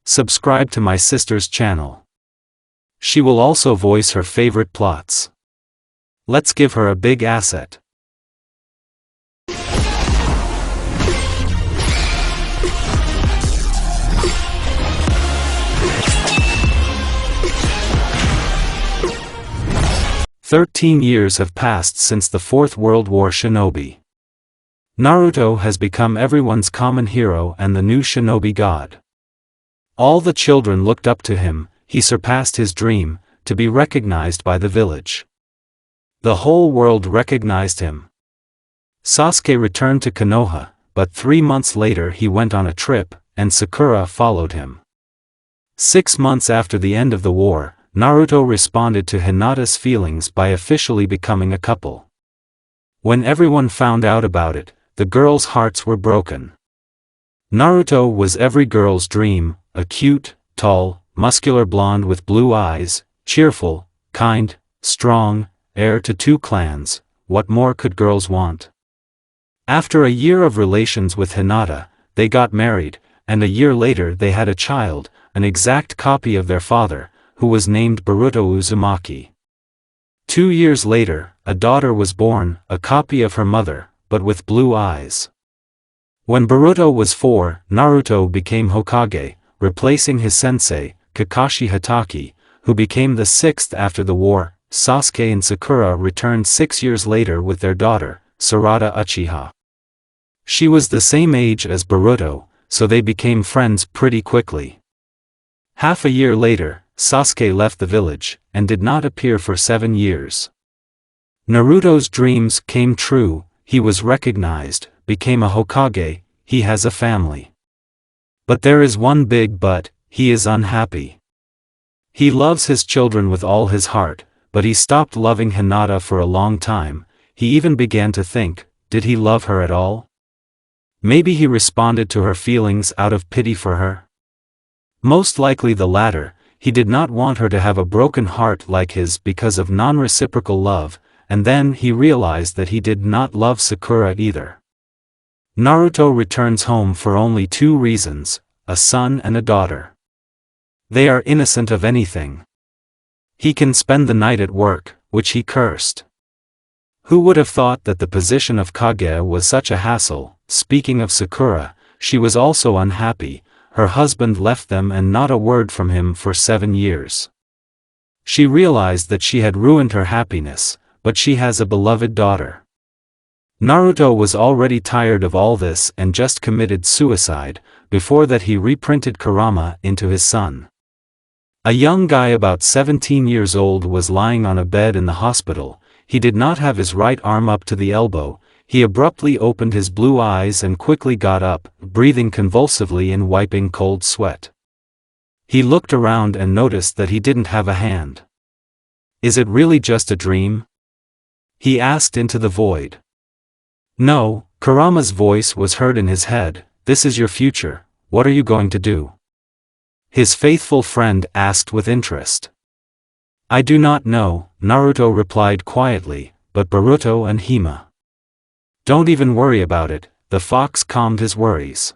Subscribe to my sister's channel. She will also voice her favorite plots. Let's give her a big asset. "13 years have passed since the Fourth World War shinobi. Naruto has become everyone's common hero and the new shinobi god. All the children looked up to him. He surpassed his dream, to be recognized by the village. The whole world recognized him. Sasuke returned to Konoha, but 3 months later he went on a trip, and Sakura followed him. 6 months after the end of the war, Naruto responded to Hinata's feelings by officially becoming a couple. When everyone found out about it, the girls' hearts were broken. Naruto was every girl's dream, a cute, tall, muscular blonde with blue eyes, cheerful, kind, strong, heir to 2 clans. What more could girls want? After a year of relations with Hinata, they got married, and a year later they had a child, an exact copy of their father, who was named Boruto Uzumaki. 2 years later, a daughter was born, a copy of her mother, but with blue eyes. When Boruto was 4, Naruto became Hokage, replacing his sensei, Kakashi Hatake, who became the 6th after the war. Sasuke and Sakura returned 6 years later with their daughter, Sarada Uchiha. She was the same age as Boruto, so they became friends pretty quickly. Half a year later, Sasuke left the village, and did not appear for 7 years. Naruto's dreams came true. He was recognized, became a Hokage, he has a family. But there is one big but: he is unhappy. He loves his children with all his heart, but he stopped loving Hinata for a long time. He even began to think, did he love her at all? Maybe he responded to her feelings out of pity for her? Most likely the latter. He did not want her to have a broken heart like his because of non-reciprocal love, and then he realized that he did not love Sakura either. Naruto returns home for only 2 reasons, a son and a daughter. They are innocent of anything. He can spend the night at work, which he cursed. Who would have thought that the position of Kage was such a hassle? Speaking of Sakura, she was also unhappy. Her husband left them and not a word from him for 7 years. She realized that she had ruined her happiness, but she has a beloved daughter. Naruto was already tired of all this and just committed suicide. Before that he reprinted kurama into his son. A young guy about 17 years old was lying on a bed in the hospital. He did not have his right arm up to the elbow. He abruptly opened his blue eyes and quickly got up, breathing convulsively and wiping cold sweat. He looked around and noticed that he didn't have a hand. Is it really just a dream? He asked into the void. No, Kurama's voice was heard in his head. This is your future. What are you going to do? His faithful friend asked with interest. I do not know, Naruto replied quietly, but Boruto and Hime. Don't even worry about it, the fox calmed his worries.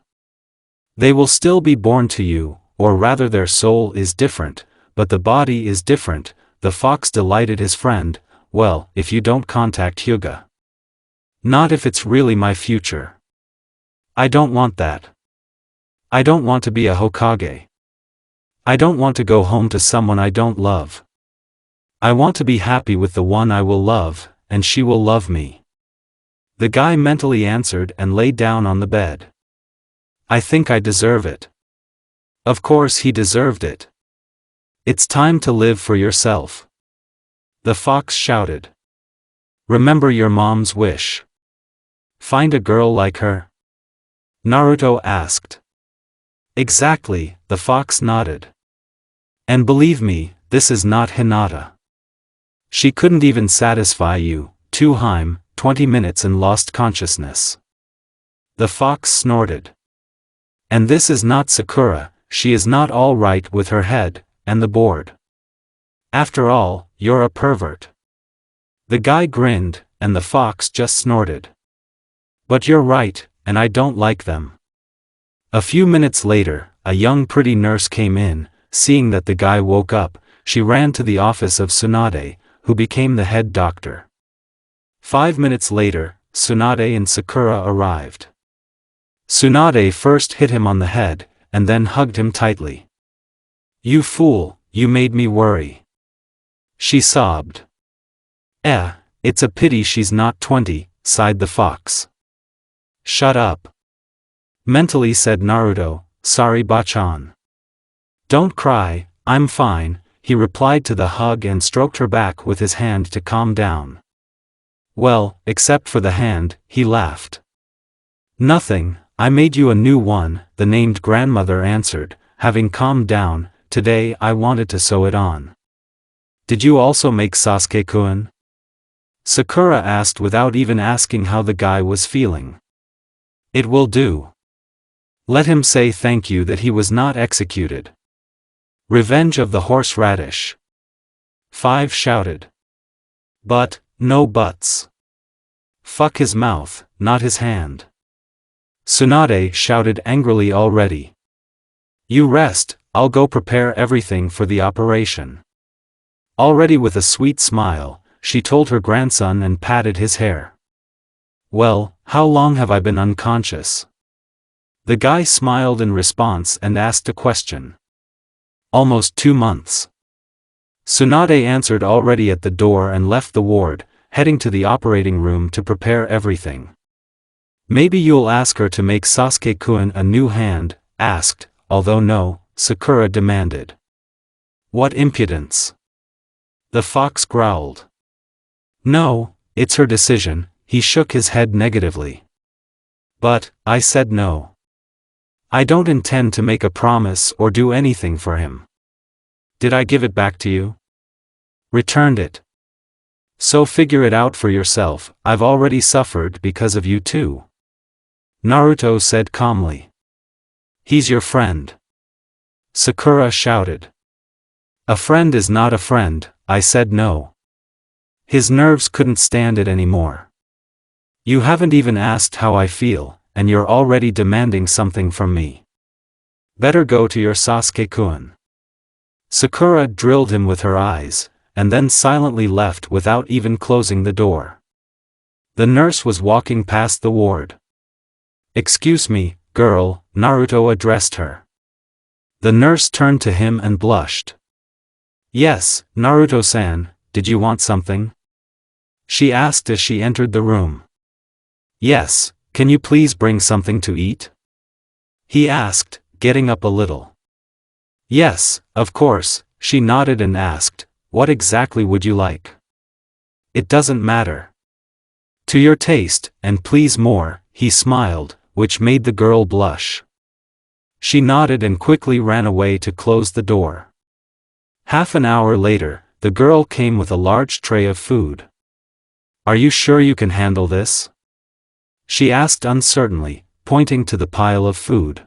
They will still be born to you, or rather their soul is different, but the body is different. The fox delighted his friend. Well, if you don't contact Hyuga. Not if it's really my future. I don't want that. I don't want to be a Hokage. I don't want to go home to someone I don't love. I want to be happy with the one I will love, and she will love me. The guy mentally answered and lay down on the bed. I think I deserve it. Of course he deserved it. It's time to live for yourself. The fox shouted. Remember your mom's wish. Find a girl like her? Naruto asked. Exactly, the fox nodded. And believe me, this is not Hinata. She couldn't even satisfy you. Hime, 20 minutes and lost consciousness. The fox snorted. And this is not Sakura, she is not all right with her head, and the board. After all, you're a pervert. The guy grinned, and the fox just snorted. But you're right, and I don't like them. A few minutes later, a young pretty nurse came in. Seeing that the guy woke up, she ran to the office of Tsunade, who became the head doctor. 5 minutes later, Tsunade and Sakura arrived. Tsunade first hit him on the head, and then hugged him tightly. "You fool, you made me worry," she sobbed. It's a pity she's not 20, sighed the fox. "Shut up," mentally said Naruto, "sorry Bachan." "Don't cry, I'm fine," he replied to the hug and stroked her back with his hand to calm down. "Well, except for the hand," he laughed. "Nothing, I made you a new one," the named grandmother answered, having calmed down. "Today I wanted to sew it on." "Did you also make Sasuke-kun?" Sakura asked without even asking how the guy was feeling. "It will do. Let him say thank you that he was not executed." "Revenge of the horseradish," 5 shouted. "But, no buts. Fuck his mouth, not his hand." Tsunade shouted angrily already. "You rest, I'll go prepare everything for the operation." Already with a sweet smile, she told her grandson and patted his hair. "Well, how long have I been unconscious?" The guy smiled in response and asked a question. "Almost 2 months." Tsunade answered already at the door and left the ward, heading to the operating room to prepare everything. "Maybe you'll ask her to make Sasuke-kun a new hand," asked, although no, Sakura demanded. "What impudence!" The fox growled. "No, it's her decision," he shook his head negatively. "But, I said no. I don't intend to make a promise or do anything for him." "Did I give it back to you?" "Returned it." "So figure it out for yourself, I've already suffered because of you too," Naruto said calmly. "He's your friend," Sakura shouted. "A friend is not a friend," I said no. His nerves couldn't stand it anymore. "You haven't even asked how I feel, and you're already demanding something from me. Better go to your Sasuke-kun." Sakura drilled him with her eyes, and then silently left without even closing the door. The nurse was walking past the ward. "Excuse me, girl," Naruto addressed her. The nurse turned to him and blushed. "Yes, Naruto-san, did you want something?" she asked as she entered the room. "Yes, can you please bring something to eat?" he asked, getting up a little. "Yes, of course," she nodded and asked, "What exactly would you like?" "It doesn't matter. To your taste, and please more," he smiled, which made the girl blush. She nodded and quickly ran away to close the door. Half an hour later, the girl came with a large tray of food. "Are you sure you can handle this?" she asked uncertainly, pointing to the pile of food.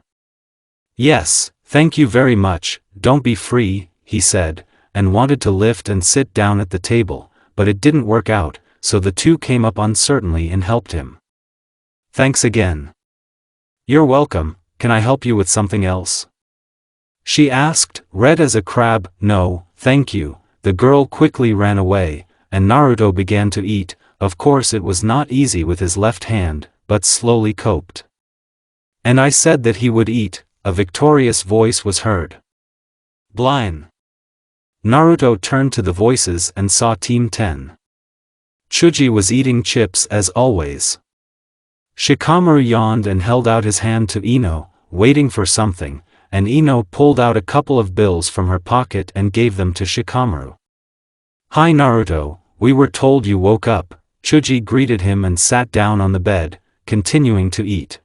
"Yes, thank you very much, don't be free," he said, and wanted to lift and sit down at the table, but it didn't work out, so the two came up uncertainly and helped him. "Thanks again." "You're welcome, can I help you with something else?" she asked, red as a crab. "No, thank you." The girl quickly ran away, and Naruto began to eat. Of course it was not easy with his left hand, but slowly coped. "And I said that he would eat," a victorious voice was heard. "Blind." Naruto turned to the voices and saw Team 10. Chuji was eating chips as always. Shikamaru yawned and held out his hand to Ino, waiting for something, and Ino pulled out a couple of bills from her pocket and gave them to Shikamaru. "Hi Naruto, we were told you woke up," Chuji greeted him and sat down on the bed, continuing to eat.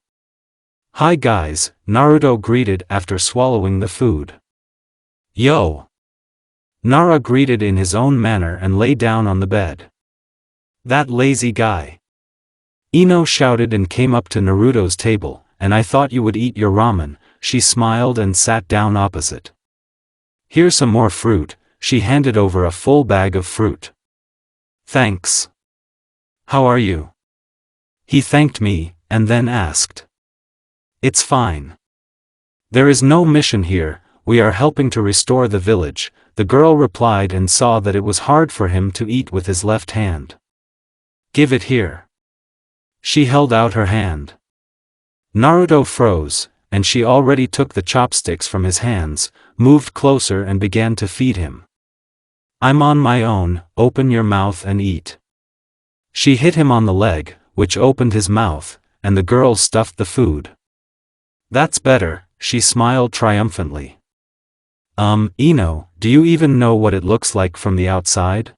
"Hi guys," Naruto greeted after swallowing the food. "Yo!" Nara greeted in his own manner and lay down on the bed. "That lazy guy!" Ino shouted and came up to Naruto's table, "And I thought you would eat your ramen." She smiled and sat down opposite. "Here's some more fruit," she handed over a full bag of fruit. "Thanks. How are you?" He thanked me, and then asked. "It's fine. There is no mission here, we are helping to restore the village, the girl replied and saw that it was hard for him to eat with his left hand. Give it here. She held out her hand. Naruto froze, and she already took the chopsticks from his hands, moved closer and began to feed him. I'm on my own, open your mouth and eat. She hit him on the leg, which opened his mouth, and the girl stuffed the food. That's better, she smiled triumphantly. Ino, do you even know what it looks like from the outside?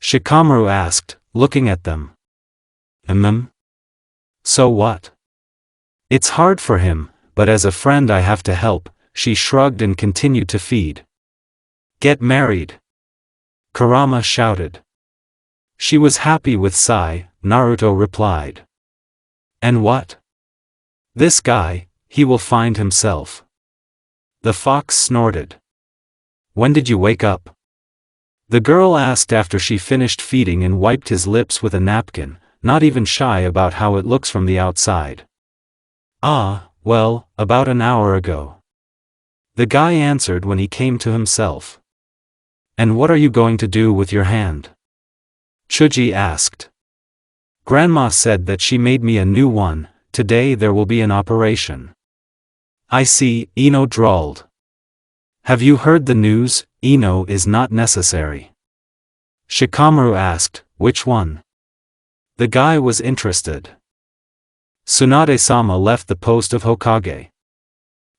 Shikamaru asked, looking at them. So what? It's hard for him, but as a friend I have to help, she shrugged and continued to feed. Get married. Kurama shouted. She was happy with Sai, Naruto replied. And what? This guy, he will find himself. The fox snorted. When did you wake up? The girl asked after she finished feeding and wiped his lips with a napkin, not even shy about how it looks from the outside. Well, about an hour ago. The guy answered when he came to himself. And what are you going to do with your hand? Chuji asked. Grandma said that she made me a new one, today there will be an operation. I see, Ino drawled. Have you heard the news? Ino is not necessary. Shikamaru asked, which one? The guy was interested. Tsunade-sama left the post of Hokage.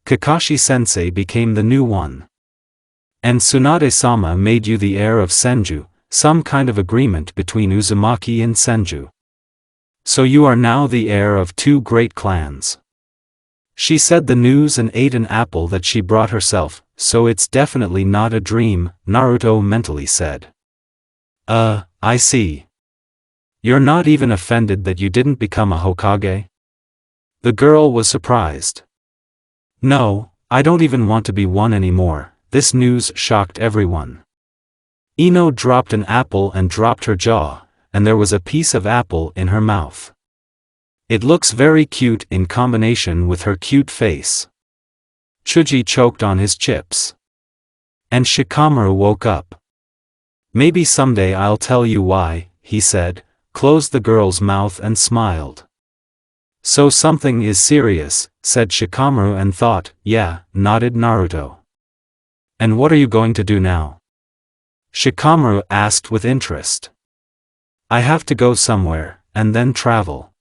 Kakashi-sensei became the new one. And Tsunade-sama made you the heir of Senju, some kind of agreement between Uzumaki and Senju. So you are now the heir of two great clans. She said the news and ate an apple that she brought herself, so it's definitely not a dream, Naruto mentally said. I see. You're not even offended that you didn't become a Hokage? The girl was surprised. No, I don't even want to be one anymore, this news shocked everyone. Ino dropped an apple and dropped her jaw, and there was a piece of apple in her mouth. It looks very cute in combination with her cute face. Chuji choked on his chips. And Shikamaru woke up. Maybe someday I'll tell you why, he said, closed the girl's mouth and smiled. So something is serious, said Shikamaru and thought, yeah, nodded Naruto. And what are you going to do now? Shikamaru asked with interest. I have to go somewhere, and then travel.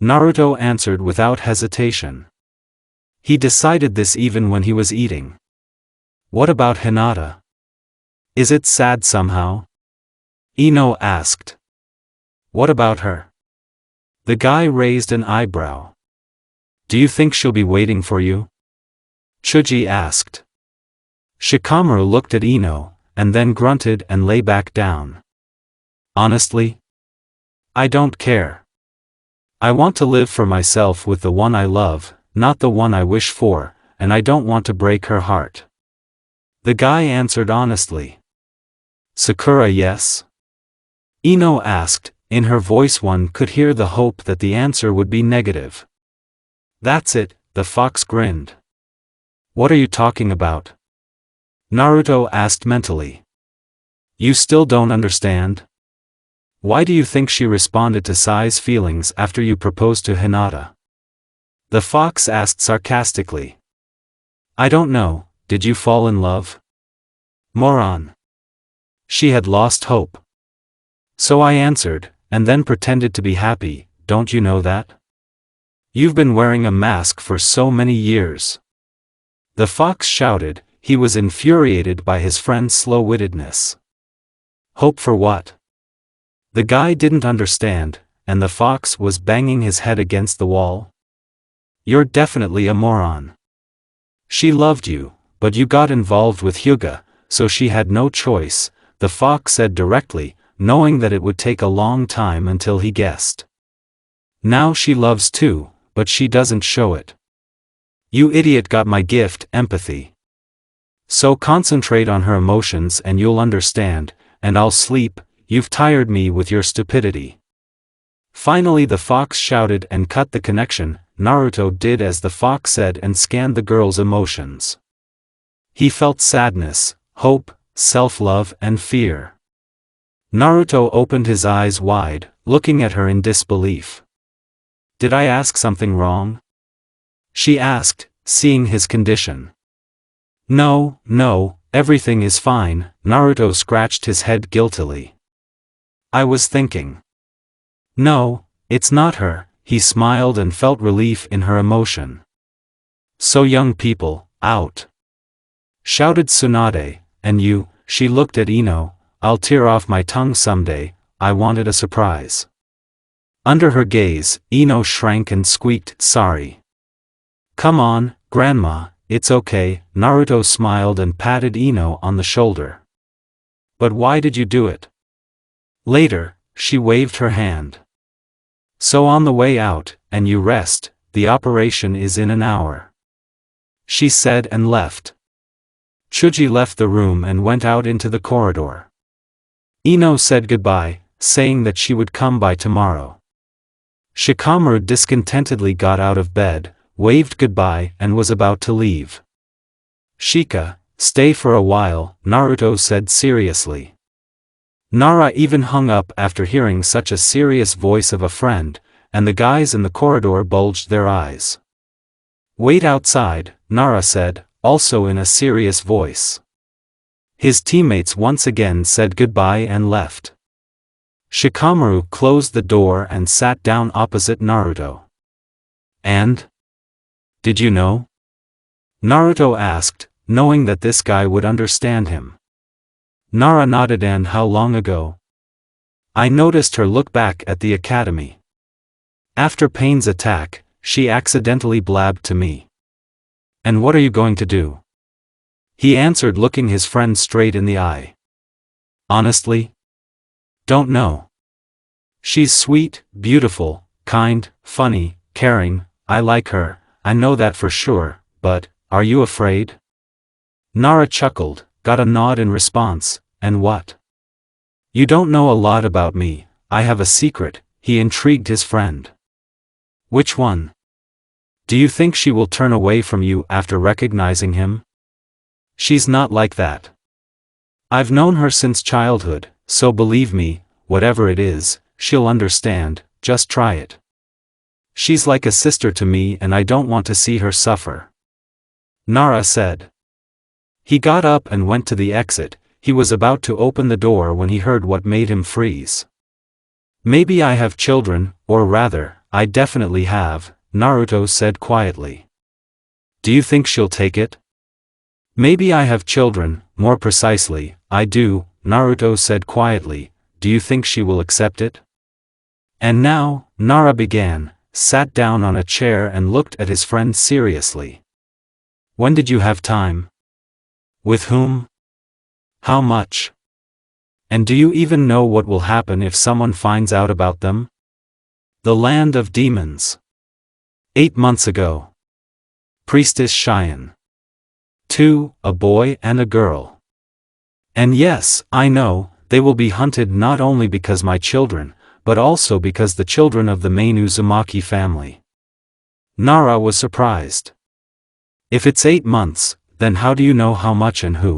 Naruto answered without hesitation. He decided this even when he was eating. What about Hinata? Is it sad somehow? Ino asked. What about her? The guy raised an eyebrow. Do you think she'll be waiting for you? Chuji asked. Shikamaru looked at Ino, and then grunted and lay back down. Honestly? I don't care. I want to live for myself with the one I love, not the one I wish for, and I don't want to break her heart. The guy answered honestly. Sakura, yes? Ino asked, in her voice one could hear the hope that the answer would be negative. That's it, the fox grinned. What are you talking about? Naruto asked mentally. You still don't understand? Why do you think she responded to Sai's feelings after you proposed to Hinata? The fox asked sarcastically. I don't know, did you fall in love? Moron. She had lost hope. So I answered, and then pretended to be happy, don't you know that? You've been wearing a mask for so many years. The fox shouted, he was infuriated by his friend's slow-wittedness. Hope for what? The guy didn't understand, and the fox was banging his head against the wall. You're definitely a moron. She loved you, but you got involved with Hyuga, so she had no choice, the fox said directly, knowing that it would take a long time until he guessed. Now she loves too, but she doesn't show it. You idiot got my gift, empathy. So concentrate on her emotions and you'll understand, and I'll sleep, you've tired me with your stupidity. Finally the fox shouted and cut the connection, Naruto did as the fox said and scanned the girl's emotions. He felt sadness, hope, self-love and fear. Naruto opened his eyes wide, looking at her in disbelief. "Did I ask something wrong?" she asked, seeing his condition. "No, everything is fine," Naruto scratched his head guiltily. "I was thinking." "No, it's not her," he smiled and felt relief in her emotion. "So young people, out!" shouted Tsunade, "and you," she looked at Ino, "I'll tear off my tongue someday, I wanted a surprise." Under her gaze, Ino shrank and squeaked, "Sorry." "Come on, Grandma, it's okay," Naruto smiled and patted Ino on the shoulder. "But why did you do it?" "Later," she waved her hand. "So on the way out, and you rest, the operation is in an hour," she said and left. Chuji left the room and went out into the corridor. Ino said goodbye, saying that she would come by tomorrow. Shikamaru discontentedly got out of bed, waved goodbye and was about to leave. "Shika, stay for a while," Naruto said seriously. Nara even hung up after hearing such a serious voice of a friend, and the guys in the corridor bulged their eyes. "Wait outside," Nara said, also in a serious voice. His teammates once again said goodbye and left. Shikamaru closed the door and sat down opposite Naruto. "And? Did you know?" Naruto asked, knowing that this guy would understand him. Nara nodded. "And how long ago?" "I noticed her look back at the academy. After Pain's attack, she accidentally blabbed to me." "And what are you going to do?" he answered, looking his friend straight in the eye. "Honestly? Don't know. She's sweet, beautiful, kind, funny, caring, I like her, I know that for sure, but, are you afraid?" Nara chuckled, got a nod in response, "And what?" "You don't know a lot about me, I have a secret," he intrigued his friend. "Which one? Do you think she will turn away from you after recognizing him?" "She's not like that. I've known her since childhood, so believe me, whatever it is, she'll understand, just try it. She's like a sister to me and I don't want to see her suffer," Nara said. He got up and went to the exit. He was about to open the door when he heard what made him freeze. "Maybe I have children, or rather, I definitely have," Naruto said quietly. "Do you think she'll take it?" "Maybe I have children, more precisely, I do," Naruto said quietly. "Do you think she will accept it?" "And now," Nara began, sat down on a chair and looked at his friend seriously. "When did you have time? With whom? How much? And do you even know what will happen if someone finds out about them?" "The land of demons. 8 months ago. Priestess Cheyenne. 2, a boy and a girl. And yes, I know, they will be hunted not only because my children, but also because the children of the main Uzumaki family." Nara was surprised. "If it's 8 months, then how do you know how much and who?"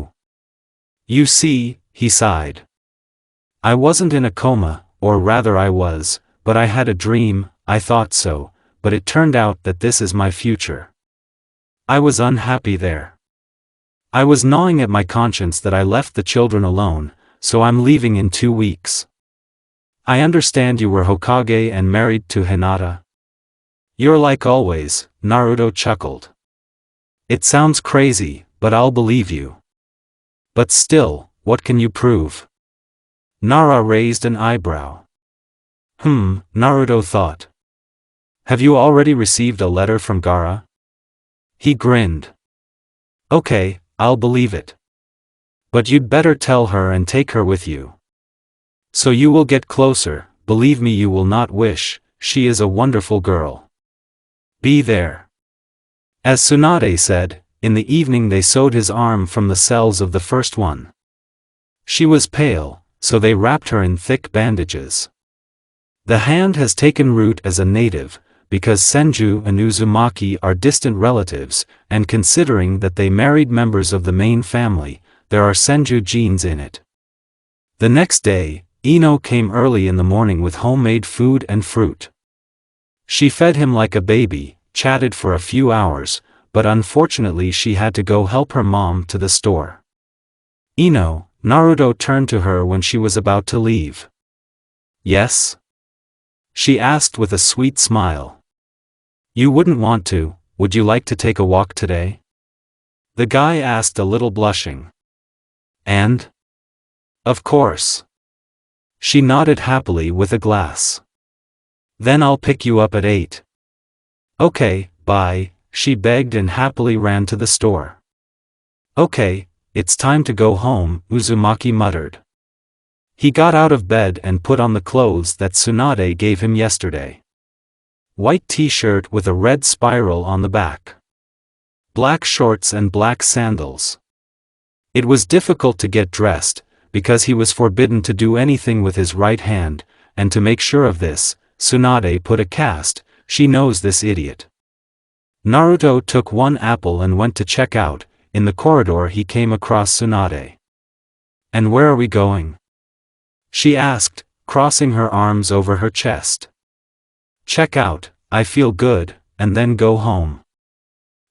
"You see," he sighed. "I wasn't in a coma, or rather I was, but I had a dream, I thought so, but it turned out that this is my future. I was unhappy there. I was gnawing at my conscience that I left the children alone, so I'm leaving in 2 weeks. I understand you were Hokage and married to Hinata." "You're like always," Naruto chuckled. "It sounds crazy, but I'll believe you. But still, what can you prove?" Nara raised an eyebrow. Naruto thought. "Have you already received a letter from Gaara?" He grinned. "Okay, I'll believe it. But you'd better tell her and take her with you. So you will get closer, believe me you will not wish, she is a wonderful girl. Be there." As Tsunade said, in the evening they sewed his arm from the cells of the first one. She was pale, so they wrapped her in thick bandages. The hand has taken root as a native, because Senju and Uzumaki are distant relatives, and considering that they married members of the main family, there are Senju genes in it. The next day, Ino came early in the morning with homemade food and fruit. She fed him like a baby, chatted for a few hours, but unfortunately she had to go help her mom to the store. "Ino," Naruto turned to her when she was about to leave. "Yes?" she asked with a sweet smile. "You wouldn't want to, would you like to take a walk today?" the guy asked, a little blushing. "And?" "Of course." She nodded happily with a glass. "Then I'll pick you up at 8. "Okay, bye," she begged and happily ran to the store. "Okay, it's time to go home," Uzumaki muttered. He got out of bed and put on the clothes that Tsunade gave him yesterday. White t-shirt with a red spiral on the back. Black shorts and black sandals. It was difficult to get dressed, because he was forbidden to do anything with his right hand, and to make sure of this, Tsunade put a cast. She knows this idiot. Naruto took one apple and went to check out. In the corridor he came across Tsunade. "And where are we going?" she asked, crossing her arms over her chest. "Check out, I feel good, and then go home."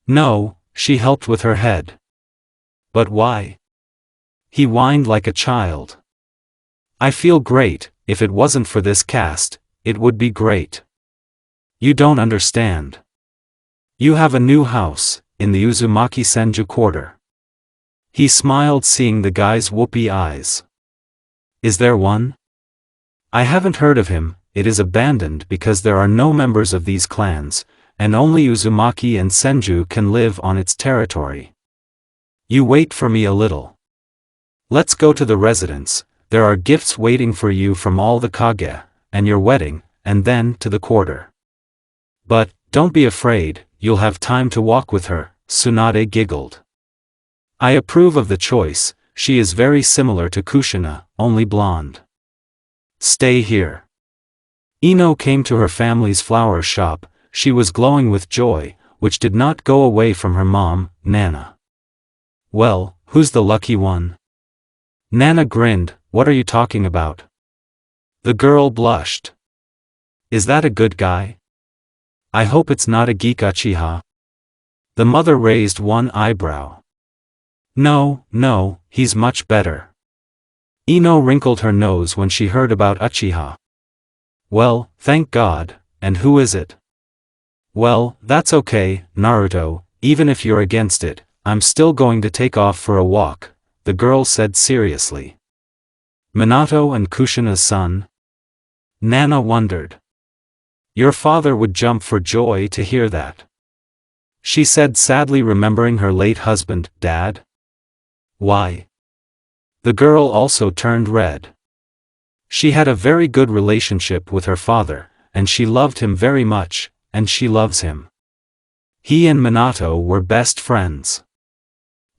"No," she helped with her head. "But why?" He whined like a child. "I feel great, if it wasn't for this cast, it would be great." "You don't understand. You have a new house, in the Uzumaki Senju quarter." He smiled, seeing the guy's whoopee eyes. "Is there one?" "I haven't heard of him. It is abandoned because there are no members of these clans, and only Uzumaki and Senju can live on its territory." "You wait for me a little. Let's go to the residence. There are gifts waiting for you from all the Kage, and your wedding, and then to the quarter. But, don't be afraid, you'll have time to walk with her," Tsunade giggled. "I approve of the choice. She is very similar to Kushina, only blonde." "Stay here." Ino came to her family's flower shop. She was glowing with joy, which did not go away from her mom, Nana. "Well, who's the lucky one?" Nana grinned. "What are you talking about?" The girl blushed. "Is that a good guy? I hope it's not a geek Uchiha." The mother raised one eyebrow. No, he's much better." Ino wrinkled her nose when she heard about Uchiha. "Well, thank God, and who is it?" "Well, that's okay, Naruto, even if you're against it, I'm still going to take off for a walk," the girl said seriously. "Minato and Kushina's son?" Nana wondered. "Your father would jump for joy to hear that," she said sadly, remembering her late husband, Dad. "Why?" The girl also turned red. She had a very good relationship with her father, and she loved him very much, and she loves him. He and Minato were best friends.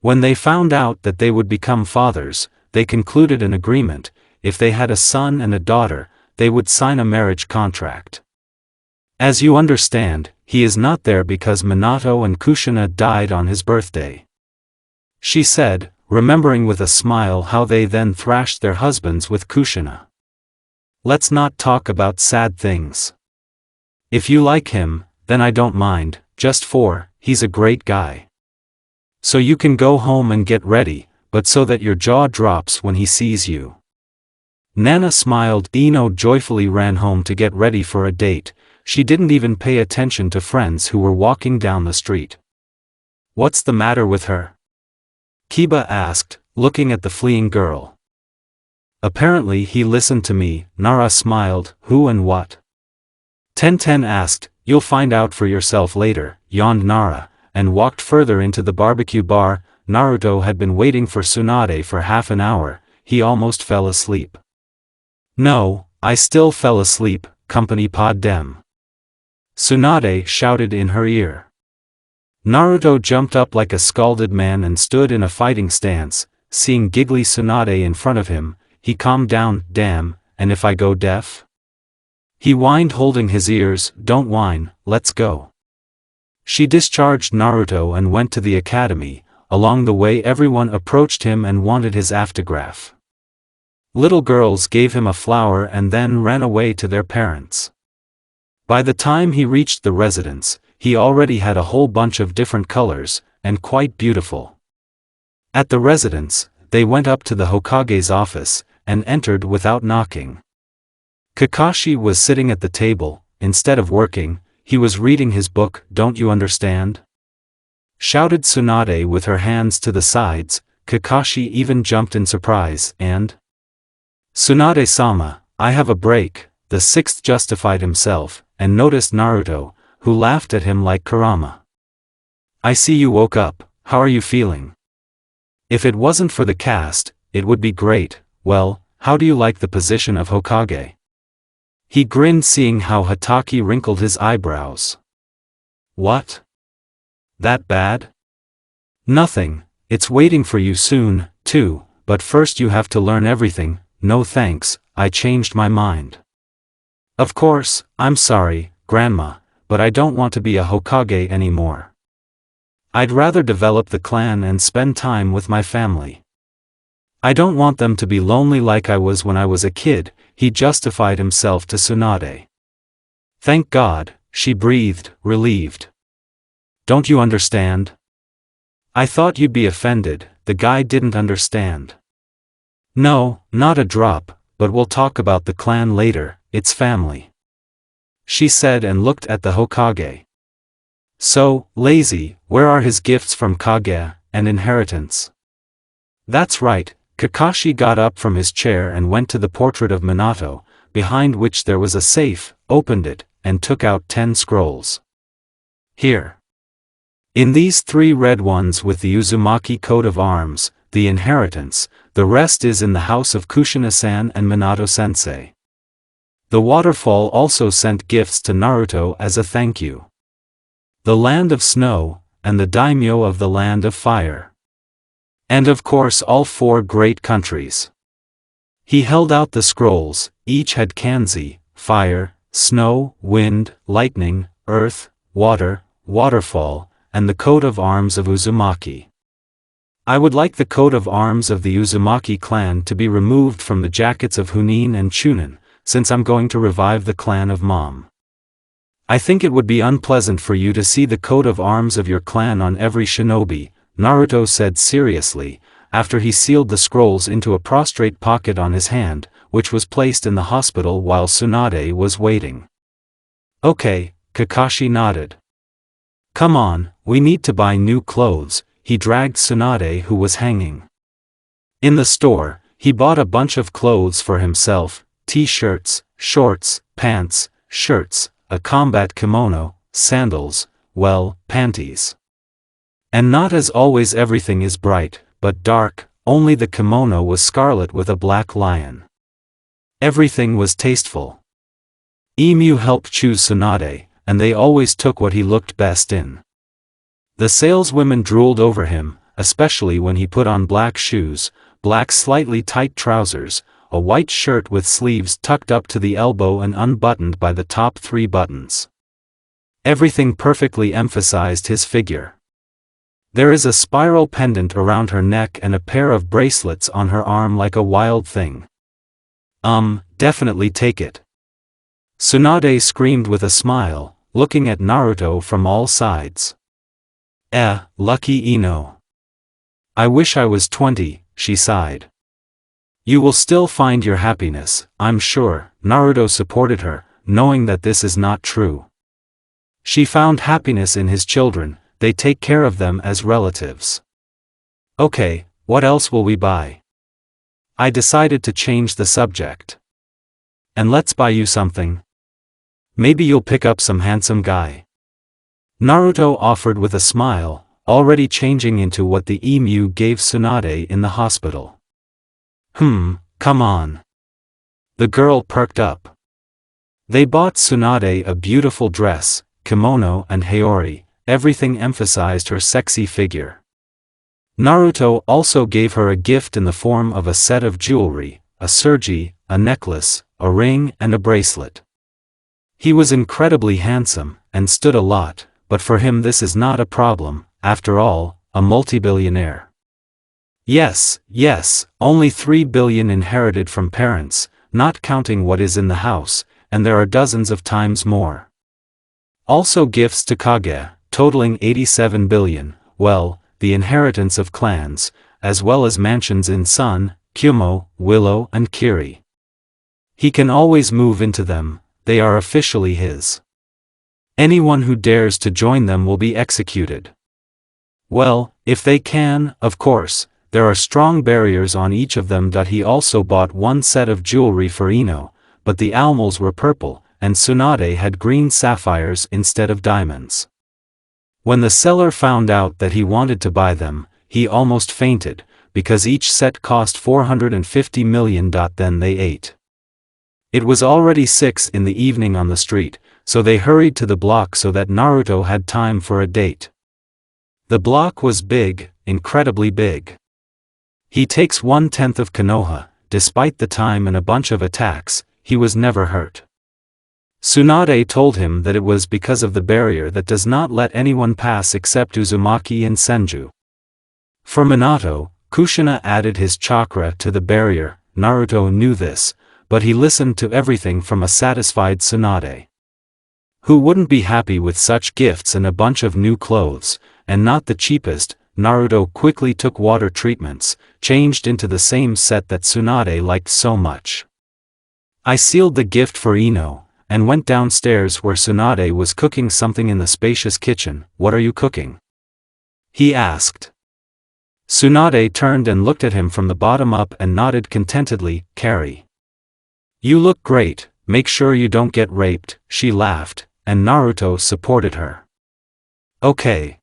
When they found out that they would become fathers, they concluded an agreement. If they had a son and a daughter, they would sign a marriage contract. As you understand, he is not there because Minato and Kushina died on his birthday," she said, remembering with a smile how they then thrashed their husbands with Kushina. "Let's not talk about sad things. If you like him, then I don't mind, he's a great guy. So you can go home and get ready, but so that your jaw drops when he sees you." Nana smiled. Ino joyfully ran home to get ready for a date. She didn't even pay attention to friends who were walking down the street. "What's the matter with her?" Kiba asked, looking at the fleeing girl. "Apparently he listened to me," Nara smiled. "Who and what?" Tenten asked. "You'll find out for yourself later," yawned Nara, and walked further into the barbecue bar. Naruto had been waiting for Tsunade for half an hour. He almost fell asleep. "No, I still fell asleep, company pod dem," Tsunade shouted in her ear. Naruto jumped up like a scalded man and stood in a fighting stance. Seeing giggly Tsunade in front of him, he calmed down. "Damn, and if I go deaf?" He whined, holding his ears. Don't whine, let's go. She discharged Naruto and went to the academy. Along the way everyone approached him and wanted his autograph. Little girls gave him a flower and then ran away to their parents. By the time he reached the residence, he already had a whole bunch of different colors, and quite beautiful. At the residence, they went up to the Hokage's office, and entered without knocking. Kakashi was sitting at the table. Instead of working, he was reading his book. Don't you understand? Shouted Tsunade with her hands to the sides. Kakashi even jumped in surprise. And? Tsunade-sama, I have a break. The sixth justified himself, and noticed Naruto, who laughed at him like kurama. I see you woke up. How are you feeling? If it wasn't for the cast, it would be great. Well, how do you like the position of Hokage? He grinned, seeing how Hatake wrinkled his eyebrows. What? That bad? Nothing, it's waiting for you soon, too, but first you have to learn everything. No thanks, I changed my mind. Of course, I'm sorry, Grandma, but I don't want to be a Hokage anymore. I'd rather develop the clan and spend time with my family. I don't want them to be lonely like I was when I was a kid. He justified himself to Tsunade. Thank God, she breathed, relieved. Don't you understand? I thought you'd be offended. The guy didn't understand. No, not a drop, but we'll talk about the clan later, it's family. She said and looked at the Hokage. So, lazy, where are his gifts from Kage, and inheritance? That's right. Kakashi got up from his chair and went to the portrait of Minato, behind which there was a safe, opened it, and took out 10 scrolls. Here. In these 3 red ones with the Uzumaki coat of arms, the inheritance, the rest is in the house of Kushina-san and Minato-sensei. The waterfall also sent gifts to Naruto as a thank you. The land of snow, and the daimyo of the land of fire. And of course all 4 great countries. He held out the scrolls. Each had kanji, fire, snow, wind, lightning, earth, water, waterfall, and the coat of arms of Uzumaki. I would like the coat of arms of the Uzumaki clan to be removed from the jackets of Chunin and Chunin, since I'm going to revive the clan of Mom. I think it would be unpleasant for you to see the coat of arms of your clan on every shinobi, Naruto said seriously, after he sealed the scrolls into a prostrate pocket on his hand, which was placed in the hospital while Tsunade was waiting. Okay, Kakashi nodded. Come on, we need to buy new clothes. He dragged Tsunade, who was hanging. In the store, he bought a bunch of clothes for himself, t-shirts, shorts, pants, shirts, a combat kimono, sandals, well, panties. And not as always everything is bright, but dark. Only the kimono was scarlet with a black lion. Everything was tasteful. Emu helped choose Tsunade, and they always took what he looked best in. The saleswomen drooled over him, especially when he put on black shoes, black slightly tight trousers, a white shirt with sleeves tucked up to the elbow and unbuttoned by the top 3 buttons. Everything perfectly emphasized his figure. There is a spiral pendant around her neck and a pair of bracelets on her arm like a wild thing. Definitely take it. Tsunade screamed with a smile, looking at Naruto from all sides. Lucky Ino. I wish I was 20, she sighed. You will still find your happiness, I'm sure. Naruto supported her, knowing that this is not true. She found happiness in his children, they take care of them as relatives. Okay, what else will we buy? I decided to change the subject. And let's buy you something. Maybe you'll pick up some handsome guy. Naruto offered with a smile, already changing into what the emu gave Tsunade in the hospital. Come on. The girl perked up. They bought Tsunade a beautiful dress, kimono and haori, everything emphasized her sexy figure. Naruto also gave her a gift in the form of a set of jewelry, a surgi, a necklace, a ring and a bracelet. He was incredibly handsome, and stood a lot, but for him this is not a problem, after all, a multi-billionaire. Yes, only 3 billion inherited from parents, not counting what is in the house, and there are dozens of times more. Also gifts to Kage, totaling 87 billion, well, the inheritance of clans, as well as mansions in Sun, Kumo, Willow and Kiri. He can always move into them, they are officially his. Anyone who dares to join them will be executed. Well, if they can, of course, there are strong barriers on each of them. He also bought one set of jewelry for Ino, but the almals were purple, and Tsunade had green sapphires instead of diamonds. When the seller found out that he wanted to buy them, he almost fainted, because each set cost 450 million. Then they ate. It was already 6 in the evening on the street, so they hurried to the block so that Naruto had time for a date. The block was big, incredibly big. He takes 1/10 of Konoha, despite the time and a bunch of attacks, he was never hurt. Tsunade told him that it was because of the barrier that does not let anyone pass except Uzumaki and Senju. For Minato, Kushina added his chakra to the barrier. Naruto knew this, but he listened to everything from a satisfied Tsunade. Who wouldn't be happy with such gifts and a bunch of new clothes, and not the cheapest? Naruto quickly took water treatments, changed into the same set that Tsunade liked so much. I sealed the gift for Ino, and went downstairs where Tsunade was cooking something in the spacious kitchen. What are you cooking? He asked. Tsunade turned and looked at him from the bottom up and nodded contentedly. Carry. You look great, make sure you don't get raped, she laughed, and Naruto supported her. Okay.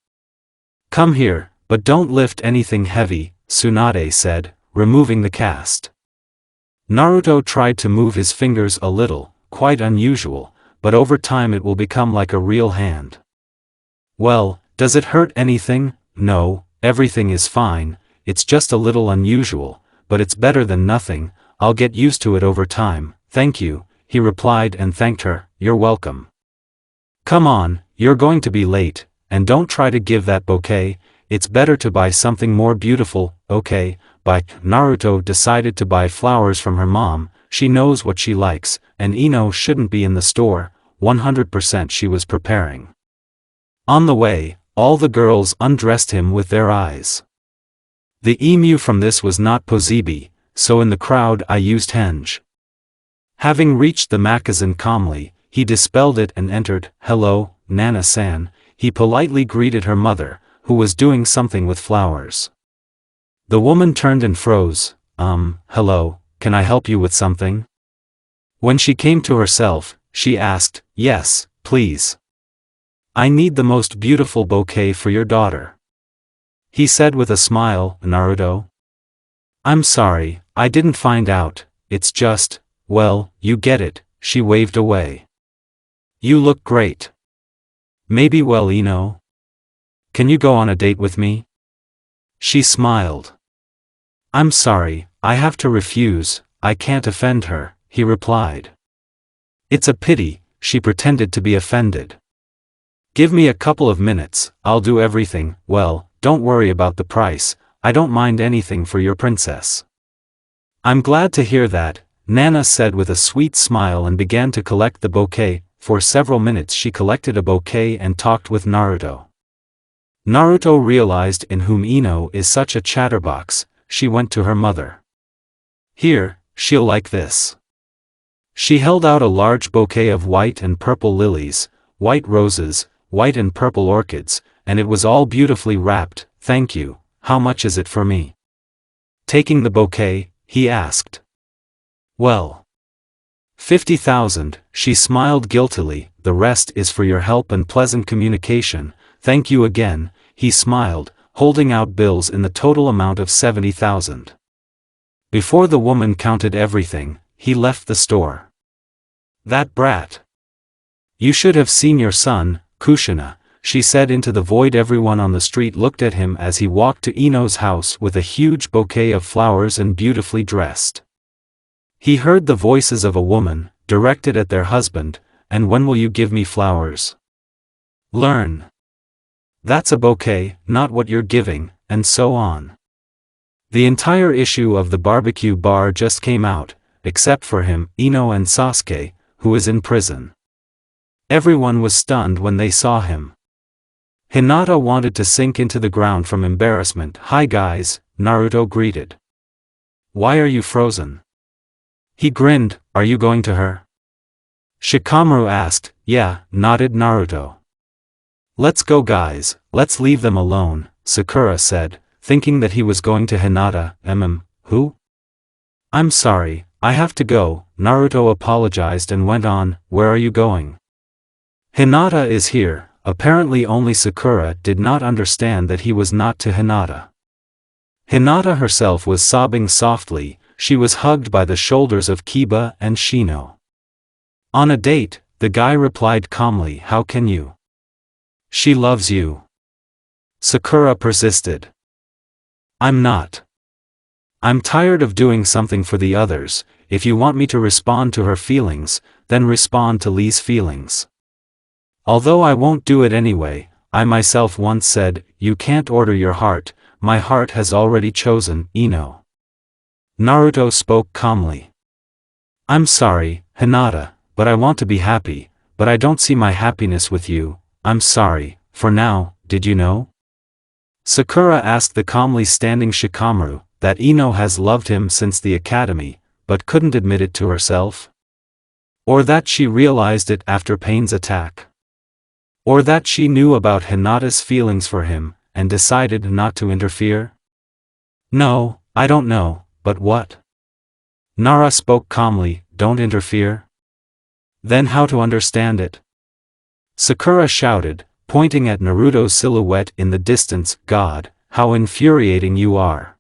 Come here, but don't lift anything heavy, Tsunade said, removing the cast. Naruto tried to move his fingers a little, quite unusual, but over time it will become like a real hand. Well, does it hurt anything? No, everything is fine, it's just a little unusual, but it's better than nothing, I'll get used to it over time, thank you, he replied and thanked her. You're welcome. Come on, you're going to be late, and don't try to give that bouquet, it's better to buy something more beautiful. Okay, but Naruto decided to buy flowers from her mom, she knows what she likes, and Ino shouldn't be in the store, 100% she was preparing. On the way, all the girls undressed him with their eyes. The emu from this was not Pozibi, so in the crowd I used henge. Having reached the Makazan calmly, he dispelled it and entered. Hello, Nana-san, he politely greeted her mother, who was doing something with flowers. The woman turned and froze. Hello, can I help you with something? When she came to herself, she asked, yes, please. I need the most beautiful bouquet for your daughter. He said with a smile. Naruto? I'm sorry, I didn't find out, it's just, well, you get it, she waved away. You look great. Maybe well Ino? Can you go on a date with me? She smiled. I'm sorry, I have to refuse, I can't offend her, he replied. It's a pity, she pretended to be offended. Give me a couple of minutes, I'll do everything. Well, don't worry about the price, I don't mind anything for your princess. I'm glad to hear that, Nana said with a sweet smile and began to collect the bouquet. For several minutes she collected a bouquet and talked with Naruto. Naruto realized in whom Ino is such a chatterbox, she went to her mother. Here, she'll like this. She held out a large bouquet of white and purple lilies, white roses, white and purple orchids, and it was all beautifully wrapped. Thank you, how much is it for me? Taking the bouquet, he asked. Well, 50,000, she smiled guiltily, the rest is for your help and pleasant communication, thank you again, he smiled, holding out bills in the total amount of 70,000. Before the woman counted everything, he left the store. That brat. You should have seen your son, Kushina, she said into the void. Everyone on the street looked at him as he walked to Ino's house with a huge bouquet of flowers and beautifully dressed. He heard the voices of a woman, directed at their husband, and when will you give me flowers? Learn. That's a bouquet, not what you're giving, and so on. The entire issue of the barbecue bar just came out, except for him, Ino and Sasuke, who is in prison. Everyone was stunned when they saw him. Hinata wanted to sink into the ground from embarrassment. "Hi guys," Naruto greeted. "Why are you frozen?" He grinned. "Are you going to her?" Shikamaru asked. "Yeah," nodded Naruto. "Let's go guys, let's leave them alone," Sakura said, thinking that he was going to Hinata. Who? "I'm sorry, I have to go," Naruto apologized and went on. "Where are you going?" "Hinata is here." Apparently only Sakura did not understand that he was not to Hinata. Hinata herself was sobbing softly. She was hugged by the shoulders of Kiba and Shino. "On a date," the guy replied calmly. "How can you? She loves you." Sakura persisted. "I'm not. I'm tired of doing something for the others. If you want me to respond to her feelings, then respond to Lee's feelings. Although I won't do it anyway, I myself once said, you can't order your heart, my heart has already chosen, Ino." Naruto spoke calmly. "I'm sorry, Hinata, but I want to be happy, but I don't see my happiness with you. I'm sorry, for now, did you know?" Sakura asked the calmly standing Shikamaru, that Ino has loved him since the academy, but couldn't admit it to herself? Or that she realized it after Pain's attack? Or that she knew about Hinata's feelings for him, and decided not to interfere? "No, I don't know, but what?" Nara spoke calmly. "Don't interfere? Then how to understand it?" Sakura shouted, pointing at Naruto's silhouette in the distance. "God, how infuriating you are.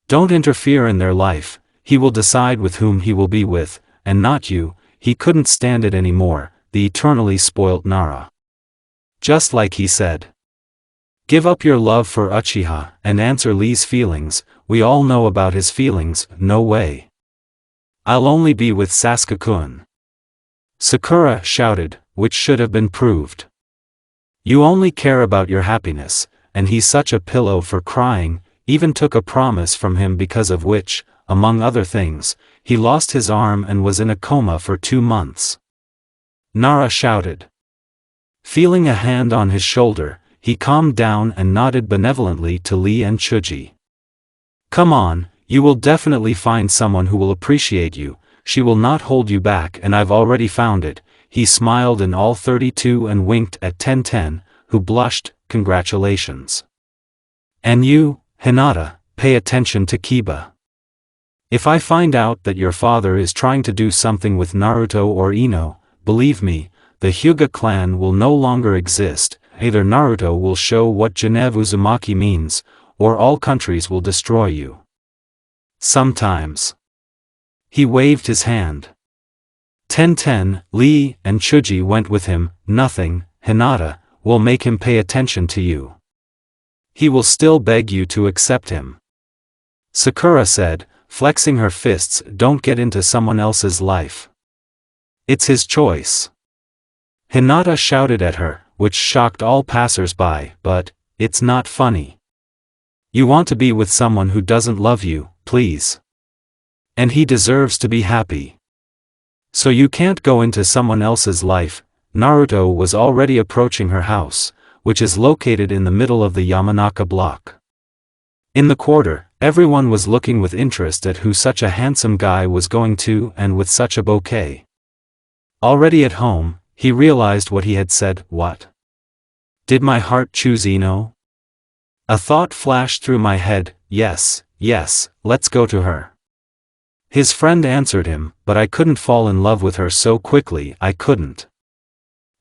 Don't interfere in their life, he will decide with whom he will be with, and not you." He couldn't stand it anymore, the eternally spoilt Nara. Just like he said. "Give up your love for Uchiha, and answer Lee's feelings. We all know about his feelings." "No way. I'll only be with Sasuke-kun," Sakura shouted, which should have been proved. "You only care about your happiness, and he's such a pillow for crying." Even took a promise from him because of which, among other things, he lost his arm and was in a coma for 2 months. Nara shouted. Feeling a hand on his shoulder, he calmed down and nodded benevolently to Lee and Chuji. "Come on, you will definitely find someone who will appreciate you. She will not hold you back, and I've already found it." He smiled in all 32 and winked at Tenten, who blushed. "Congratulations. And you, Hinata, pay attention to Kiba. If I find out that your father is trying to do something with Naruto or Ino, believe me, the Hyuga clan will no longer exist. Either Naruto will show what Geneve Uzumaki means, or all countries will destroy you. Sometimes." He waved his hand. Tenten, Lee, and Chuji went with him. "Nothing, Hinata, will make him pay attention to you. He will still beg you to accept him," Sakura said, flexing her fists. "Don't get into someone else's life. It's his choice." Hinata shouted at her, which shocked all passers-by. "But, it's not funny. You want to be with someone who doesn't love you, please. And he deserves to be happy. So you can't go into someone else's life." Naruto was already approaching her house, which is located in the middle of the Yamanaka block. In the quarter, everyone was looking with interest at who such a handsome guy was going to and with such a bouquet. Already at home, he realized what he had said. What? Did my heart choose Ino? A thought flashed through my head. Yes, let's go to her. His friend answered him, but I couldn't fall in love with her so quickly. I couldn't.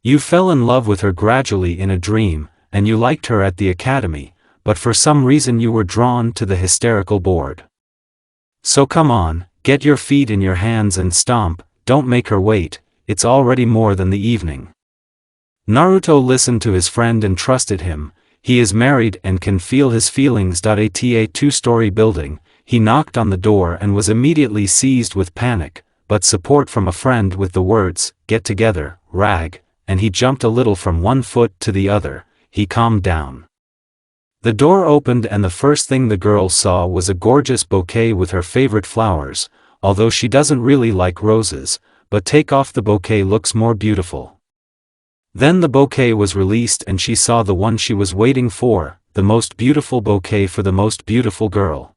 You fell in love with her gradually in a dream, and you liked her at the academy, but for some reason you were drawn to the hysterical board. So come on, get your feet in your hands and stomp, don't make her wait, it's already more than the evening. Naruto listened to his friend and trusted him. He is married and can feel his feelings. At a 2-story building, he knocked on the door and was immediately seized with panic, but support from a friend with the words, "Get together, rag," and he jumped a little from one foot to the other. He calmed down. The door opened and the first thing the girl saw was a gorgeous bouquet with her favorite flowers, although she doesn't really like roses, but take off the bouquet looks more beautiful. Then the bouquet was released and she saw the one she was waiting for, the most beautiful bouquet for the most beautiful girl.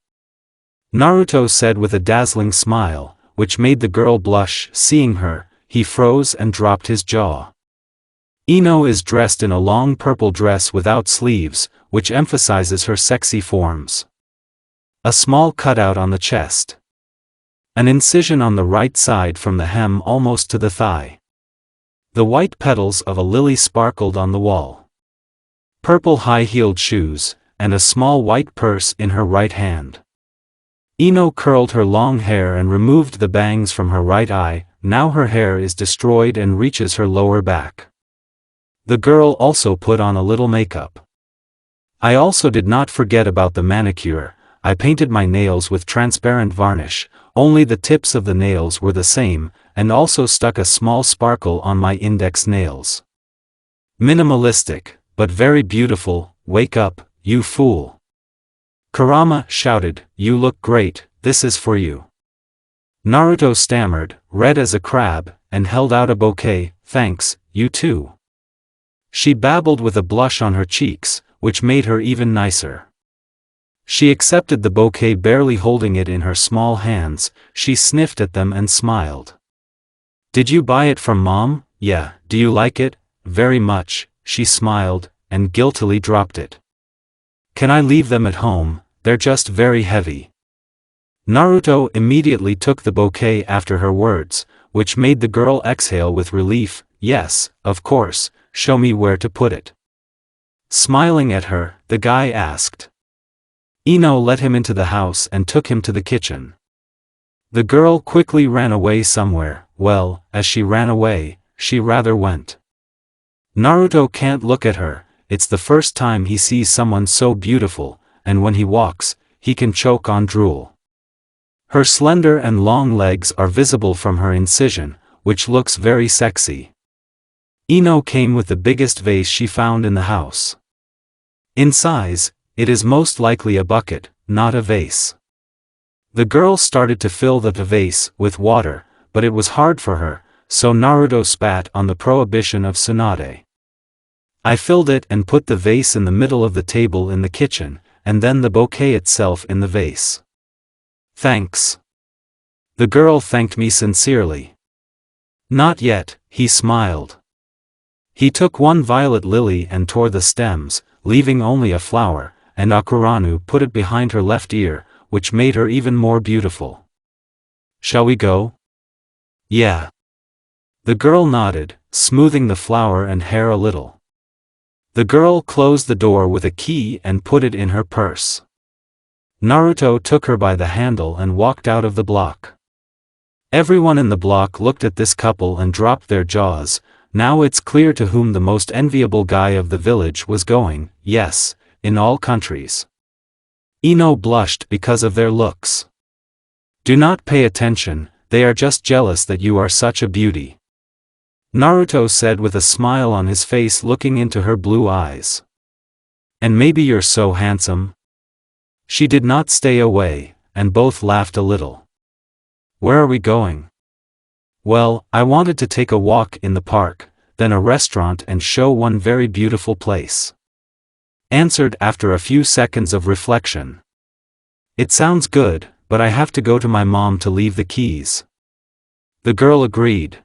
Naruto said with a dazzling smile, which made the girl blush. Seeing her, he froze and dropped his jaw. Ino is dressed in a long purple dress without sleeves, which emphasizes her sexy forms. A small cutout on the chest. An incision on the right side from the hem almost to the thigh. The white petals of a lily sparkled on the wall. Purple high-heeled shoes, and a small white purse in her right hand. Ino curled her long hair and removed the bangs from her right eye. Now her hair is destroyed and reaches her lower back. The girl also put on a little makeup. I also did not forget about the manicure. I painted my nails with transparent varnish, only the tips of the nails were the same, and also stuck a small sparkle on my index nails. Minimalistic, but very beautiful. Wake up, you fool. Kurama shouted, "You look great, this is for you." Naruto stammered, red as a crab, and held out a bouquet. "Thanks, you too." She babbled with a blush on her cheeks, which made her even nicer. She accepted the bouquet, barely holding it in her small hands. She sniffed at them and smiled. "Did you buy it from Mom?" "Yeah." "Do you like it?" "Very much." She smiled, and guiltily dropped it. "Can I leave them at home? They're just very heavy." Naruto immediately took the bouquet after her words, which made the girl exhale with relief. "Yes, of course, show me where to put it." Smiling at her, the guy asked. Ino let him into the house and took him to the kitchen. The girl quickly ran away somewhere. Well, as she ran away, she rather went. Naruto can't look at her. It's the first time he sees someone so beautiful, and when he walks, he can choke on drool. Her slender and long legs are visible from her incision, which looks very sexy. Ino came with the biggest vase she found in the house. In size, it is most likely a bucket, not a vase. The girl started to fill the vase with water, but it was hard for her, so Naruto spat on the prohibition of Tsunade. I filled it and put the vase in the middle of the table in the kitchen, and then the bouquet itself in the vase. "Thanks." The girl thanked me sincerely. "Not yet," he smiled. He took one violet lily and tore the stems, leaving only a flower, and Akuranu put it behind her left ear, which made her even more beautiful. "Shall we go?" "Yeah." The girl nodded, smoothing the flower and hair a little. The girl closed the door with a key and put it in her purse. Naruto took her by the handle and walked out of the block. Everyone in the block looked at this couple and dropped their jaws. Now it's clear to whom the most enviable guy of the village was going. Yes, in all countries. Ino blushed because of their looks. "Do not pay attention, they are just jealous that you are such a beauty," Naruto said with a smile on his face, looking into her blue eyes. "And maybe you're so handsome." She did not stay away, and both laughed a little. "Where are we going?" "Well, I wanted to take a walk in the park, then a restaurant and show one very beautiful place," answered after a few seconds of reflection. "It sounds good, but I have to go to my mom to leave the keys." The girl agreed.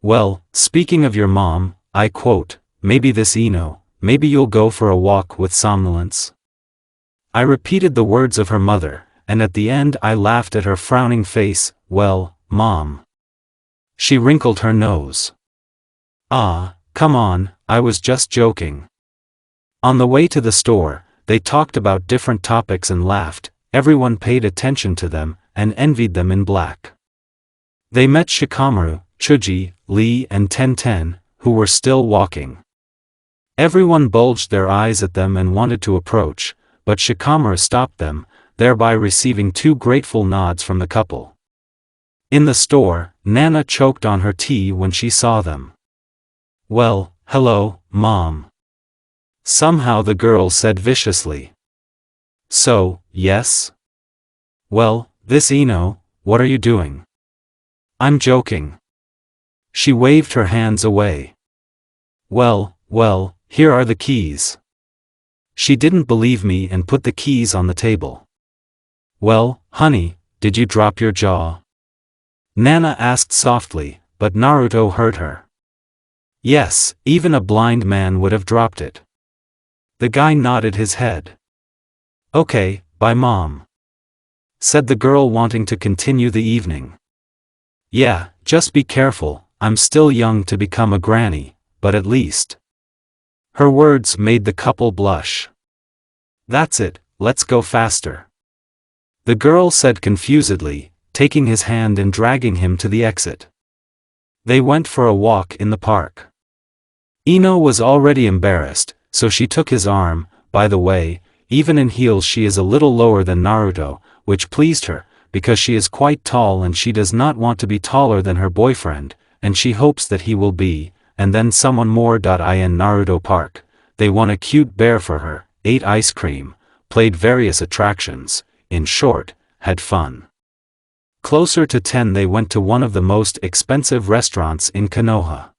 "Well, speaking of your mom, I quote, maybe this Ino, maybe you'll go for a walk with somnolence." I repeated the words of her mother, and at the end I laughed at her frowning face. "Well, Mom." She wrinkled her nose. "Ah, come on, I was just joking." On the way to the store, they talked about different topics and laughed. Everyone paid attention to them, and envied them in black. They met Shikamaru, Chuji, Lee and Tenten, who were still walking. Everyone bulged their eyes at them and wanted to approach, but Shikamaru stopped them, thereby receiving two grateful nods from the couple. In the store, Nana choked on her tea when she saw them. "Well, hello, Mom," somehow the girl said viciously. "So, yes? Well, this Ino, what are you doing?" "I'm joking." She waved her hands away. Well, here are the keys." She didn't believe me and put the keys on the table. "Well, honey, did you drop your jaw?" Nana asked softly, but Naruto heard her. "Yes, even a blind man would have dropped it." The guy nodded his head. "Okay, bye Mom," said the girl, wanting to continue the evening. "Yeah, just be careful, I'm still young to become a granny, but at least." Her words made the couple blush. "That's it, let's go faster," the girl said confusedly, taking his hand and dragging him to the exit. They went for a walk in the park. Ino was already embarrassed, so she took his arm. By the way, even in heels she is a little lower than Naruto, which pleased her, because she is quite tall and she does not want to be taller than her boyfriend, and she hopes that he will be, and then someone more. In Naruto Park, they won a cute bear for her, ate ice cream, played various attractions, in short, had fun. Closer to 10 they went to one of the most expensive restaurants in Konoha.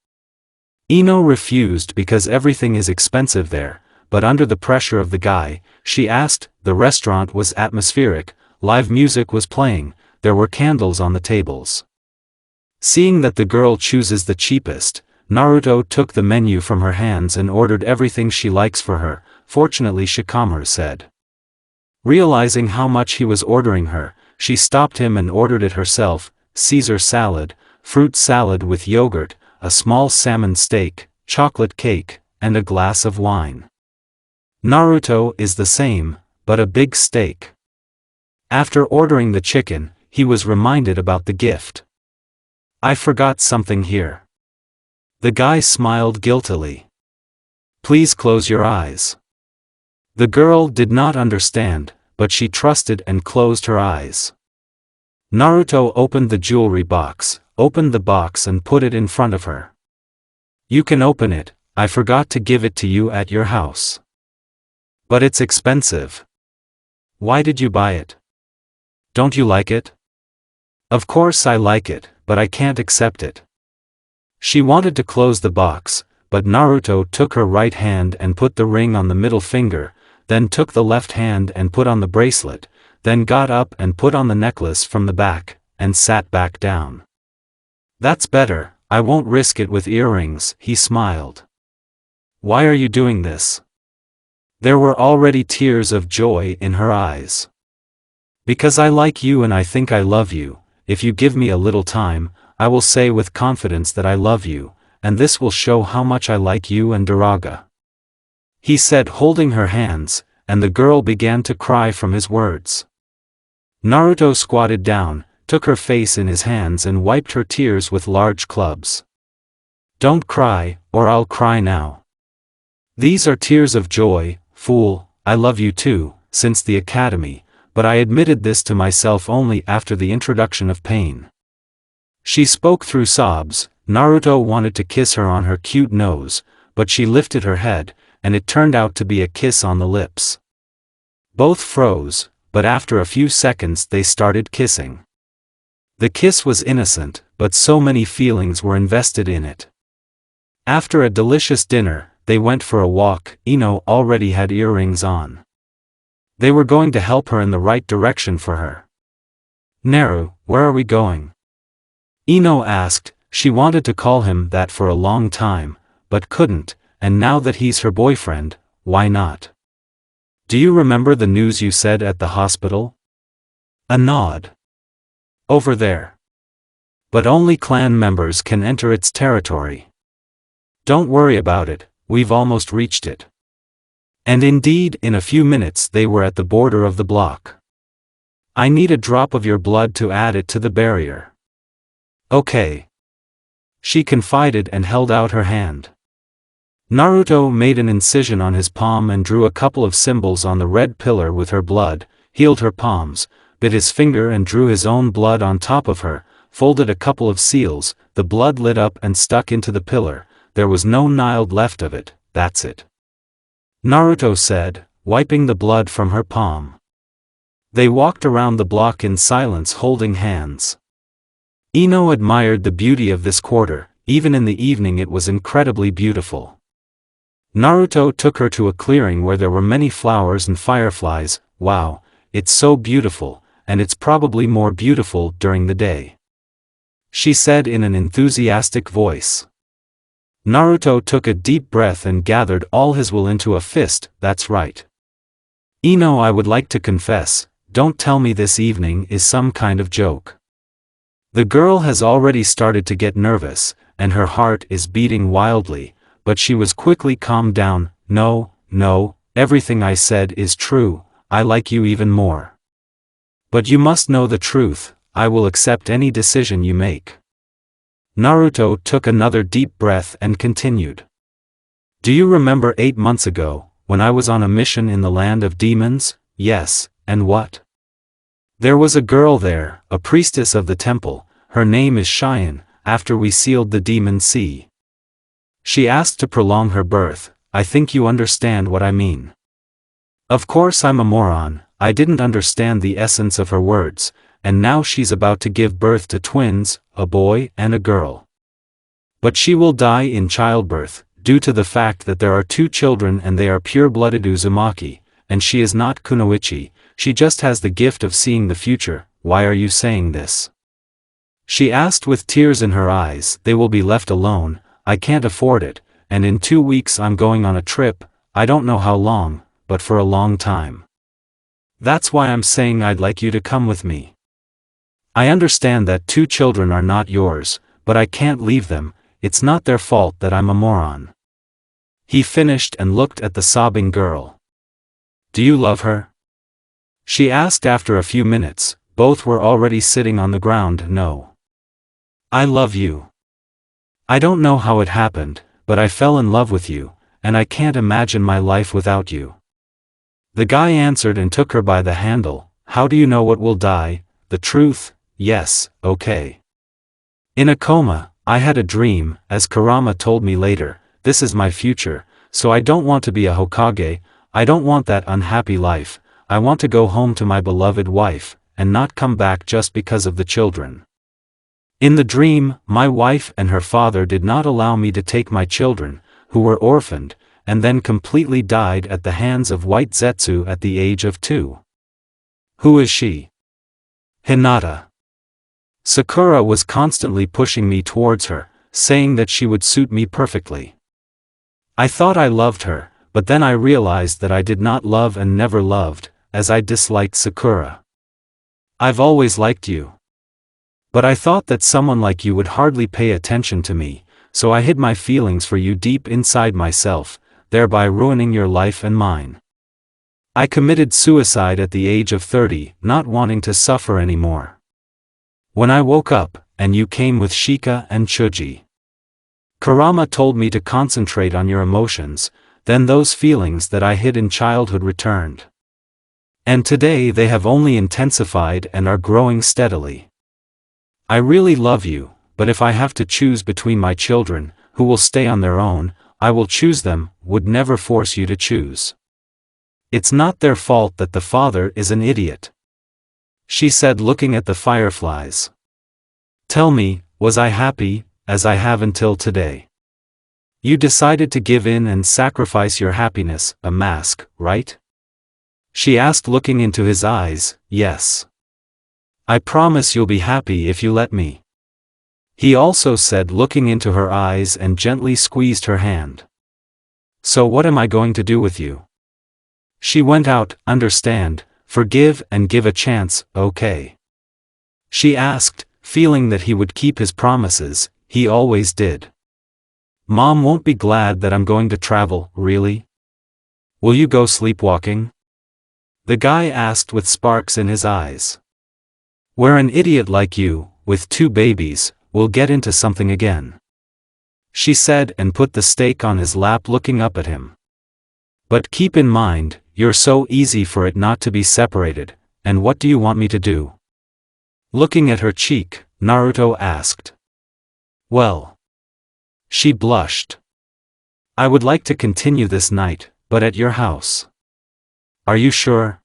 Ino refused because everything is expensive there, but under the pressure of the guy, she asked. The restaurant was atmospheric, live music was playing, there were candles on the tables. Seeing that the girl chooses the cheapest, Naruto took the menu from her hands and ordered everything she likes for her. Fortunately, Shikamaru said. Realizing how much he was ordering her, she stopped him and ordered it herself: Caesar salad, fruit salad with yogurt, a small salmon steak, chocolate cake, and a glass of wine. Naruto is the same, but a big steak. After ordering the chicken, he was reminded about the gift. "I forgot something here." The guy smiled guiltily. "Please close your eyes." The girl did not understand, but she trusted and closed her eyes. Naruto opened the jewelry box, opened the box and put it in front of her. "You can open it, I forgot to give it to you at your house." "But it's expensive." "Why did you buy it? Don't you like it?" "Of course I like it, but I can't accept it." She wanted to close the box, but Naruto took her right hand and put the ring on the middle finger, then took the left hand and put on the bracelet, then got up and put on the necklace from the back, and sat back down. "That's better, I won't risk it with earrings," he smiled. "Why are you doing this?" There were already tears of joy in her eyes. "Because I like you and I think I love you. If you give me a little time, I will say with confidence that I love you, and this will show how much I like you and Daraga," he said, holding her hands, and the girl began to cry from his words. Naruto squatted down, took her face in his hands and wiped her tears with large clubs. "Don't cry, or I'll cry now. These are tears of joy, fool. I love you too, since the academy, but I admitted this to myself only after the introduction of pain." She spoke through sobs. Naruto wanted to kiss her on her cute nose, but she lifted her head, and it turned out to be a kiss on the lips. Both froze, but after a few seconds they started kissing. The kiss was innocent, but so many feelings were invested in it. After a delicious dinner, they went for a walk. Ino already had earrings on. They were going to help her in the right direction for her. "Naru, where are we going?" Ino asked. She wanted to call him that for a long time, but couldn't, and now that he's her boyfriend, why not? "Do you remember the news you said at the hospital?" A nod. "Over there. But only clan members can enter its territory." "Don't worry about it, we've almost reached it." And indeed, in a few minutes they were at the border of the block. "I need a drop of your blood to add it to the barrier." "Okay," she confided and held out her hand. Naruto made an incision on his palm and drew a couple of symbols on the red pillar with her blood, healed her palms, bit his finger and drew his own blood on top of her, folded a couple of seals, the blood lit up and stuck into the pillar. There was no Nile left of it, that's it. Naruto said, wiping the blood from her palm. They walked around the block in silence holding hands. Ino admired the beauty of this quarter, even in the evening it was incredibly beautiful. Naruto took her to a clearing where there were many flowers and fireflies. Wow, it's so beautiful, and it's probably more beautiful during the day, she said in an enthusiastic voice. Naruto took a deep breath and gathered all his will into a fist. That's right. Ino, I would like to confess, don't tell me this evening is some kind of joke. The girl has already started to get nervous, and her heart is beating wildly, but she was quickly calmed down. No, everything I said is true, I like you even more. But you must know the truth, I will accept any decision you make. Naruto took another deep breath and continued. Do you remember 8 months ago, when I was on a mission in the land of demons? Yes, and what? There was a girl there, a priestess of the temple, her name is Cheyenne. After we sealed the demon sea, she asked to prolong her birth. I think you understand what I mean. Of course I'm a moron, I didn't understand the essence of her words, and now she's about to give birth to twins, a boy and a girl. But she will die in childbirth, due to the fact that there are 2 children and they are pure-blooded uzumaki, and she is not kunoichi, she just has the gift of seeing the future. Why are you saying this? She asked with tears in her eyes. They will be left alone, I can't afford it, and in 2 weeks I'm going on a trip, I don't know how long, but for a long time. That's why I'm saying I'd like you to come with me. I understand that 2 children are not yours, but I can't leave them, it's not their fault that I'm a moron. He finished and looked at the sobbing girl. Do you love her? She asked after a few minutes. Both were already sitting on the ground. No. I love you. I don't know how it happened, but I fell in love with you, and I can't imagine my life without you. The guy answered and took her by the handle. How do you know what will die? The truth? Yes, okay. In a coma, I had a dream, as Kurama told me later, this is my future, so I don't want to be a hokage, I don't want that unhappy life, I want to go home to my beloved wife, and not come back just because of the children. In the dream, my wife and her father did not allow me to take my children, who were orphaned, and then completely died at the hands of White Zetsu at the age of 2. Who is she? Hinata. Sakura was constantly pushing me towards her, saying that she would suit me perfectly. I thought I loved her, but then I realized that I did not love and never loved, as I disliked Sakura. I've always liked you. But I thought that someone like you would hardly pay attention to me, so I hid my feelings for you deep inside myself, thereby ruining your life and mine. I committed suicide at the age of 30, not wanting to suffer anymore. When I woke up, and you came with Shika and Chuji. Kurama told me to concentrate on your emotions, then those feelings that I hid in childhood returned. And today they have only intensified and are growing steadily. I really love you, but if I have to choose between my children, who will stay on their own, I will choose them, would never force you to choose. It's not their fault that the father is an idiot, she said looking at the fireflies. Tell me, was I happy, as I have until today? You decided to give in and sacrifice your happiness, a mask, right? She asked looking into his eyes. Yes. I promise you'll be happy if you let me. He also said looking into her eyes and gently squeezed her hand. So what am I going to do with you? She went out. Understand, forgive and give a chance, okay? She asked, feeling that he would keep his promises. He always did. Mom won't be glad that I'm going to travel, really? Will you go sleepwalking? The guy asked with sparks in his eyes. Where an idiot like you, with 2 babies, will get into something again, she said and put the steak on his lap looking up at him. But keep in mind, you're so easy for it not to be separated, and what do you want me to do? Looking at her cheek, Naruto asked. Well. She blushed. I would like to continue this night, but at your house. Are you sure?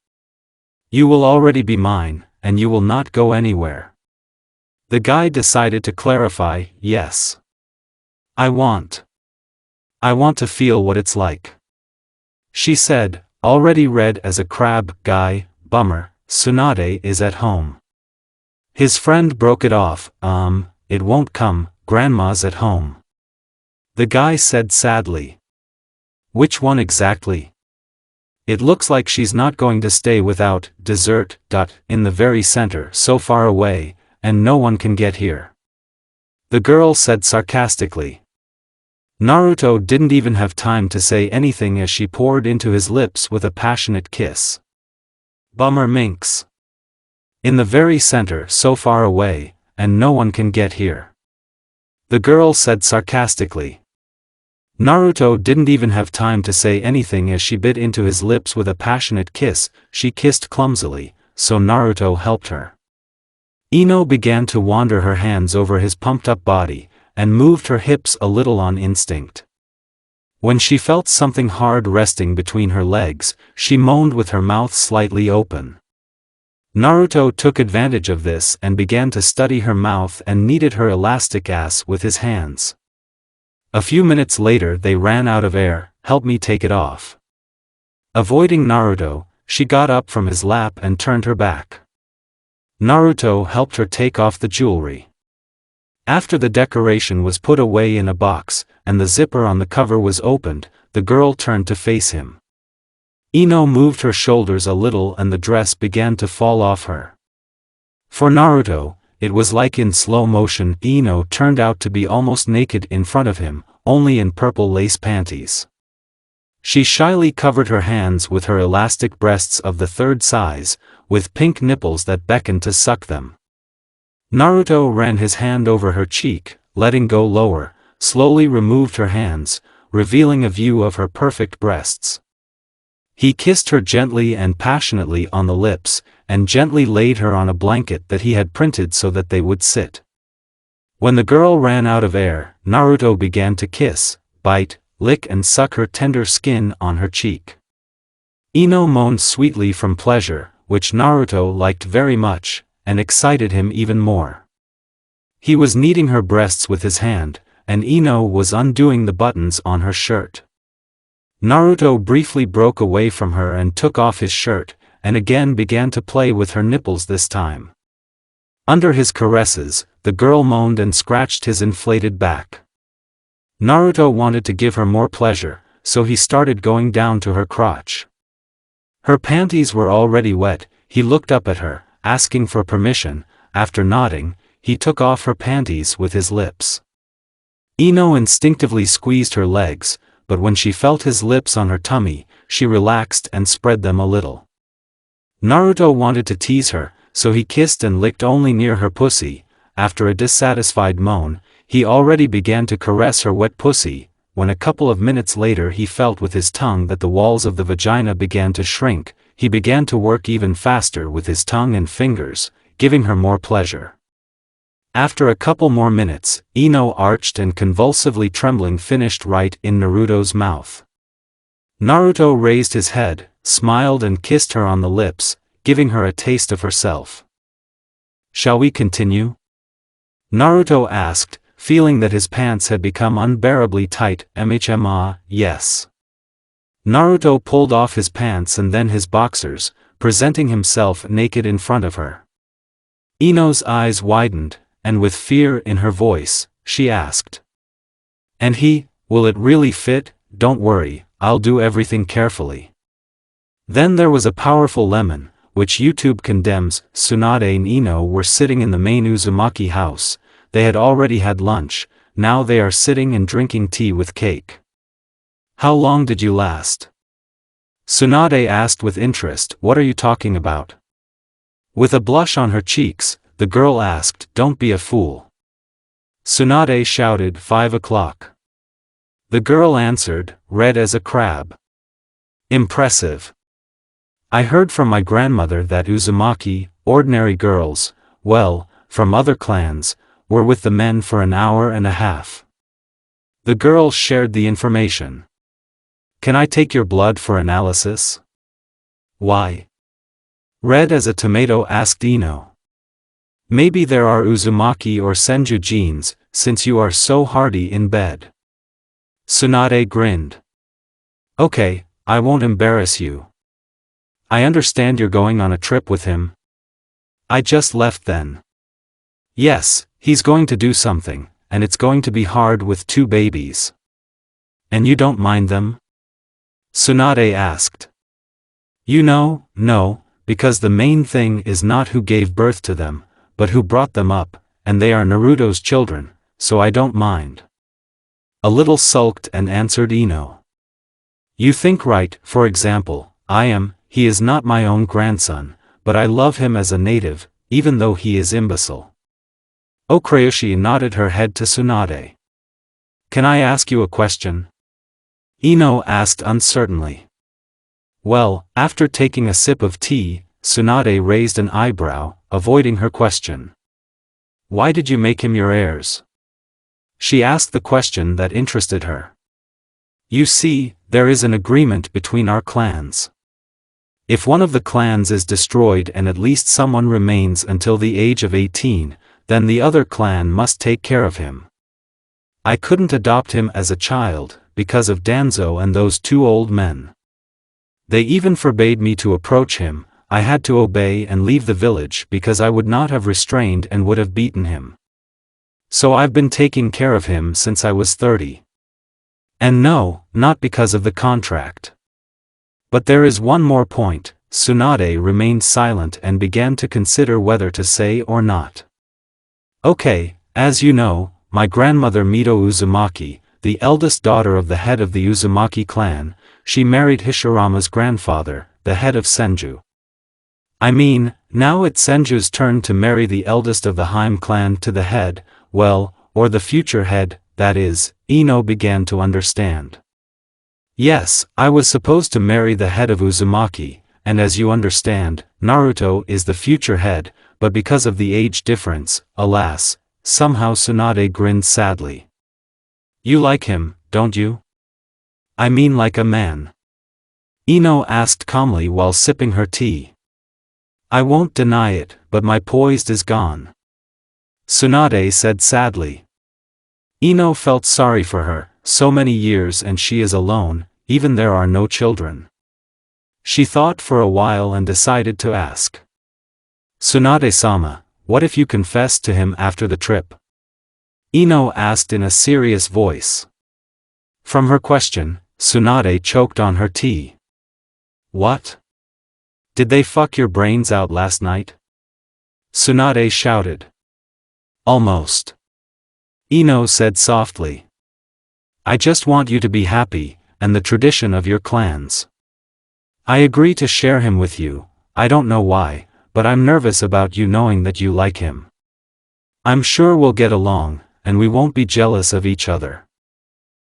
You will already be mine, and you will not go anywhere. The guy decided to clarify, yes. I want to feel what it's like. She said, already red as a crab. Guy, bummer, Tsunade is at home. His friend broke it off. It won't come, grandma's at home. The guy said sadly. Which one exactly? It looks like she's not going to stay without dessert. In the very center, so far away, and no one can get here. The girl said sarcastically. Naruto didn't even have time to say anything as she poured into his lips with a passionate kiss. Bummer minx. In the very center, so far away, and no one can get here. The girl said sarcastically. Naruto didn't even have time to say anything as she bit into his lips with a passionate kiss. She kissed clumsily, so Naruto helped her. Ino began to wander her hands over his pumped-up body, and moved her hips a little on instinct. When she felt something hard resting between her legs, she moaned with her mouth slightly open. Naruto took advantage of this and began to study her mouth and kneaded her elastic ass with his hands. A few minutes later they ran out of air. Help me take it off. Avoiding Naruto, she got up from his lap and turned her back. Naruto helped her take off the jewelry. After the decoration was put away in a box, and the zipper on the cover was opened, the girl turned to face him. Ino moved her shoulders a little and the dress began to fall off her. For Naruto, it was like in slow motion. Ino turned out to be almost naked in front of him, only in purple lace panties. She shyly covered her hands with her elastic breasts of the third size, with pink nipples that beckoned to suck them. Naruto ran his hand over her cheek, letting go lower, slowly removed her hands, revealing a view of her perfect breasts. He kissed her gently and passionately on the lips, and gently laid her on a blanket that he had printed so that they would sit. When the girl ran out of air, Naruto began to kiss, bite, lick and suck her tender skin on her cheek. Ino moaned sweetly from pleasure, which Naruto liked very much, and excited him even more. He was kneading her breasts with his hand, and Ino was undoing the buttons on her shirt. Naruto briefly broke away from her and took off his shirt, and again began to play with her nipples this time. Under his caresses, the girl moaned and scratched his inflated back. Naruto wanted to give her more pleasure, so he started going down to her crotch. Her panties were already wet. He looked up at her, asking for permission. After nodding, he took off her panties with his lips. Ino instinctively squeezed her legs, but when she felt his lips on her tummy, she relaxed and spread them a little. Naruto wanted to tease her, so he kissed and licked only near her pussy. After a dissatisfied moan, he already began to caress her wet pussy, when a couple of minutes later he felt with his tongue that the walls of the vagina began to shrink. He began to work even faster with his tongue and fingers, giving her more pleasure. After a couple more minutes, Ino arched and convulsively trembling finished right in Naruto's mouth. Naruto raised his head, smiled and kissed her on the lips, giving her a taste of herself. Shall we continue? Naruto asked, feeling that his pants had become unbearably tight. Yes. Naruto pulled off his pants and then his boxers, presenting himself naked in front of her. Ino's eyes widened, and with fear in her voice, she asked. And will it really fit? Don't worry, I'll do everything carefully. Then there was a powerful lemon, which YouTube condemns. Tsunade and Ino were sitting in the main Uzumaki house. They had already had lunch, now they are sitting and drinking tea with cake. How long did you last? Tsunade asked with interest. What are you talking about? With a blush on her cheeks, the girl asked. Don't be a fool. Tsunade shouted. 5 o'clock. The girl answered, red as a crab. Impressive. I heard from my grandmother that Uzumaki, ordinary girls, well, from other clans, were with the men for an hour and a half. The girls shared the information. Can I take your blood for analysis? Why? Red as a tomato, asked Ino. Maybe there are Uzumaki or Senju genes, since you are so hardy in bed. Tsunade grinned. Okay, I won't embarrass you. I understand you're going on a trip with him. I just left then. Yes, he's going to do something, and it's going to be hard with 2 babies. And you don't mind them? Tsunade asked. No, because the main thing is not who gave birth to them, but who brought them up, and they are Naruto's children, so I don't mind. A little sulked and answered Ino. You think right, for example, he is not my own grandson, but I love him as a native, even though he is imbecile. Okrayoshi nodded her head to Tsunade. Can I ask you a question? Ino asked uncertainly. Well, after taking a sip of tea, Tsunade raised an eyebrow, avoiding her question. Why did you make him your heirs? She asked the question that interested her. You see, there is an agreement between our clans. If one of the clans is destroyed and at least someone remains until the age of 18, then the other clan must take care of him. I couldn't adopt him as a child, because of Danzo and those 2 old men. They even forbade me to approach him. I had to obey and leave the village because I would not have restrained and would have beaten him. So I've been taking care of him since I was 30. And no, not because of the contract. But there is one more point. Tsunade remained silent and began to consider whether to say or not. Okay, as you know, my grandmother Mito Uzumaki, the eldest daughter of the head of the Uzumaki clan, she married Hashirama's grandfather, the head of Senju. I mean, now it's Senju's turn to marry the eldest of the Harem clan to the head, well, or the future head, that is. Ino began to understand. Yes, I was supposed to marry the head of Uzumaki, and as you understand, Naruto is the future head, but because of the age difference, alas, somehow Tsunade grinned sadly. You like him, don't you? I mean like a man. Ino asked calmly while sipping her tea. I won't deny it, but my poise is gone. Tsunade said sadly. Ino felt sorry for her, so many years and she is alone, even there are no children. She thought for a while and decided to ask. Tsunade-sama, what if you confessed to him after the trip? Ino asked in a serious voice. From her question, Tsunade choked on her tea. What? Did they fuck your brains out last night? Tsunade shouted. Almost. Ino said softly. I just want you to be happy, and the tradition of your clans. I agree to share him with you, I don't know why, but I'm nervous about you knowing that you like him. I'm sure we'll get along, and we won't be jealous of each other.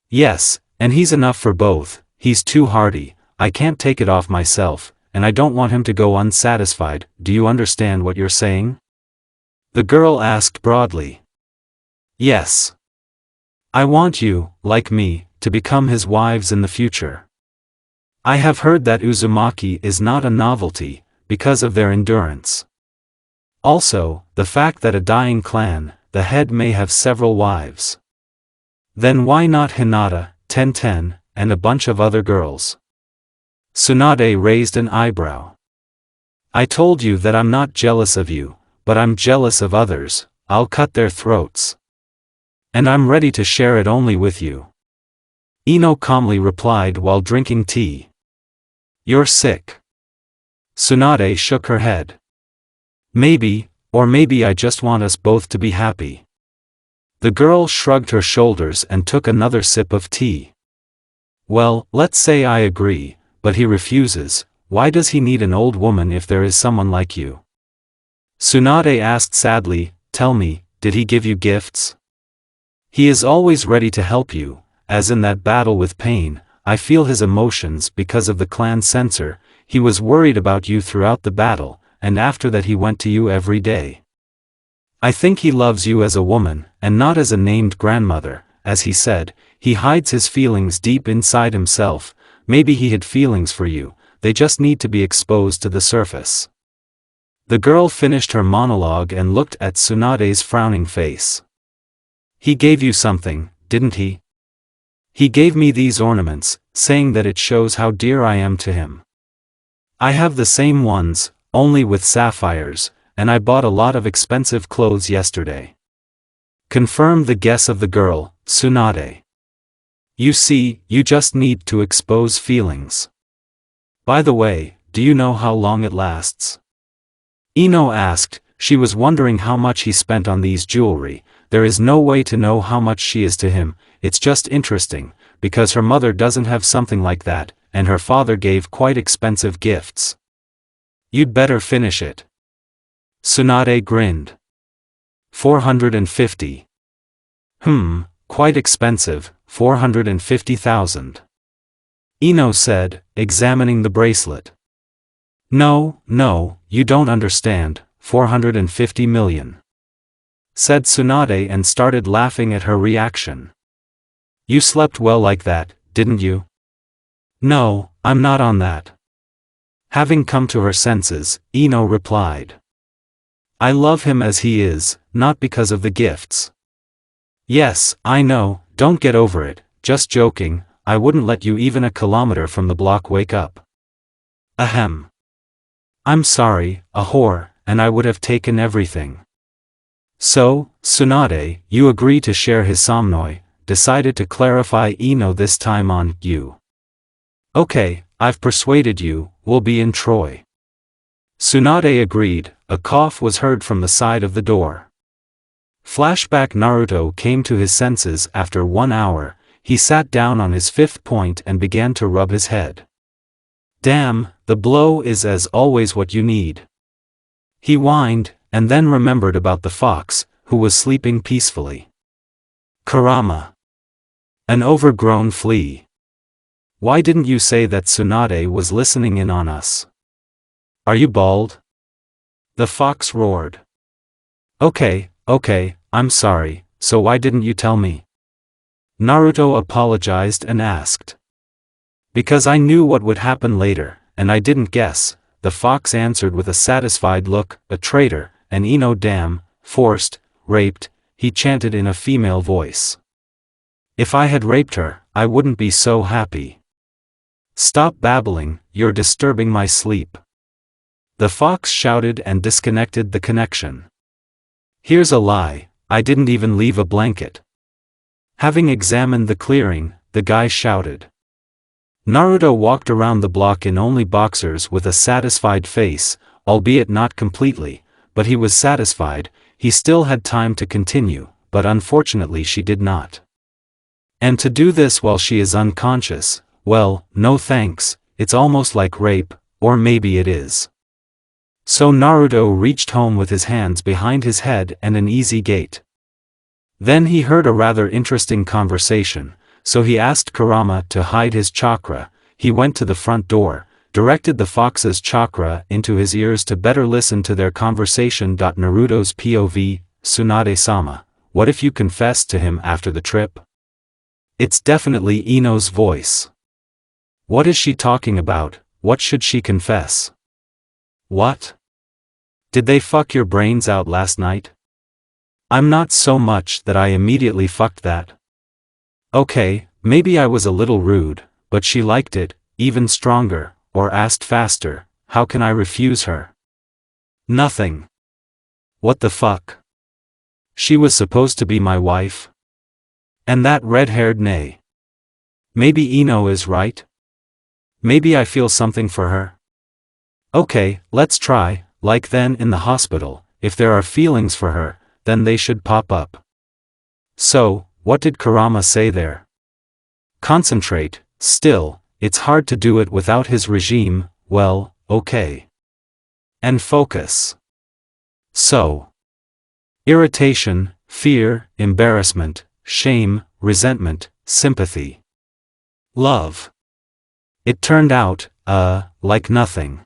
Yes, and he's enough for both, he's too hardy, I can't take it off myself, and I don't want him to go unsatisfied. Do you understand what you're saying? The girl asked broadly. Yes. I want you, like me, to become his wives in the future. I have heard that Uzumaki is not a novelty, because of their endurance. Also, the fact that a dying clan, the head may have several wives. Then why not Hinata, Tenten, and a bunch of other girls? Tsunade raised an eyebrow. I told you that I'm not jealous of you, but I'm jealous of others. I'll cut their throats. And I'm ready to share it only with you. Ino calmly replied while drinking tea. You're sick. Tsunade shook her head. Maybe, or maybe I just want us both to be happy. The girl shrugged her shoulders and took another sip of tea. Well, let's say I agree, but he refuses. Why does he need an old woman if there is someone like you? Tsunade asked sadly, tell me, did he give you gifts? He is always ready to help you, as in that battle with Pain. I feel his emotions because of the clan censor. He was worried about you throughout the battle, and after that he went to you every day. I think he loves you as a woman, and not as a named grandmother. As he said, he hides his feelings deep inside himself. Maybe he had feelings for you, they just need to be exposed to the surface. The girl finished her monologue and looked at Tsunade's frowning face. He gave you something, didn't he? He gave me these ornaments, saying that it shows how dear I am to him. I have the same ones, only with sapphires, and I bought a lot of expensive clothes yesterday. Confirmed the guess of the girl, Tsunade. You see, you just need to expose feelings. By the way, do you know how long it lasts? Ino asked. She was wondering how much he spent on these jewelry. There is no way to know how much she is to him, it's just interesting, because her mother doesn't have something like that, and her father gave quite expensive gifts. You'd better finish it. Tsunade grinned. 450. Quite expensive, 450,000. Ino said, examining the bracelet. No, you don't understand, 450 million. Said Tsunade and started laughing at her reaction. You slept well like that, didn't you? No, I'm not on that. Having come to her senses, Ino replied. I love him as he is, not because of the gifts. Yes, I know, don't get over it, just joking, I wouldn't let you even a kilometer from the block wake up. Ahem. I'm sorry, a whore, and I would have taken everything. So, Tsunade, you agree to share his somnoi, decided to clarify Ino this time on you. Okay, I've persuaded you, we'll be in Troy. Tsunade agreed. A cough was heard from the side of the door. Flashback Naruto came to his senses after 1 hour. He sat down on his 5th point and began to rub his head. Damn, the blow is as always what you need. He whined, and then remembered about the fox, who was sleeping peacefully. Kurama. An overgrown flea. Why didn't you say that Tsunade was listening in on us? Are you bald? The fox roared. Okay, I'm sorry, so why didn't you tell me? Naruto apologized and asked. Because I knew what would happen later, and I didn't guess, the fox answered with a satisfied look. A traitor, and Ino damn, forced, raped, he chanted in a female voice. If I had raped her, I wouldn't be so happy. Stop babbling, you're disturbing my sleep. The fox shouted and disconnected the connection. Here's a lie, I didn't even leave a blanket. Having examined the clearing, the guy shouted. Naruto walked around the block in only boxers with a satisfied face, albeit not completely, but he was satisfied. He still had time to continue, but unfortunately she did not. And to do this while she is unconscious, well, no thanks, it's almost like rape, or maybe it is. So Naruto reached home with his hands behind his head and an easy gait. Then he heard a rather interesting conversation, so he asked Kurama to hide his chakra. He went to the front door, directed the fox's chakra into his ears to better listen to their conversation. Naruto's POV, Tsunade-sama, what if you confessed to him after the trip? It's definitely Ino's voice. What is she talking about? What should she confess? What? Did they fuck your brains out last night? I'm not so much that I immediately fucked that. Okay, maybe I was a little rude, but she liked it, even stronger, or asked faster. How can I refuse her? Nothing. What the fuck? She was supposed to be my wife? And that red-haired nay. Maybe Ino is right? Maybe I feel something for her? Okay, let's try, like then in the hospital, if there are feelings for her, then they should pop up. So, what did Kurama say there? Concentrate, still, it's hard to do it without his regime, well, okay. And focus. So. Irritation, fear, embarrassment, shame, resentment, sympathy. Love. It turned out, like nothing.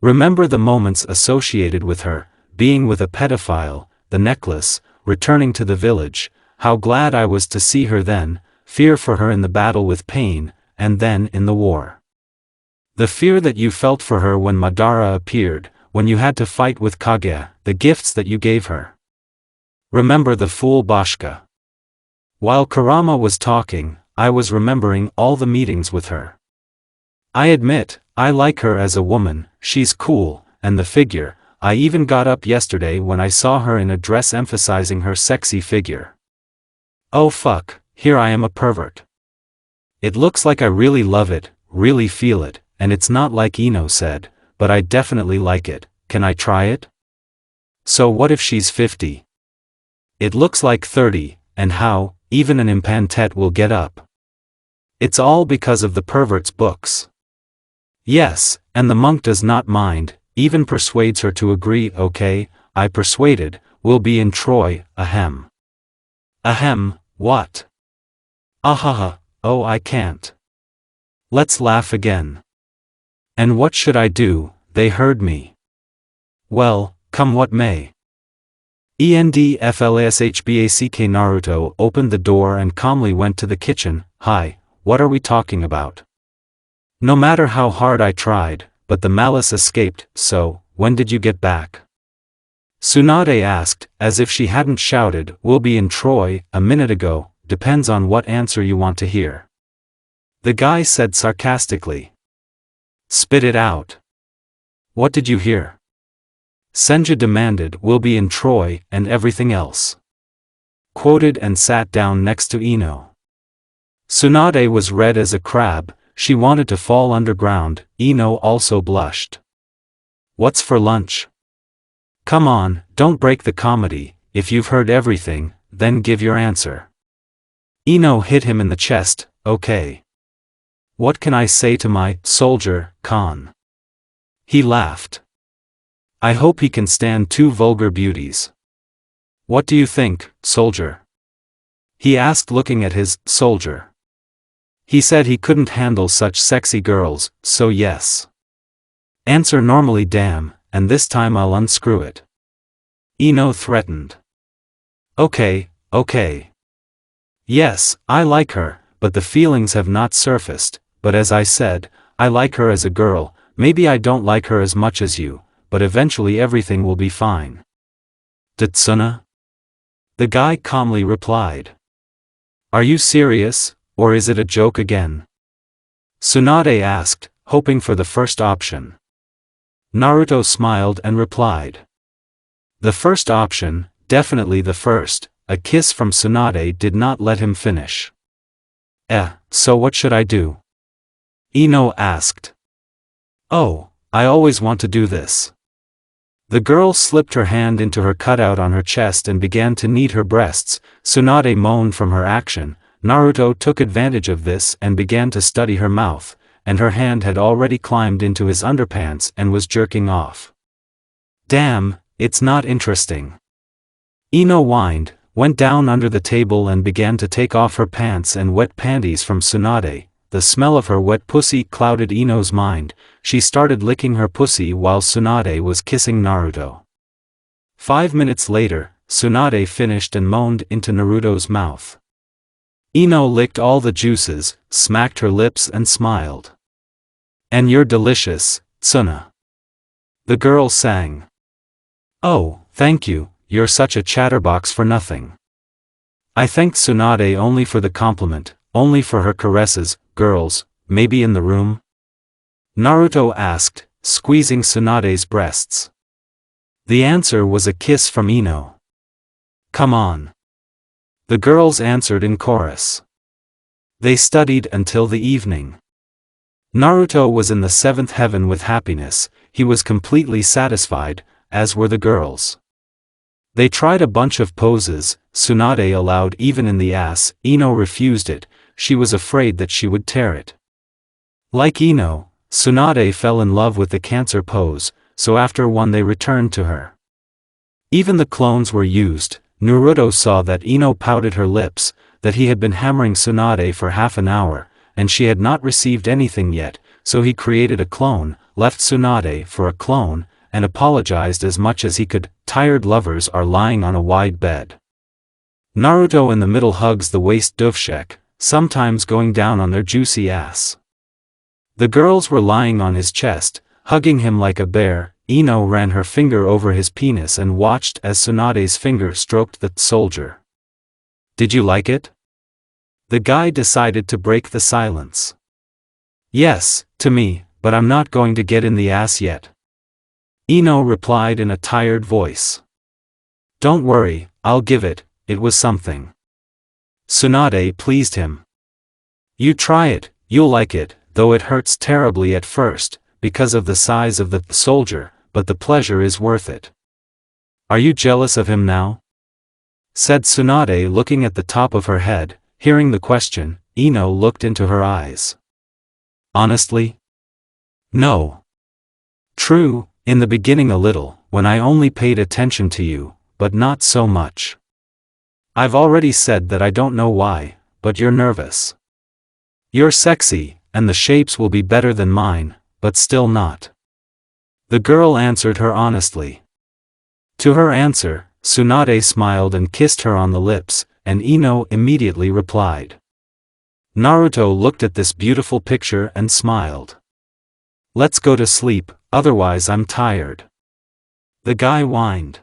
Remember the moments associated with her, being with a pedophile, the necklace, returning to the village, how glad I was to see her then, fear for her in the battle with pain, and then in the war. The fear that you felt for her when Madara appeared, when you had to fight with Kage, the gifts that you gave her. Remember the fool Bashka. While Kurama was talking, I was remembering all the meetings with her. I admit, I like her as a woman, she's cool, and the figure, I even got up yesterday when I saw her in a dress emphasizing her sexy figure. Oh fuck, here I am a pervert. It looks like I really love it, really feel it, and it's not like Ino said, but I definitely like it. Can I try it? So what if she's 50? It looks like 30, and how, even an impantet will get up. It's all because of the pervert's books. Yes, and the monk does not mind, even persuades her to agree. Okay, I persuaded, we'll be in Troy, ahem. Ahem, what? Ahaha, oh I can't. Let's laugh again. And what should I do? They heard me. Well, come what may. ENDFLASHBACK Naruto opened the door and calmly went to the kitchen. Hi, what are we talking about? No matter how hard I tried, but the malice escaped, so, when did you get back? Tsunade asked, as if she hadn't shouted, we'll be in Troy, a minute ago, depends on what answer you want to hear. The guy said sarcastically. Spit it out. What did you hear? Senja demanded, we'll be in Troy, and everything else. Quoted and sat down next to Ino. Tsunade was red as a crab, she wanted to fall underground. Ino also blushed. What's for lunch? Come on, don't break the comedy, if you've heard everything, then give your answer. Ino hit him in the chest, okay. What can I say to my soldier, Khan? He laughed. I hope he can stand two vulgar beauties. What do you think, soldier? He asked looking at his soldier. He said he couldn't handle such sexy girls, so yes. Answer normally damn, and this time I'll unscrew it. Ino threatened. Okay, okay. Yes, I like her, but the feelings have not surfaced, but as I said, I like her as a girl, maybe I don't like her as much as you, but eventually everything will be fine. Datsuna? The guy calmly replied. Are you serious, or is it a joke again? Tsunade asked, hoping for the first option. Naruto smiled and replied. The first option, definitely the first. A kiss from Tsunade did not let him finish. So what should I do? Ino asked. Oh, I always want to do this. The girl slipped her hand into her cutout on her chest and began to knead her breasts. Tsunade moaned from her action. Naruto took advantage of this and began to study her mouth, and her hand had already climbed into his underpants and was jerking off. Damn, it's not interesting. Ino whined, went down under the table and began to take off her pants and wet panties from Tsunade. The smell of her wet pussy clouded Ino's mind. She started licking her pussy while Tsunade was kissing Naruto. 5 minutes later, Tsunade finished and moaned into Naruto's mouth. Ino licked all the juices, smacked her lips and smiled. And you're delicious, Tsuna. The girl sang. Oh, thank you, you're such a chatterbox for nothing. I thanked Tsunade only for the compliment, only for her caresses. Girls, maybe in the room? Naruto asked, squeezing Tsunade's breasts. The answer was a kiss from Ino. Come on. The girls answered in chorus. They studied until the evening. Naruto was in the seventh heaven with happiness, he was completely satisfied, as were the girls. They tried a bunch of poses, Tsunade allowed even in the ass, Ino refused it, she was afraid that she would tear it. Like Ino, Tsunade fell in love with the cancer pose, so after one they returned to her. Even the clones were used. Naruto saw that Ino pouted her lips, that he had been hammering Tsunade for half an hour, and she had not received anything yet, so he created a clone, left Tsunade for a clone, and apologized as much as he could. Tired lovers are lying on a wide bed. Naruto in the middle hugs the waist doveshek, sometimes going down on their juicy ass. The girls were lying on his chest, hugging him like a bear. Ino ran her finger over his penis and watched as Tsunade's finger stroked the soldier. Did you like it? The guy decided to break the silence. Yes, to me, but I'm not going to get in the ass yet. Ino replied in a tired voice. Don't worry, I'll give it, it was something. Tsunade pleased him. You try it, you'll like it, though it hurts terribly at first, because of the size of the soldier, but the pleasure is worth it. Are you jealous of him now? Said Tsunade looking at the top of her head. Hearing the question, Ino looked into her eyes. Honestly? No. True, in the beginning a little, when I only paid attention to you, but not so much. I've already said that I don't know why, but you're nervous. You're sexy, and the shapes will be better than mine, but still not. The girl answered her honestly. To her answer, Tsunade smiled and kissed her on the lips, and Ino immediately replied. Naruto looked at this beautiful picture and smiled. Let's go to sleep, otherwise I'm tired. The guy whined.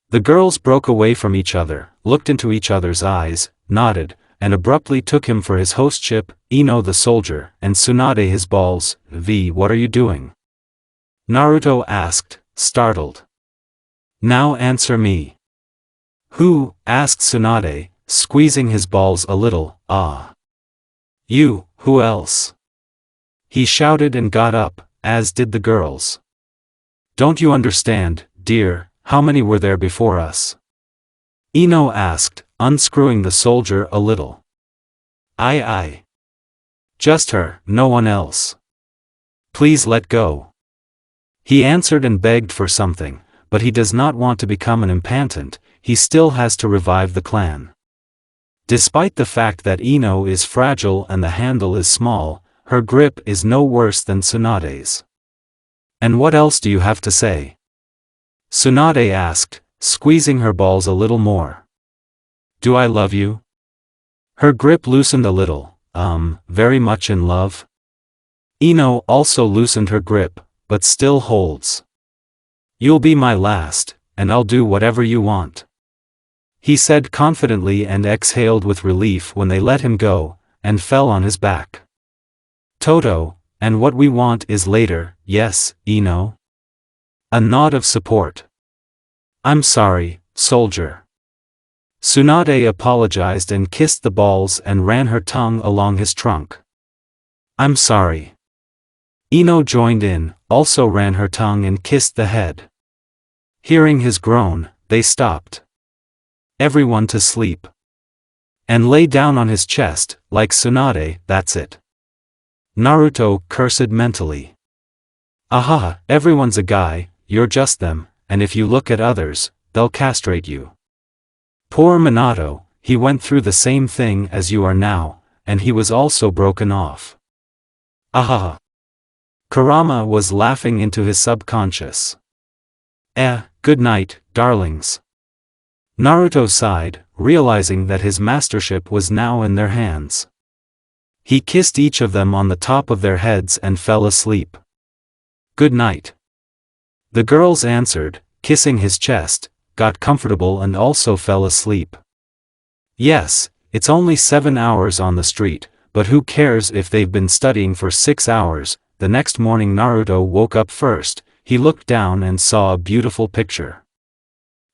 The girls broke away from each other, looked into each other's eyes, nodded, and abruptly took him for his hostship, Ino the soldier, and Tsunade his balls. What are you doing? Naruto asked, startled. Now answer me. Who? Asked Tsunade, squeezing his balls a little. Ah. You, who else? He shouted and got up, as did the girls. Don't you understand, dear, how many were there before us? Ino asked, unscrewing the soldier a little. I. Just her, no one else. Please let go. He answered and begged for something, but he does not want to become an impatient, he still has to revive the clan. Despite the fact that Ino is fragile and the handle is small, her grip is no worse than Tsunade's. And what else do you have to say? Tsunade asked, squeezing her balls a little more. Do I love you? Her grip loosened a little. Very much in love? Ino also loosened her grip, but still holds. You'll be my last, and I'll do whatever you want. He said confidently and exhaled with relief when they let him go, and fell on his back. Toto, and what we want is later, yes, Ino? A nod of support. I'm sorry, soldier. Tsunade apologized and kissed the balls and ran her tongue along his trunk. I'm sorry. Ino joined in, also ran her tongue and kissed the head. Hearing his groan, they stopped. Everyone to sleep. And lay down on his chest, like Tsunade, that's it. Naruto cursed mentally. Aha, everyone's a guy, you're just them, and if you look at others, they'll castrate you. Poor Minato, he went through the same thing as you are now, and he was also broken off. Aha. Kurama was laughing into his subconscious. Good night, darlings. Naruto sighed, realizing that his mastership was now in their hands. He kissed each of them on the top of their heads and fell asleep. Good night. The girls answered, kissing his chest, got comfortable and also fell asleep. Yes, it's only 7 hours on the street, but who cares if they've been studying for 6 hours. The next morning Naruto woke up first, he looked down and saw a beautiful picture.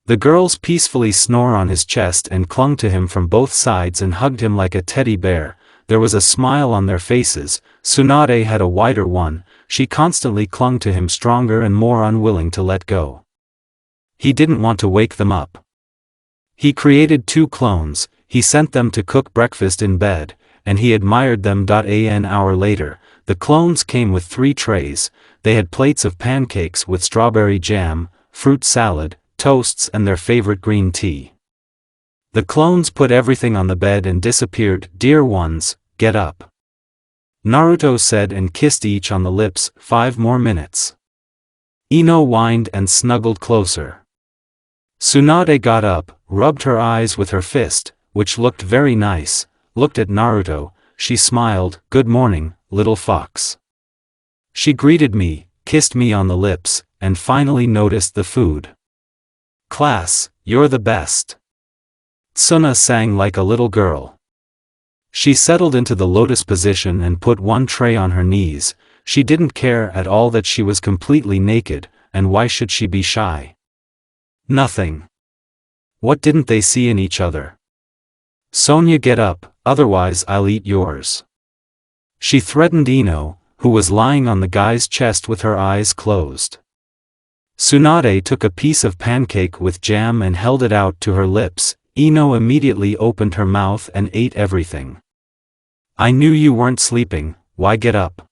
The girls peacefully snore on his chest and clung to him from both sides and hugged him like a teddy bear. There was a smile on their faces. Tsunade had a wider one, she constantly clung to him stronger and more unwilling to let go. He didn't want to wake them up. He created 2 clones, he sent them to cook breakfast in bed, and he admired them. An hour later, the clones came with 3 trays, they had plates of pancakes with strawberry jam, fruit salad, toasts and their favorite green tea. The clones put everything on the bed and disappeared. Dear ones, get up. Naruto said and kissed each on the lips. 5 more minutes. Ino whined and snuggled closer. Tsunade got up, rubbed her eyes with her fist, which looked very nice, looked at Naruto, she smiled, "Good morning, little fox." She greeted me, kissed me on the lips, and finally noticed the food. "Class, you're the best." Tsuna sang like a little girl. She settled into the lotus position and put one tray on her knees. She didn't care at all that she was completely naked, and why should she be shy? Nothing. What didn't they see in each other? "Sonia, get up, otherwise I'll eat yours." She threatened Ino, who was lying on the guy's chest with her eyes closed. Tsunade took a piece of pancake with jam and held it out to her lips. Ino immediately opened her mouth and ate everything. "I knew you weren't sleeping, why get up?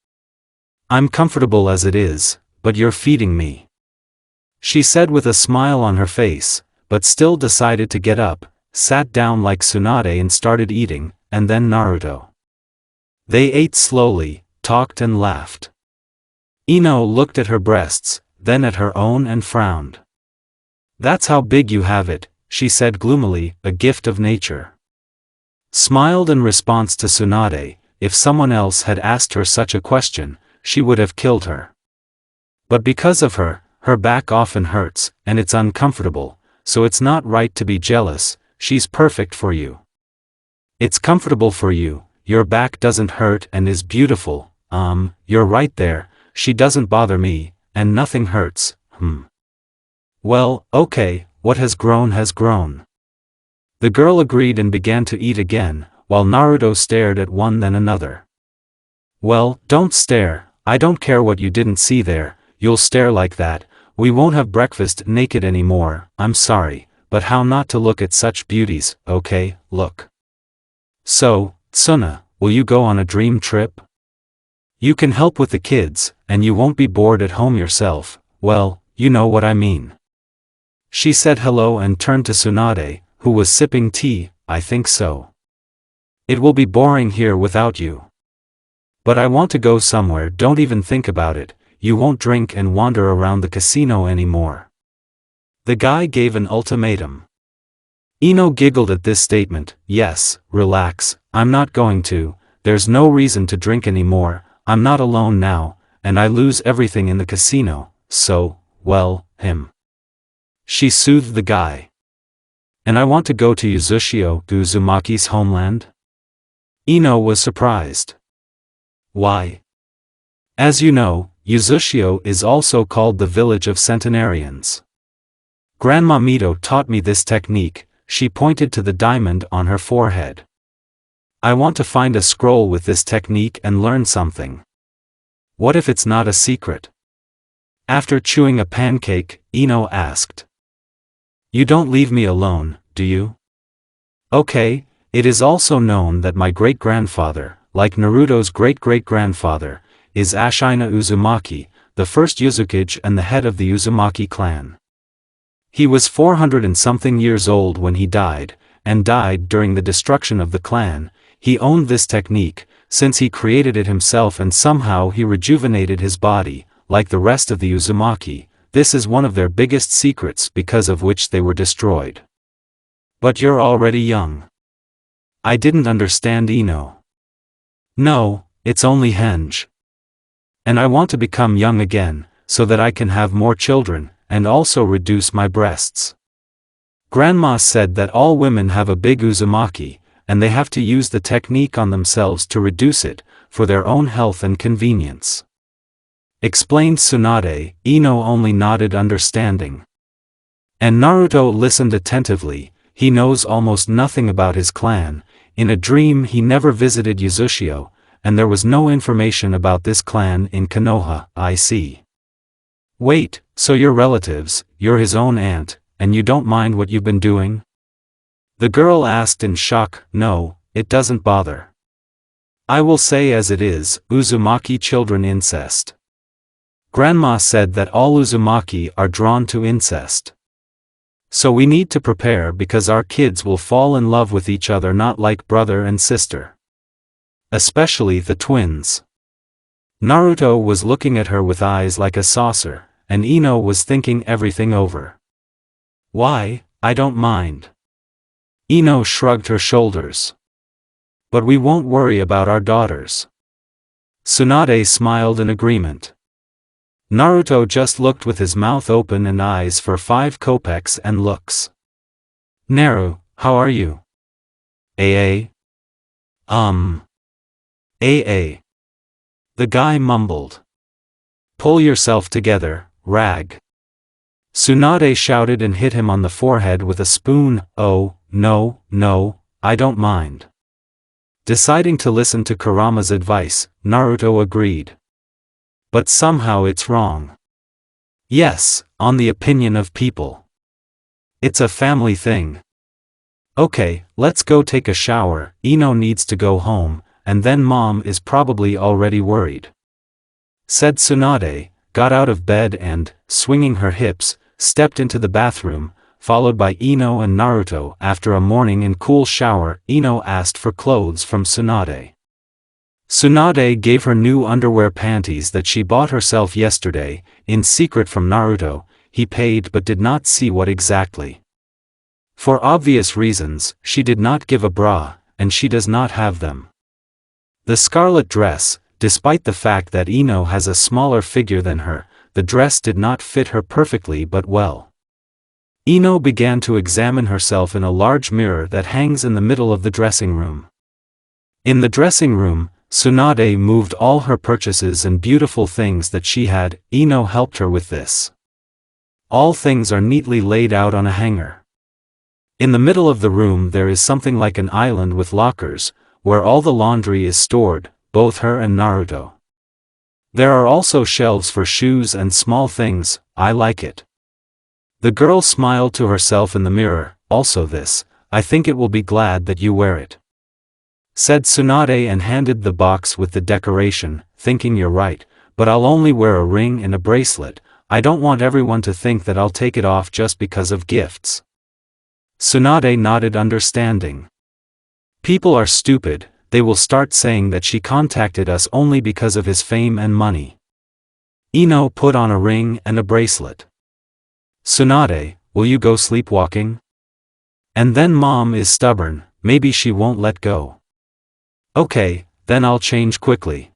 I'm comfortable as it is, but you're feeding me," she said with a smile on her face, but still decided to get up, sat down like Tsunade and started eating, and then Naruto. They ate slowly, talked and laughed. Ino looked at her breasts, then at her own and frowned. "That's how big you have it," she said gloomily, "a gift of nature." Smiled in response to Tsunade. If someone else had asked her such a question, she would have killed her. But because of her, her back often hurts, and it's uncomfortable, so it's not right to be jealous. She's perfect for you. It's comfortable for you, your back doesn't hurt and is beautiful. You're right there, she doesn't bother me, and nothing hurts. Well, okay, what has grown has grown. The girl agreed and began to eat again, while Naruto stared at one then another. "Well, don't stare, I don't care what you didn't see there, you'll stare like that, we won't have breakfast naked anymore, I'm sorry, but how not to look at such beauties, okay, look." "So, Tsuna, will you go on a dream trip? You can help with the kids, and you won't be bored at home yourself, well, you know what I mean." She said hello and turned to Tsunade, who was sipping tea. "I think so. It will be boring here without you. But I want to go somewhere, don't even think about it, you won't drink and wander around the casino anymore." The guy gave an ultimatum. Ino giggled at this statement. "Yes, relax, I'm not going to, there's no reason to drink anymore, I'm not alone now, and I lose everything in the casino, so, well, him." She soothed the guy. "And I want to go to Uzumaki's homeland?" Ino was surprised. "Why?" "As you know, Uzushio is also called the village of centenarians. Grandma Mito taught me this technique," she pointed to the diamond on her forehead. "I want to find a scroll with this technique and learn something. What if it's not a secret?" After chewing a pancake, Ino asked. "You don't leave me alone, do you?" "Okay, it is also known that my great-grandfather, like Naruto's great-great-grandfather, is Ashina Uzumaki, the first Uzukage and the head of the Uzumaki clan. He was 400 and something years old when he died, and died during the destruction of the clan. He owned this technique, since he created it himself, and somehow he rejuvenated his body, like the rest of the Uzumaki. This is one of their biggest secrets because of which they were destroyed." "But you're already young." I didn't understand Ino. "No, it's only henge. And I want to become young again, so that I can have more children, and also reduce my breasts. Grandma said that all women have a big uzumaki, and they have to use the technique on themselves to reduce it, for their own health and convenience," explained Tsunade. Ino only nodded understanding. And Naruto listened attentively. He knows almost nothing about his clan. In a dream he never visited Uzushio, and there was no information about this clan in Konoha. "I see. Wait, so you're relatives, you're his own aunt, and you don't mind what you've been doing?" The girl asked in shock. "No, it doesn't bother. I will say as it is, Uzumaki children incest. Grandma said that all Uzumaki are drawn to incest. So we need to prepare because our kids will fall in love with each other, not like brother and sister. Especially the twins." Naruto was looking at her with eyes like a saucer, and Ino was thinking everything over. Why, I don't mind. Ino shrugged her shoulders. But we won't worry about our daughters. Tsunade smiled in agreement. Naruto just looked with his mouth open and eyes for 5 kopecks and looks. Naru, how are you? AA? AA. The guy mumbled. Pull yourself together, rag. Tsunade shouted and hit him on the forehead with a spoon. Oh, no, I don't mind. Deciding to listen to Kurama's advice, Naruto agreed. But somehow it's wrong. Yes, on the opinion of people. It's a family thing. Okay, let's go take a shower, Ino needs to go home, and then mom is probably already worried. Said Tsunade, got out of bed and, swinging her hips, stepped into the bathroom, followed by Ino and Naruto. After a morning and cool shower, Ino asked for clothes from Tsunade. Tsunade gave her new underwear panties that she bought herself yesterday, in secret from Naruto. He paid but did not see what exactly. For obvious reasons, she did not give a bra, and she does not have them. The scarlet dress, despite the fact that Ino has a smaller figure than her, the dress did not fit her perfectly but well. Ino began to examine herself in a large mirror that hangs in the middle of the dressing room. In the dressing room, Tsunade moved all her purchases and beautiful things that she had. Ino helped her with this. All things are neatly laid out on a hanger. In the middle of the room there is something like an island with lockers, where all the laundry is stored, both her and Naruto. There are also shelves for shoes and small things. I like it. The girl smiled to herself in the mirror. Also this, I think it will be glad that you wear it. Said Tsunade and handed the box with the decoration, thinking you're right, but I'll only wear a ring and a bracelet. I don't want everyone to think that I'll take it off just because of gifts. Tsunade nodded understanding. People are stupid, they will start saying that she contacted us only because of his fame and money. Ino put on a ring and a bracelet. Tsunade, will you go sleepwalking? And then mom is stubborn, maybe she won't let go. Okay, then I'll change quickly.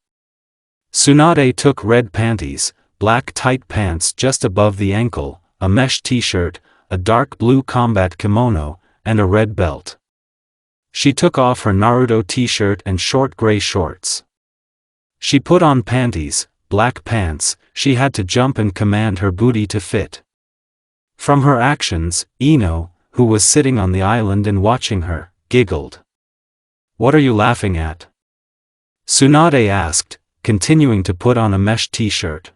Tsunade took red panties, black tight pants just above the ankle, a mesh t-shirt, a dark blue combat kimono, and a red belt. She took off her Naruto t-shirt and short gray shorts. She put on panties, black pants. She had to jump and command her booty to fit. From her actions, Ino, who was sitting on the island and watching her, giggled. What are you laughing at? Tsunade asked, continuing to put on a mesh t-shirt.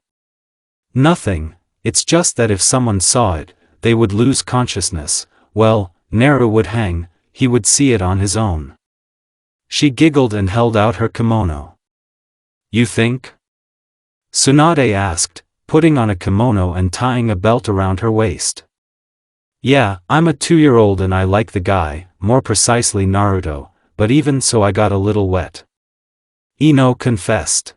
Nothing, it's just that if someone saw it, they would lose consciousness. Well, Naru would hang, he would see it on his own. She giggled and held out her kimono. You think? Tsunade asked, putting on a kimono and tying a belt around her waist. Yeah, I'm a 2-year-old and I like the guy, more precisely Naruto, but even so I got a little wet. Ino confessed.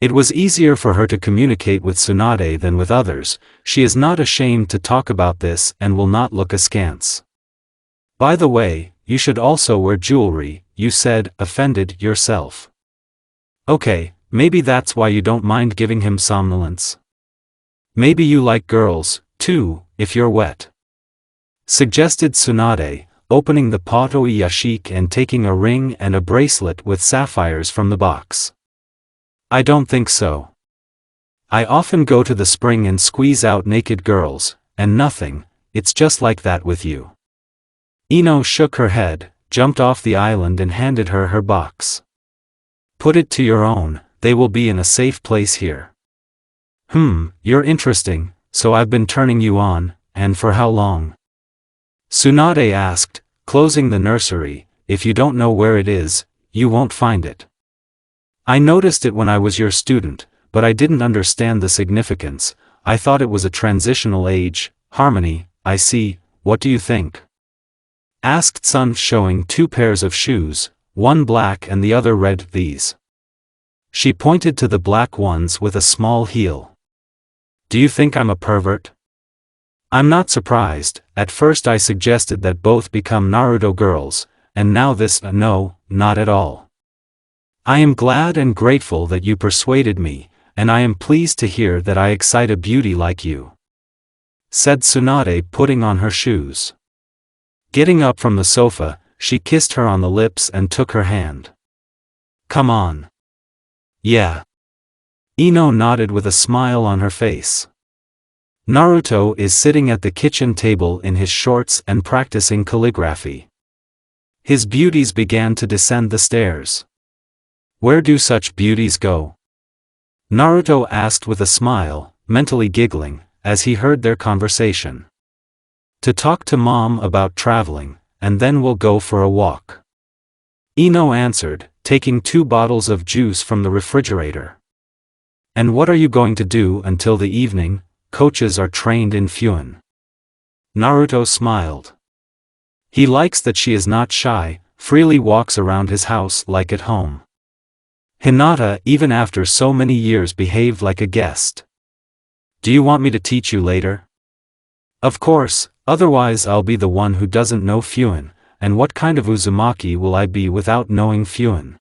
It was easier for her to communicate with Tsunade than with others. She is not ashamed to talk about this and will not look askance. By the way, you should also wear jewelry, you said, offended yourself. Okay, maybe that's why you don't mind giving him somnolence. Maybe you like girls, too, if you're wet. Suggested Tsunade, opening the potoi yashik and taking a ring and a bracelet with sapphires from the box. I don't think so. I often go to the spring and squeeze out naked girls, and nothing, it's just like that with you. Ino shook her head, jumped off the island and handed her her box. Put it to your own, they will be in a safe place here. You're interesting, so I've been turning you on, and for how long? Tsunade asked, closing the nursery. If you don't know where it is, you won't find it. I noticed it when I was your student, but I didn't understand the significance. I thought it was a transitional age, harmony. I see, what do you think? Asked Sun, showing 2 pairs of shoes, one black and the other red. These. She pointed to the black ones with a small heel. Do you think I'm a pervert? I'm not surprised. At first I suggested that both become Naruto girls, and now this, no, not at all. I am glad and grateful that you persuaded me, and I am pleased to hear that I excite a beauty like you," said Tsunade, putting on her shoes. Getting up from the sofa, she kissed her on the lips and took her hand. "Come on." "Yeah." Ino nodded with a smile on her face. Naruto is sitting at the kitchen table in his shorts and practicing calligraphy. His beauties began to descend the stairs. "Where do such beauties go?" Naruto asked with a smile, mentally giggling, as he heard their conversation. "To talk to Mom about traveling, and then we'll go for a walk," Ino answered, taking 2 bottles of juice from the refrigerator. "And what are you going to do until the evening? Coaches are trained in Fuin." Naruto smiled. He likes that she is not shy, freely walks around his house like at home. Hinata, even after so many years, behaved like a guest. "Do you want me to teach you later?" "Of course, otherwise I'll be the one who doesn't know Fuin, and what kind of uzumaki will I be without knowing Fuin?"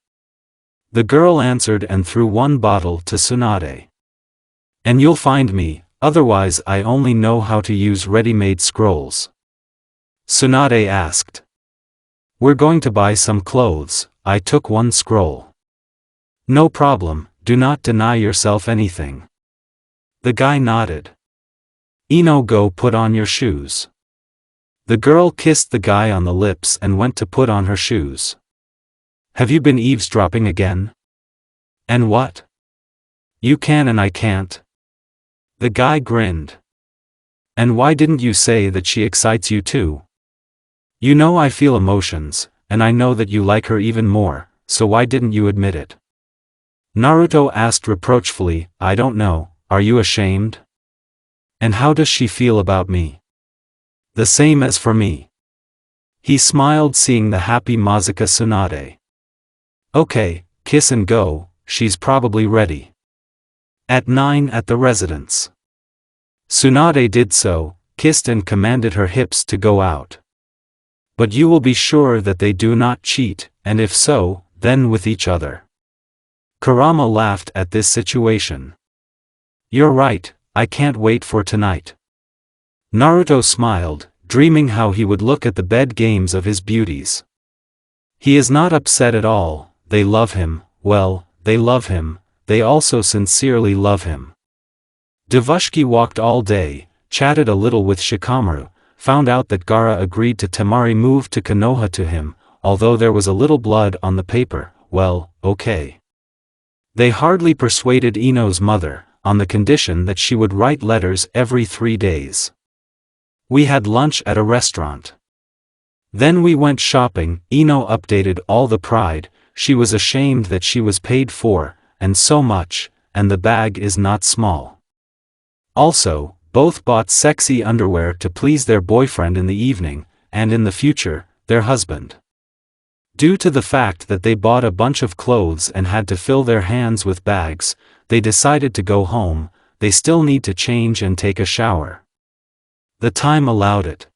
The girl answered and threw 1 bottle to Tsunade. "And you'll find me, otherwise I only know how to use ready-made scrolls." Tsunade asked. "We're going to buy some clothes." I took 1 scroll. "No problem, do not deny yourself anything." The guy nodded. "Ino, go put on your shoes." The girl kissed the guy on the lips and went to put on her shoes. "Have you been eavesdropping again?" "And what?" "You can and I can't." The guy grinned. "And why didn't you say that she excites you too? You know I feel emotions, and I know that you like her even more, so why didn't you admit it?" Naruto asked reproachfully. "I don't know, are you ashamed? And how does she feel about me?" "The same as for me." He smiled, seeing the happy Mazuka Tsunade. "Okay, kiss and go, she's probably ready." At 9 at the residence. Tsunade did so, kissed and commanded her hips to go out. "But you will be sure that they do not cheat, and if so, then with each other." Kurama laughed at this situation. "You're right, I can't wait for tonight." Naruto smiled, dreaming how he would look at the bed games of his beauties. He is not upset at all. They love him, well, they love him, they also sincerely love him. Devushki walked all day, chatted a little with Shikamaru, found out that Gaara agreed to Temari move to Konoha to him, although there was a little blood on the paper. Well, okay. They hardly persuaded Ino's mother, on the condition that she would write letters every 3 days. We had lunch at a restaurant. Then we went shopping. Ino updated all the pride. She was ashamed that she was paid for, and so much, and the bag is not small. Also, both bought sexy underwear to please their boyfriend in the evening, and in the future, their husband. Due to the fact that they bought a bunch of clothes and had to fill their hands with bags, they decided to go home. They still need to change and take a shower. The time allowed it.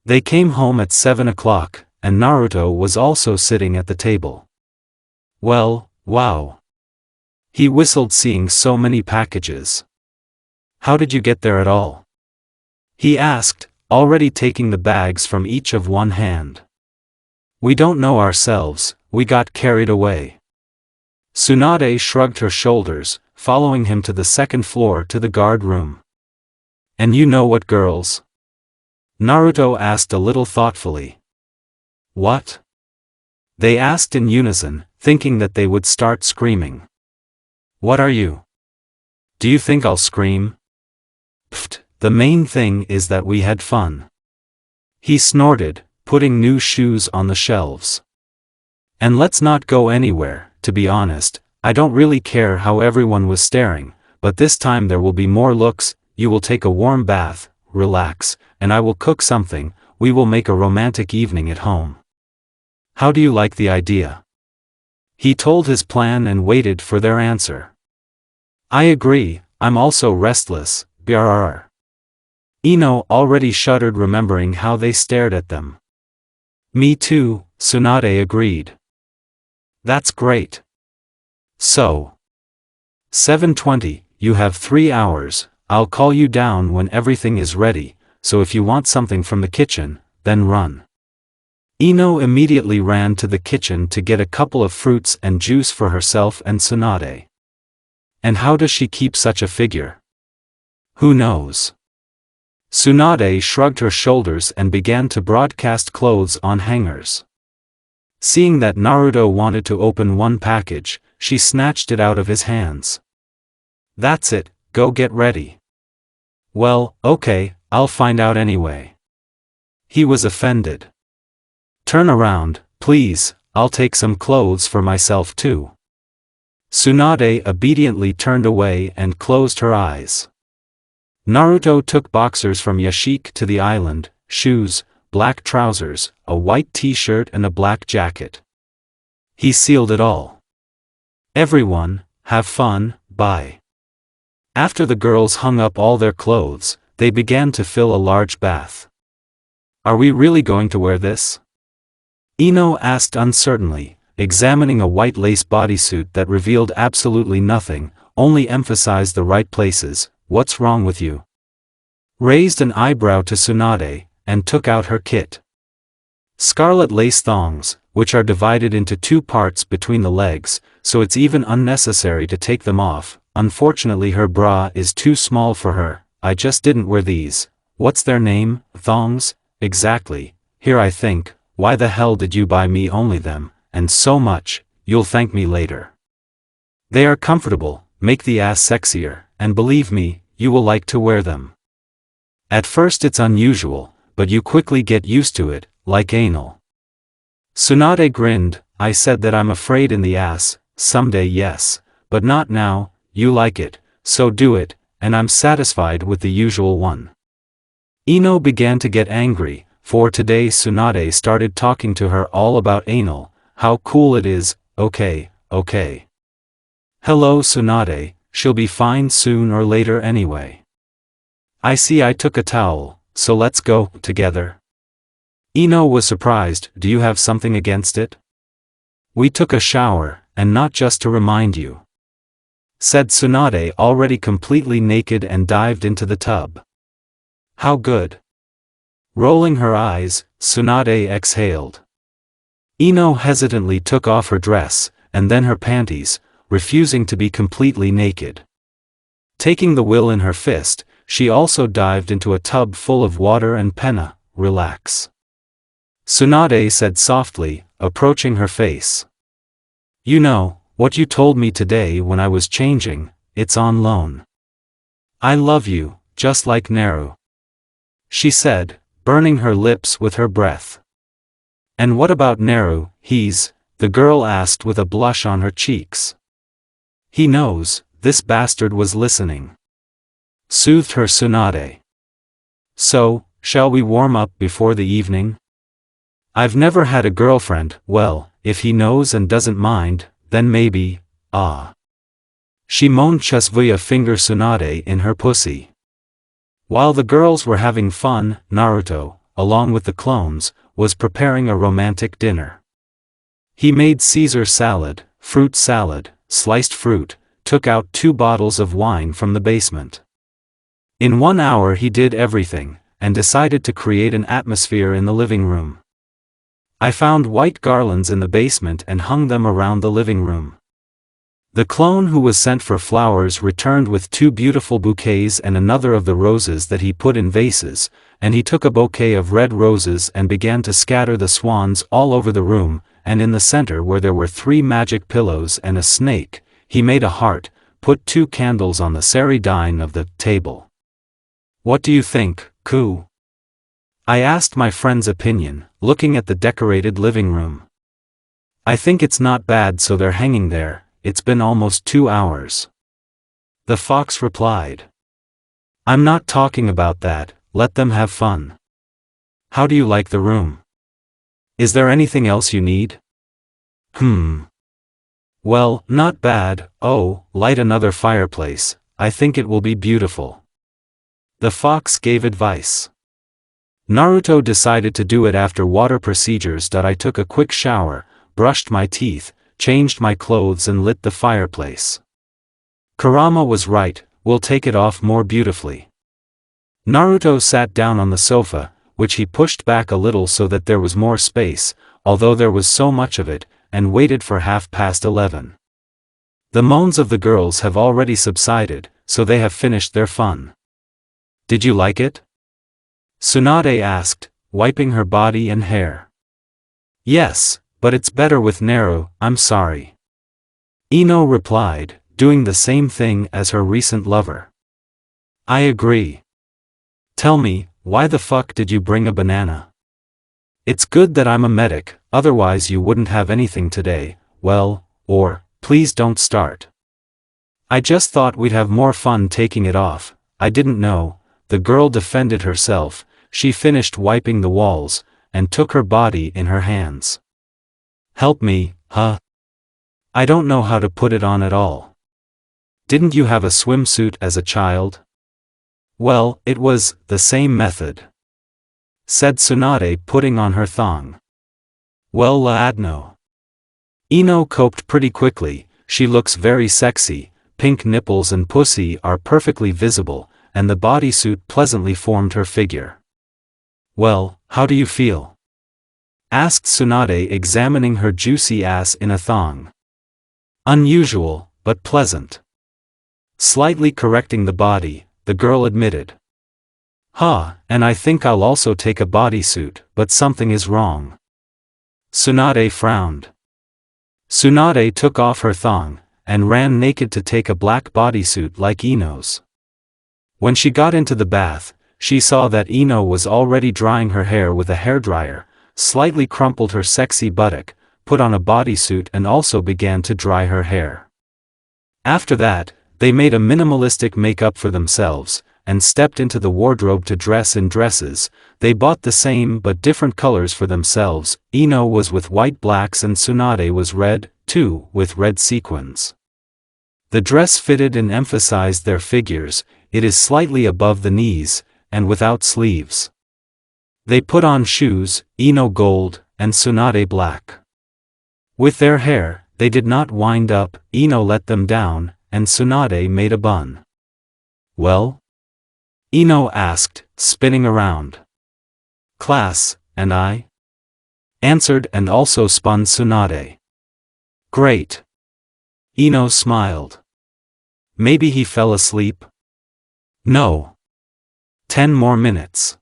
They came home at 7 o'clock, and Naruto was also sitting at the table. "Well, wow." He whistled, seeing so many packages. "How did you get there at all?" he asked, already taking the bags from each of one hand. "We don't know ourselves, we got carried away." Tsunade shrugged her shoulders, following him to the second floor to the guard room. "And you know what girls?" Naruto asked a little thoughtfully. "What?" They asked in unison, thinking that they would start screaming. "What are you? Do you think I'll scream?" "Pfft, the main thing is that we had fun." He snorted, putting new shoes on the shelves. "And let's not go anywhere. To be honest, I don't really care how everyone was staring, but this time there will be more looks. You will take a warm bath, relax, and I will cook something. We will make a romantic evening at home. How do you like the idea?" He told his plan and waited for their answer. "I agree, I'm also restless, brrr. Ino already shuddered remembering how they stared at them. Me too, Tsunade agreed. That's great. So. 7:20, you have 3 hours, I'll call you down when everything is ready, so if you want something from the kitchen, then run. Ino immediately ran to the kitchen to get a couple of fruits and juice for herself and Tsunade. And how does she keep such a figure? Who knows? Tsunade shrugged her shoulders and began to broadcast clothes on hangers. Seeing that Naruto wanted to open one package, she snatched it out of his hands. That's it, go get ready. Well, okay, I'll find out anyway. He was offended. Turn around, please, I'll take some clothes for myself too. Tsunade obediently turned away and closed her eyes. Naruto took boxers from Yashik to the island, shoes, black trousers, a white t-shirt and a black jacket. He sealed it all. Everyone, have fun, bye. After the girls hung up all their clothes, they began to fill a large bath. Are we really going to wear this? Ino asked uncertainly, examining a white lace bodysuit that revealed absolutely nothing, only emphasized the right places. What's wrong with you? Raised an eyebrow to Tsunade, and took out her kit. Scarlet lace thongs, which are divided into 2 parts between the legs, so it's even unnecessary to take them off. Unfortunately her bra is too small for her. I just didn't wear these. What's their name? Thongs? Exactly. Here I think, why the hell did you buy me only them, and so much? You'll thank me later. They are comfortable, make the ass sexier, and believe me, you will like to wear them. At first it's unusual, but you quickly get used to it, like anal. Tsunade grinned. I said that I'm afraid in the ass, someday yes, but not now. You like it, so do it, and I'm satisfied with the usual one. Ino began to get angry, for today Tsunade started talking to her all about anal, how cool it is. Okay. Hello Tsunade, she'll be fine soon or later anyway. I see I took a towel, so let's go together. Ino was surprised. Do you have something against it? We took a shower, and not just to remind you, said Tsunade already completely naked and dived into the tub. How good. Rolling her eyes, Tsunade exhaled. Ino hesitantly took off her dress, and then her panties, refusing to be completely naked. Taking the will in her fist, she also dived into a tub full of water and penna. Relax. Tsunade said softly, approaching her face. You know, what you told me today when I was changing, it's on loan. I love you, just like Naru. She said, burning her lips with her breath. And what about Naru? The girl asked with a blush on her cheeks. He knows, this bastard was listening. Soothed her Tsunade. So, shall we warm up before the evening? I've never had a girlfriend. Well, if he knows and doesn't mind, then maybe. She moaned just via finger Tsunade in her pussy. While the girls were having fun, Naruto, along with the clones, was preparing a romantic dinner. He made Caesar salad, fruit salad, sliced fruit, took out 2 bottles of wine from the basement. In 1 hour he did everything, and decided to create an atmosphere in the living room. I found white garlands in the basement and hung them around the living room. The clone who was sent for flowers returned with 2 beautiful bouquets and another of the roses that he put in vases, and he took a bouquet of red roses and began to scatter the swans all over the room, and in the center where there were 3 magic pillows and a snake, he made a heart, put 2 candles on the ceridine of the table. What do you think, Ku? I asked my friend's opinion, looking at the decorated living room. I think it's not bad, so they're hanging there. It's been almost 2 hours. The fox replied. I'm not talking about that, let them have fun. How do you like the room? Is there anything else you need? Well, not bad. Oh, light another fireplace, I think it will be beautiful. The fox gave advice. Naruto decided to do it after water procedures. I took a quick shower, brushed my teeth, changed my clothes and lit the fireplace. Kurama was right, we'll take it off more beautifully. Naruto sat down on the sofa, which he pushed back a little so that there was more space, although there was so much of it, and waited for 11:30. The moans of the girls have already subsided, so they have finished their fun. Did you like it? Tsunade asked, wiping her body and hair. Yes, but it's better with Naru, I'm sorry. Ino replied, doing the same thing as her recent lover. I agree. Tell me, why the fuck did you bring a banana? It's good that I'm a medic, otherwise you wouldn't have anything today, well, or, please don't start. I just thought we'd have more fun taking it off, I didn't know. The girl defended herself. She finished wiping the walls, and took her body in her hands. Help me, huh? I don't know how to put it on at all. Didn't you have a swimsuit as a child? Well, it was the same method, said Tsunade, putting on her thong. Well, Laadno. Ino coped pretty quickly. She looks very sexy, pink nipples and pussy are perfectly visible, and the bodysuit pleasantly formed her figure. Well, how do you feel? Asked Tsunade, examining her juicy ass in a thong. Unusual, but pleasant. Slightly correcting the body, the girl admitted. And I think I'll also take a bodysuit, but something is wrong. Tsunade frowned. Tsunade took off her thong, and ran naked to take a black bodysuit like Ino's. When she got into the bath, she saw that Ino was already drying her hair with a hairdryer, slightly crumpled her sexy buttock, put on a bodysuit and also began to dry her hair. After that, they made a minimalistic makeup for themselves, and stepped into the wardrobe to dress in dresses. They bought the same but different colors for themselves. Ino was with white blacks and Tsunade was red, too, with red sequins. The dress fitted and emphasized their figures. It is slightly above the knees, and without sleeves. They put on shoes, Ino gold, and Tsunade black. With their hair, they did not wind up. Ino let them down, and Tsunade made a bun. Well? Ino asked, spinning around. Class, and I? Answered and also spun Tsunade. Great. Ino smiled. Maybe he fell asleep? No. 10 more minutes.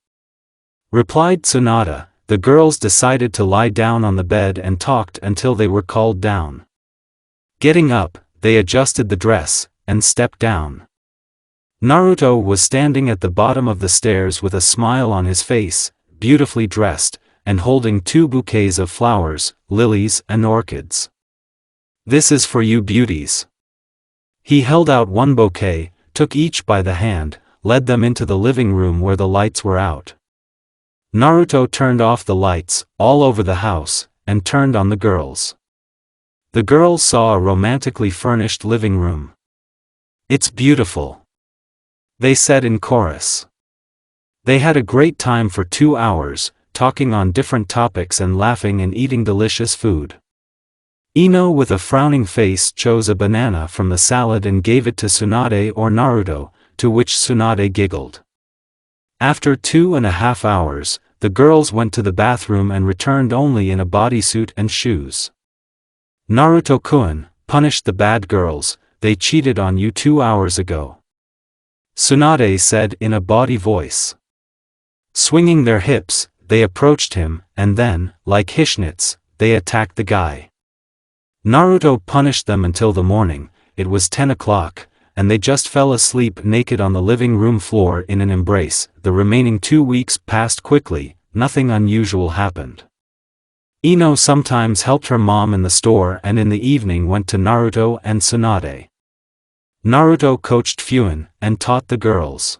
Replied Tsunade. The girls decided to lie down on the bed and talked until they were called down. Getting up, they adjusted the dress, and stepped down. Naruto was standing at the bottom of the stairs with a smile on his face, beautifully dressed, and holding 2 bouquets of flowers, lilies and orchids. This is for you beauties. He held out one bouquet, took each by the hand, led them into the living room where the lights were out. Naruto turned off the lights, all over the house, and turned on the girls. The girls saw a romantically furnished living room. It's beautiful, they said in chorus. They had a great time for 2 hours, talking on different topics and laughing and eating delicious food. Ino with a frowning face chose a banana from the salad and gave it to Tsunade or Naruto, to which Tsunade giggled. After 2.5 hours, the girls went to the bathroom and returned only in a bodysuit and shoes. Naruto-kun, punished the bad girls, they cheated on you 2 hours ago, Tsunade said in a bawdy voice. Swinging their hips, they approached him, and then, like Hishnits, they attacked the guy. Naruto punished them until the morning. It was 10 o'clock, and they just fell asleep naked on the living room floor in an embrace. The remaining 2 weeks passed quickly, nothing unusual happened. Ino sometimes helped her mom in the store and in the evening went to Naruto and Tsunade. Naruto coached Fuin, and taught the girls.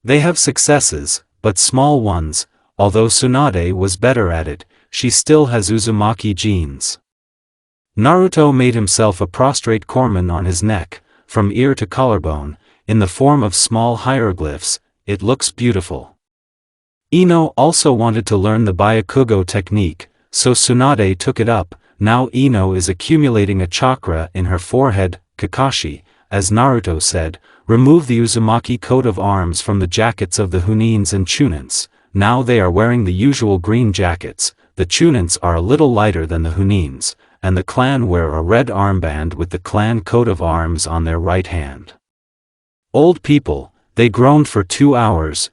They have successes, but small ones. Although Tsunade was better at it, she still has Uzumaki genes. Naruto made himself a prostrate corpsman on his neck, from ear to collarbone, in the form of small hieroglyphs. It looks beautiful. Ino also wanted to learn the Byakugo technique, so Tsunade took it up. Now Ino is accumulating a chakra in her forehead. Kakashi, as Naruto said, remove the Uzumaki coat of arms from the jackets of the Chunins and Chunins. Now they are wearing the usual green jackets. The Chunins are a little lighter than the Chunins, and the clan wear a red armband with the clan coat of arms on their right hand. Old people, they groaned for 2 hours.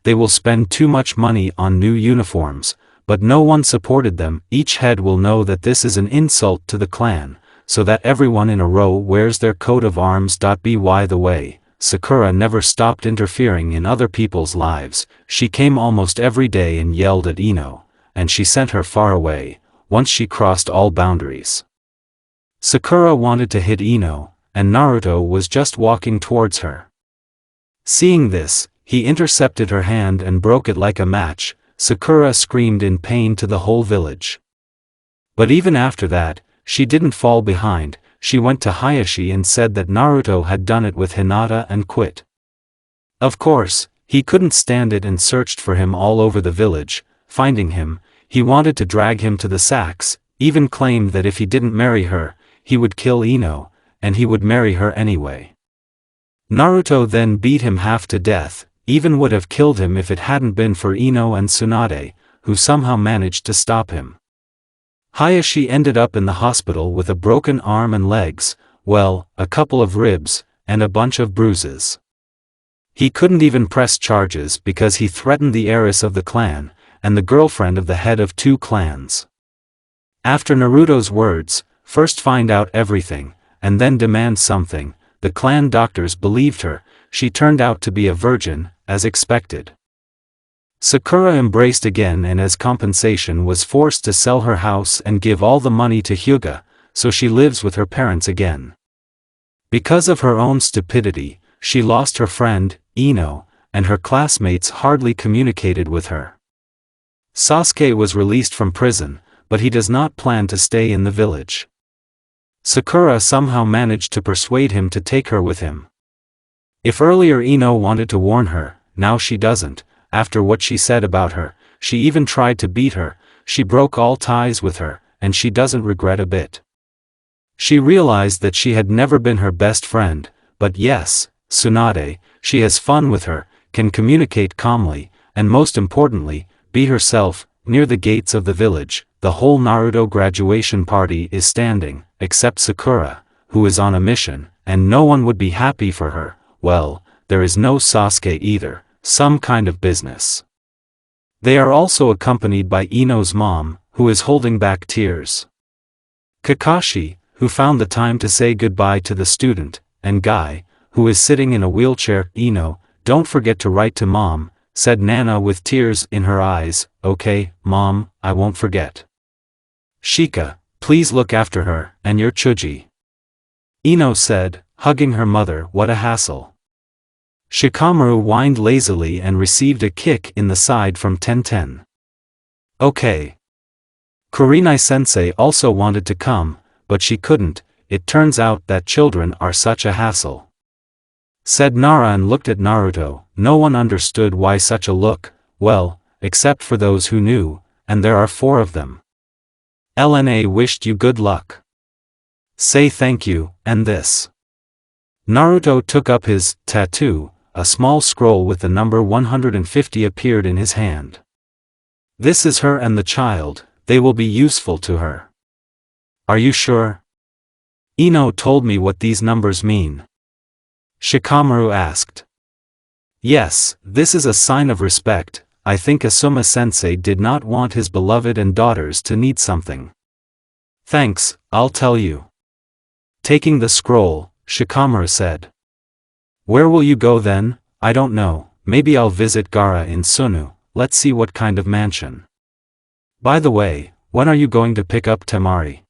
They will spend too much money on new uniforms, but no one supported them. Each head will know that this is an insult to the clan, so that everyone in a row wears their coat of arms. By the way, Sakura never stopped interfering in other people's lives. She came almost every day and yelled at Ino, and she sent her far away, once she crossed all boundaries. Sakura wanted to hit Ino, and Naruto was just walking towards her. Seeing this, he intercepted her hand and broke it like a match. Sakura screamed in pain to the whole village. But even after that, she didn't fall behind. She went to Hayashi and said that Naruto had done it with Hinata and quit. Of course, he couldn't stand it and searched for him all over the village. Finding him, he wanted to drag him to the sacks, even claimed that if he didn't marry her, he would kill Ino, and he would marry her anyway. Naruto then beat him half to death, even would have killed him if it hadn't been for Ino and Tsunade, who somehow managed to stop him. Hayashi ended up in the hospital with a broken arm and legs, a couple of ribs, and a bunch of bruises. He couldn't even press charges because he threatened the heiress of the clan, and the girlfriend of the head of 2 clans. After Naruto's words, first find out everything, and then demand something, the clan doctors believed her. She turned out to be a virgin, as expected. Sakura embraced again and as compensation was forced to sell her house and give all the money to Hyuga, so she lives with her parents again. Because of her own stupidity, she lost her friend, Ino, and her classmates hardly communicated with her. Sasuke was released from prison, but he does not plan to stay in the village. Sakura somehow managed to persuade him to take her with him. If earlier Ino wanted to warn her, now she doesn't. After what she said about her, she even tried to beat her. She broke all ties with her, and she doesn't regret a bit. She realized that she had never been her best friend, but yes, Tsunade, she has fun with her, can communicate calmly, and most importantly, be herself. Near the gates of the village, the whole Naruto graduation party is standing, except Sakura, who is on a mission, and no one would be happy for her. There is no Sasuke either, some kind of business. They are also accompanied by Ino's mom, who is holding back tears. Kakashi, who found the time to say goodbye to the student, and Guy, who is sitting in a wheelchair. Ino, don't forget to write to mom, said Nana with tears in her eyes. Okay, mom, I won't forget. Shika, please look after her, and your Chuji. Ino said, hugging her mother. What a hassle. Shikamaru whined lazily and received a kick in the side from Tenten. Okay. Kurenai-sensei also wanted to come, but she couldn't. It turns out that children are such a hassle. Said Nara and looked at Naruto. No one understood why such a look, except for those who knew, and there are 4 of them. LNA wished you good luck. Say thank you, and this. Naruto took up his tattoo. A small scroll with the number 150 appeared in his hand. This is her and the child, they will be useful to her. Are you sure? Ino told me what these numbers mean. Shikamaru asked. Yes, this is a sign of respect. I think Asuma-sensei did not want his beloved and daughters to need something. Thanks, I'll tell you. Taking the scroll, Shikamaru said. Where will you go then? I don't know, maybe I'll visit Gaara in Sunu. Let's see what kind of mansion. By the way, when are you going to pick up Temari?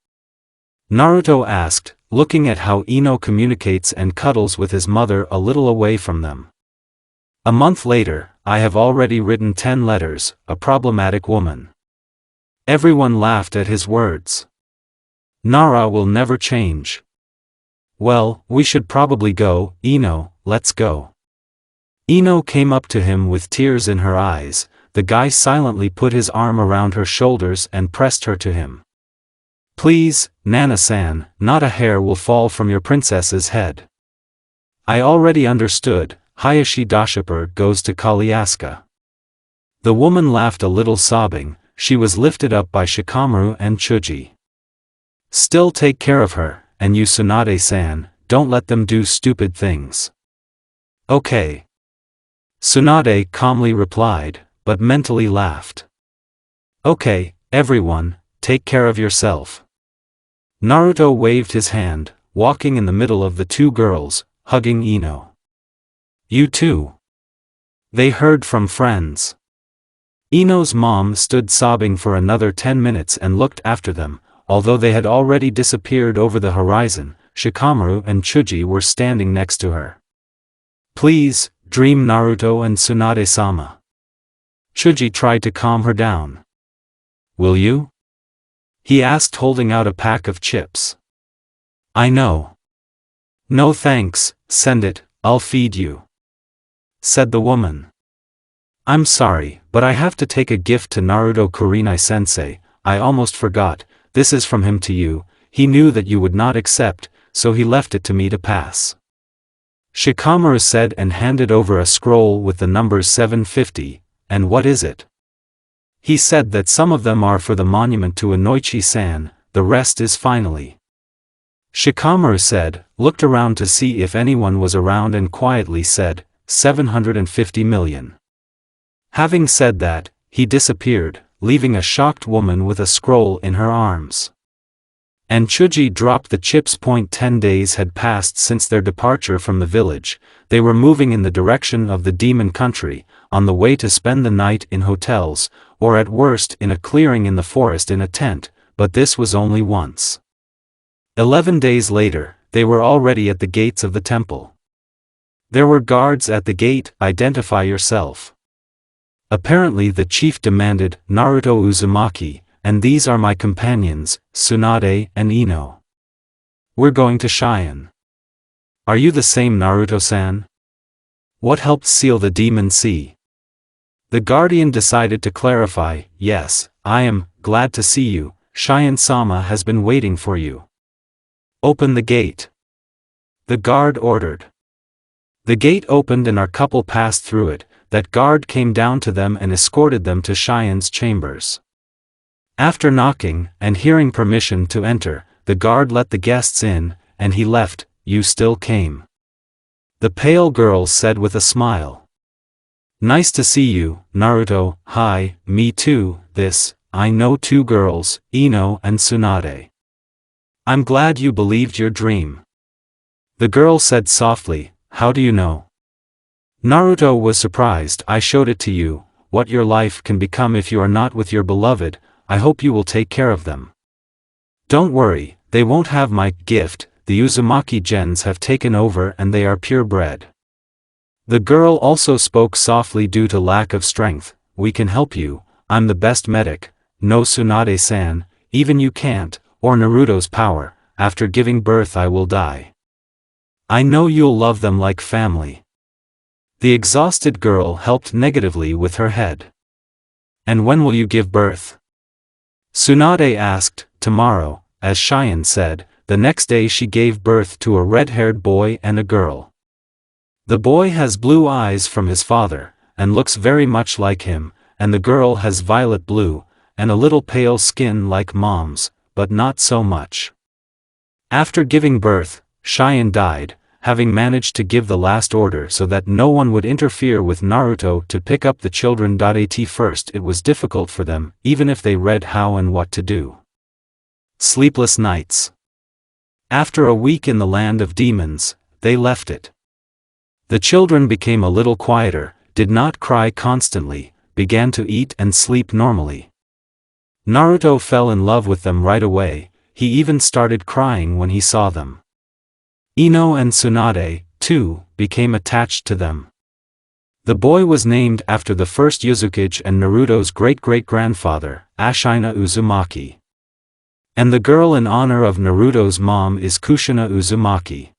Naruto asked, looking at how Ino communicates and cuddles with his mother a little away from them. A month later, I have already written 10 letters, a problematic woman. Everyone laughed at his words. Nara will never change. Well, we should probably go, Ino, let's go. Ino came up to him with tears in her eyes. The guy silently put his arm around her shoulders and pressed her to him. Please, Nana-san, not a hair will fall from your princess's head. I already understood. Hayashi Dashipur goes to Kaliaska. The woman laughed a little, sobbing. She was lifted up by Shikamaru and Chuji. Still take care of her, and you Tsunade-san, don't let them do stupid things. Okay. Tsunade calmly replied, but mentally laughed. Okay, everyone, take care of yourself. Naruto waved his hand, walking in the middle of the two girls, hugging Ino. You too. They heard from friends. Ino's mom stood sobbing for another 10 minutes and looked after them. Although they had already disappeared over the horizon, Shikamaru and Chuji were standing next to her. Please, dream Naruto and Tsunade-sama. Chuji tried to calm her down. Will you? He asked, holding out a pack of chips. I know. No thanks, send it, I'll feed you. Said the woman. I'm sorry, but I have to take a gift to Naruto Kurenai-sensei, I almost forgot, this is from him to you, he knew that you would not accept, so he left it to me to pass. Shikamaru said and handed over a scroll with the numbers 750, and what is it? He said that some of them are for the monument to Inoichi-san, the rest is finally. Shikamaru said, looked around to see if anyone was around and quietly said, 750 million. Having said that, he disappeared, leaving a shocked woman with a scroll in her arms. And Chuji dropped the chips. 10 days had passed since their departure from the village. They were moving in the direction of the demon country, on the way to spend the night in hotels, or at worst in a clearing in the forest in a tent, but this was only once. 11 days later, they were already at the gates of the temple. There were guards at the gate. Identify yourself. Apparently the chief demanded, Naruto Uzumaki, and these are my companions, Tsunade and Ino. We're going to Cheyenne. Are you the same Naruto-san? What helped seal the Demon Sea? The guardian decided to clarify, yes, I am, glad to see you, Cheyenne-sama has been waiting for you. Open the gate. The guard ordered. The gate opened and our couple passed through it. That guard came down to them and escorted them to Cheyenne's chambers. After knocking, and hearing permission to enter, the guard let the guests in, and he left. You still came. The pale girl said with a smile. Nice to see you, Naruto. Hi, me too. I know two girls, Ino and Tsunade. I'm glad you believed your dream. The girl said softly, how do you know? Naruto was surprised. I showed it to you, what your life can become if you are not with your beloved. I hope you will take care of them. Don't worry, they won't have my gift, the Uzumaki gens have taken over and they are purebred. The girl also spoke softly. Due to lack of strength, we can help you, I'm the best medic, no Tsunade-san, even you can't, or Naruto's power, after giving birth I will die. I know you'll love them like family. The exhausted girl helped negatively with her head. And when will you give birth? Tsunade asked. Tomorrow, as Cheyenne said. The next day she gave birth to a red-haired boy and a girl. The boy has blue eyes from his father, and looks very much like him, and the girl has violet blue, and a little pale skin like mom's, but not so much. After giving birth, Cheyenne died, having managed to give the last order so that no one would interfere with Naruto to pick up the children. At first it was difficult for them, even if they read how and what to do. Sleepless nights. After a week in the land of demons, they left it. The children became a little quieter, did not cry constantly, began to eat and sleep normally. Naruto fell in love with them right away, he even started crying when he saw them. Ino and Tsunade, too, became attached to them. The boy was named after the first Uzukage and Naruto's great-great-grandfather, Ashina Uzumaki. And the girl in honor of Naruto's mom is Kushina Uzumaki.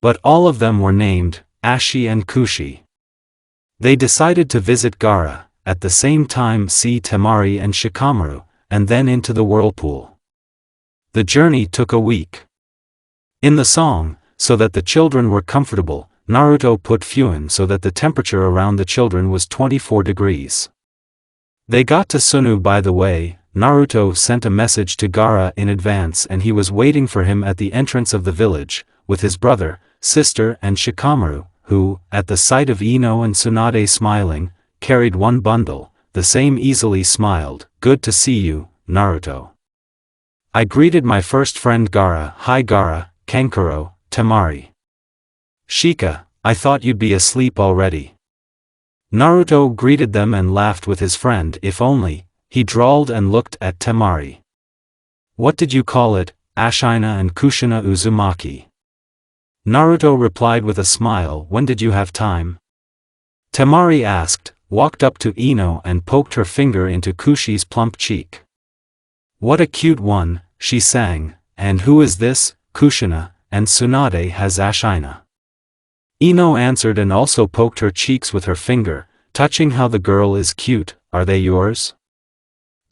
But all of them were named Ashi and Kushi. They decided to visit Gaara, at the same time see Temari and Shikamaru, and then into the whirlpool. The journey took a week. In the song, so that the children were comfortable, Naruto put fuin so that the temperature around the children was 24 degrees. They got to Sunu by the way. Naruto sent a message to Gaara in advance and he was waiting for him at the entrance of the village, with his brother, sister and Shikamaru, who, at the sight of Ino and Tsunade smiling, carried one bundle. The same easily smiled. Good to see you, Naruto. I greeted my first friend Gaara. Hi Gaara, Kankuro, Temari. Shika, I thought you'd be asleep already. Naruto greeted them and laughed with his friend. If only, he drawled and looked at Temari. What did you call it, Ashina and Kushina Uzumaki? Naruto replied with a smile. When did you have time? Temari asked, walked up to Ino and poked her finger into Kushi's plump cheek. What a cute one, she sang, and who is this, Kushina, and Tsunade has Ashina. Ino answered and also poked her cheeks with her finger, touching how the girl is cute. Are they yours?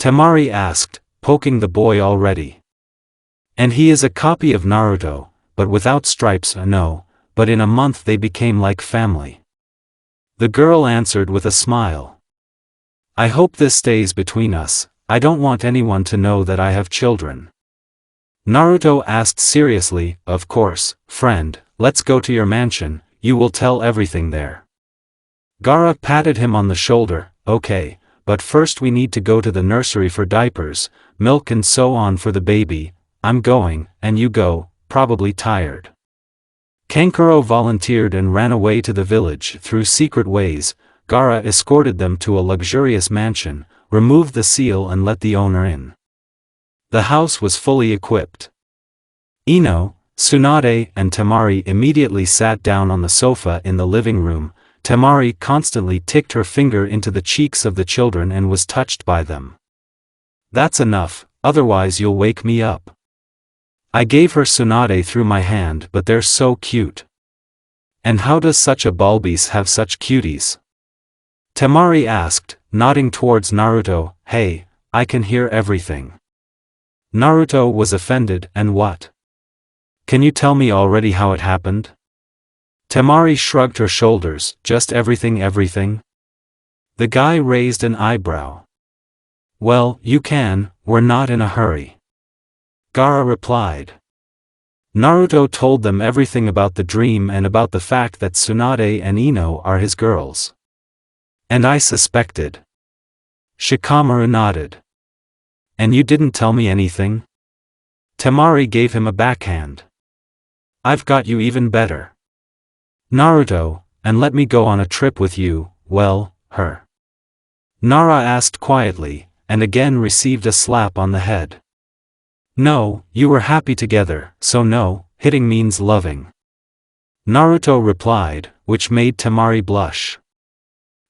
Temari asked, poking the boy already. And he is a copy of Naruto, but without stripes. No, but in a month they became like family. The girl answered with a smile. I hope this stays between us. I don't want anyone to know that I have children. Naruto asked seriously, of course, friend, let's go to your mansion, you will tell everything there. Gaara patted him on the shoulder. Okay, but first we need to go to the nursery for diapers, milk and so on for the baby. I'm going, and you go, probably tired. Kankuro volunteered and ran away to the village through secret ways. Gaara escorted them to a luxurious mansion, removed the seal and let the owner in. The house was fully equipped. Ino, Tsunade and Temari immediately sat down on the sofa in the living room. Temari constantly ticked her finger into the cheeks of the children and was touched by them. That's enough, otherwise you'll wake me up. I gave her Tsunade through my hand, but they're so cute. And how does such a balbis have such cuties? Temari asked, nodding towards Naruto. Hey, I can hear everything. Naruto was offended. And what? Can you tell me already how it happened? Temari shrugged her shoulders. Just everything. The guy raised an eyebrow. Well, you can, we're not in a hurry. Gaara replied. Naruto told them everything about the dream and about the fact that Tsunade and Ino are his girls. And I suspected. Shikamaru nodded. And you didn't tell me anything? Temari gave him a backhand. I've got you even better. Naruto, and let me go on a trip with you. Well, her. Nara asked quietly, and again received a slap on the head. No, you were happy together, so no, hitting means loving. Naruto replied, which made Temari blush.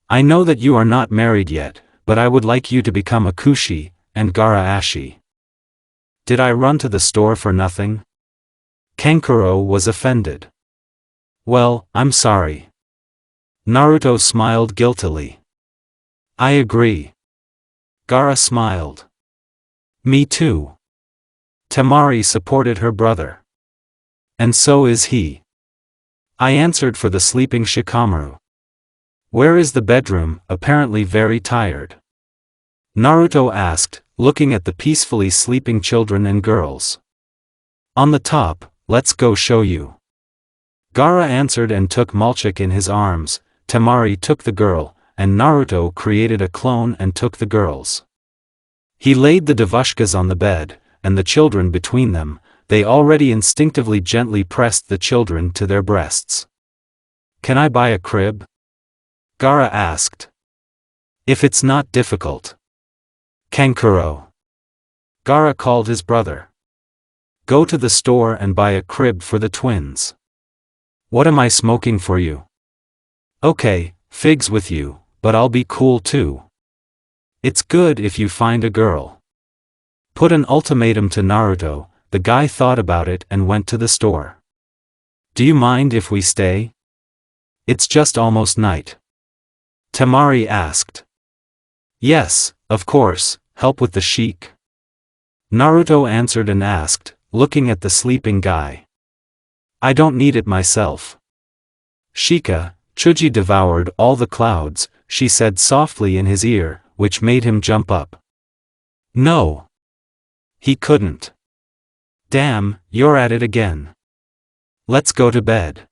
I know that you are not married yet, but I would like you to become a Kushi, and Gaara Ashi. Did I run to the store for nothing? Kankuro was offended. Well, I'm sorry. Naruto smiled guiltily. I agree. Gaara smiled. Me too. Temari supported her brother. And so is he. I answered for the sleeping Shikamaru. Where is the bedroom? Apparently very tired. Naruto asked, looking at the peacefully sleeping children and girls. On the top, let's go show you. Gaara answered and took Malchik in his arms. Temari took the girl, and Naruto created a clone and took the girls. He laid the devushkas on the bed, and the children between them. They already instinctively gently pressed the children to their breasts. Can I buy a crib? Gaara asked. If it's not difficult. Kankuro. Gaara called his brother. Go to the store and buy a crib for the twins. What am I smoking for you? Okay, figs with you, but I'll be cool too. It's good if you find a girl. Put an ultimatum to Naruto. The guy thought about it and went to the store. Do you mind if we stay? It's just almost night. Temari asked. Yes, of course, help with the sheik. Naruto answered and asked, looking at the sleeping guy. I don't need it myself. Shika, Chuji devoured all the clouds, she said softly in his ear, which made him jump up. No. He couldn't. Damn, you're at it again. Let's go to bed,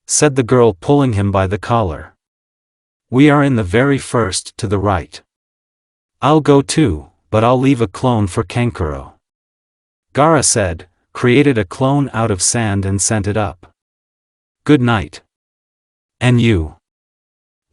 said the girl pulling him by the collar. We are in the very first to the right. I'll go too, but I'll leave a clone for Kankuro. Gaara said, created a clone out of sand and sent it up. Good night. And you?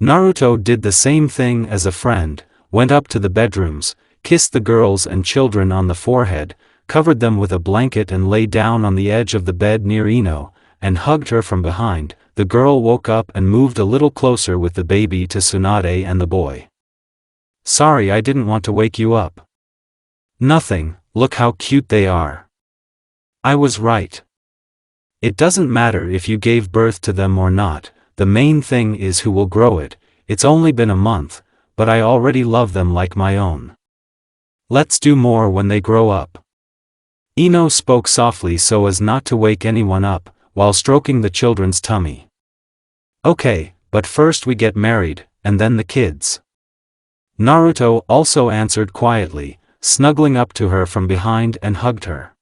Naruto did the same thing as a friend, went up to the bedrooms, kissed the girls and children on the forehead, covered them with a blanket and lay down on the edge of the bed near Ino, and hugged her from behind. The girl woke up and moved a little closer with the baby to Tsunade and the boy. Sorry, I didn't want to wake you up. Nothing, look how cute they are. I was right. It doesn't matter if you gave birth to them or not, the main thing is who will grow it. It's only been a month, but I already love them like my own. Let's do more when they grow up. Ino spoke softly so as not to wake anyone up, while stroking the children's tummy. Okay, but first we get married, and then the kids. Naruto also answered quietly, snuggling up to her from behind and hugged her.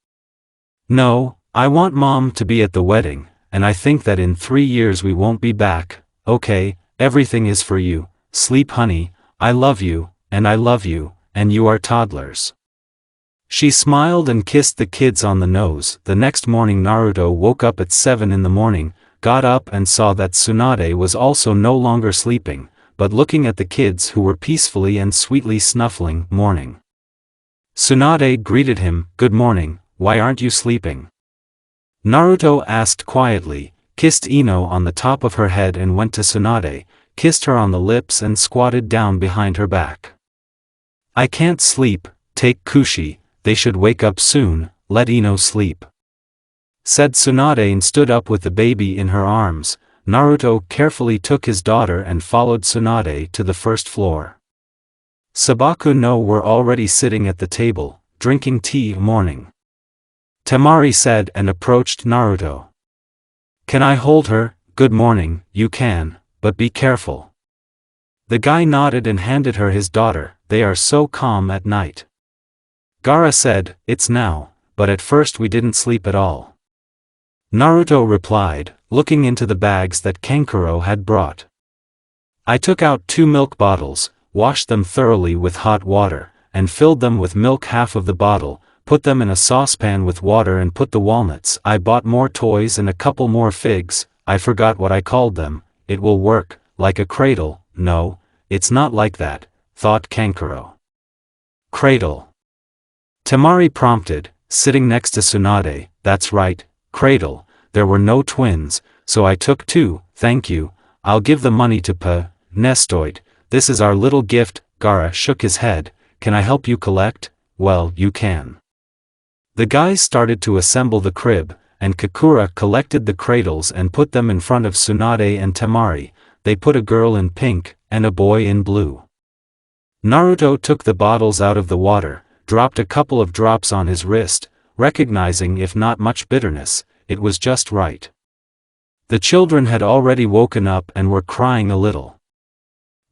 No, I want Mom to be at the wedding, and I think that in 3 years we won't be back. Okay, everything is for you, sleep honey, I love you, and you are toddlers. She smiled and kissed the kids on the nose. The next morning Naruto woke up at 7 in the morning, got up and saw that Tsunade was also no longer sleeping, but looking at the kids who were peacefully and sweetly snuffling. Morning. Tsunade greeted him, good morning, why aren't you sleeping? Naruto asked quietly, kissed Ino on the top of her head and went to Tsunade, kissed her on the lips and squatted down behind her back. I can't sleep, take Kushi, they should wake up soon, let Ino sleep, said Tsunade and stood up with the baby in her arms. Naruto carefully took his daughter and followed Tsunade to the first floor. Sabaku no were already sitting at the table, drinking tea. Morning. Temari said and approached Naruto. Can I hold her? Good morning, you can, but be careful. The guy nodded and handed her his daughter. They are so calm at night. Gaara said, it's now, but at first we didn't sleep at all. Naruto replied, looking into the bags that Kankuro had brought. I took out 2 milk bottles, washed them thoroughly with hot water, and filled them with milk. Half of the bottle, put them in a saucepan with water and put the walnuts. I bought more toys and a couple more figs, I forgot what I called them. It will work, like a cradle. No, it's not like that, thought Kankuro. Cradle. Temari prompted, sitting next to Tsunade. That's right, cradle, there were no twins, so I took 2, thank you, I'll give the money to Nestoid, this is our little gift. Gaara shook his head, can I help you collect? Well, you can. The guys started to assemble the crib, and Kakura collected the cradles and put them in front of Tsunade and Temari. They put a girl in pink, and a boy in blue. Naruto took the bottles out of the water, dropped a couple of drops on his wrist, recognizing if not much bitterness, it was just right. The children had already woken up and were crying a little.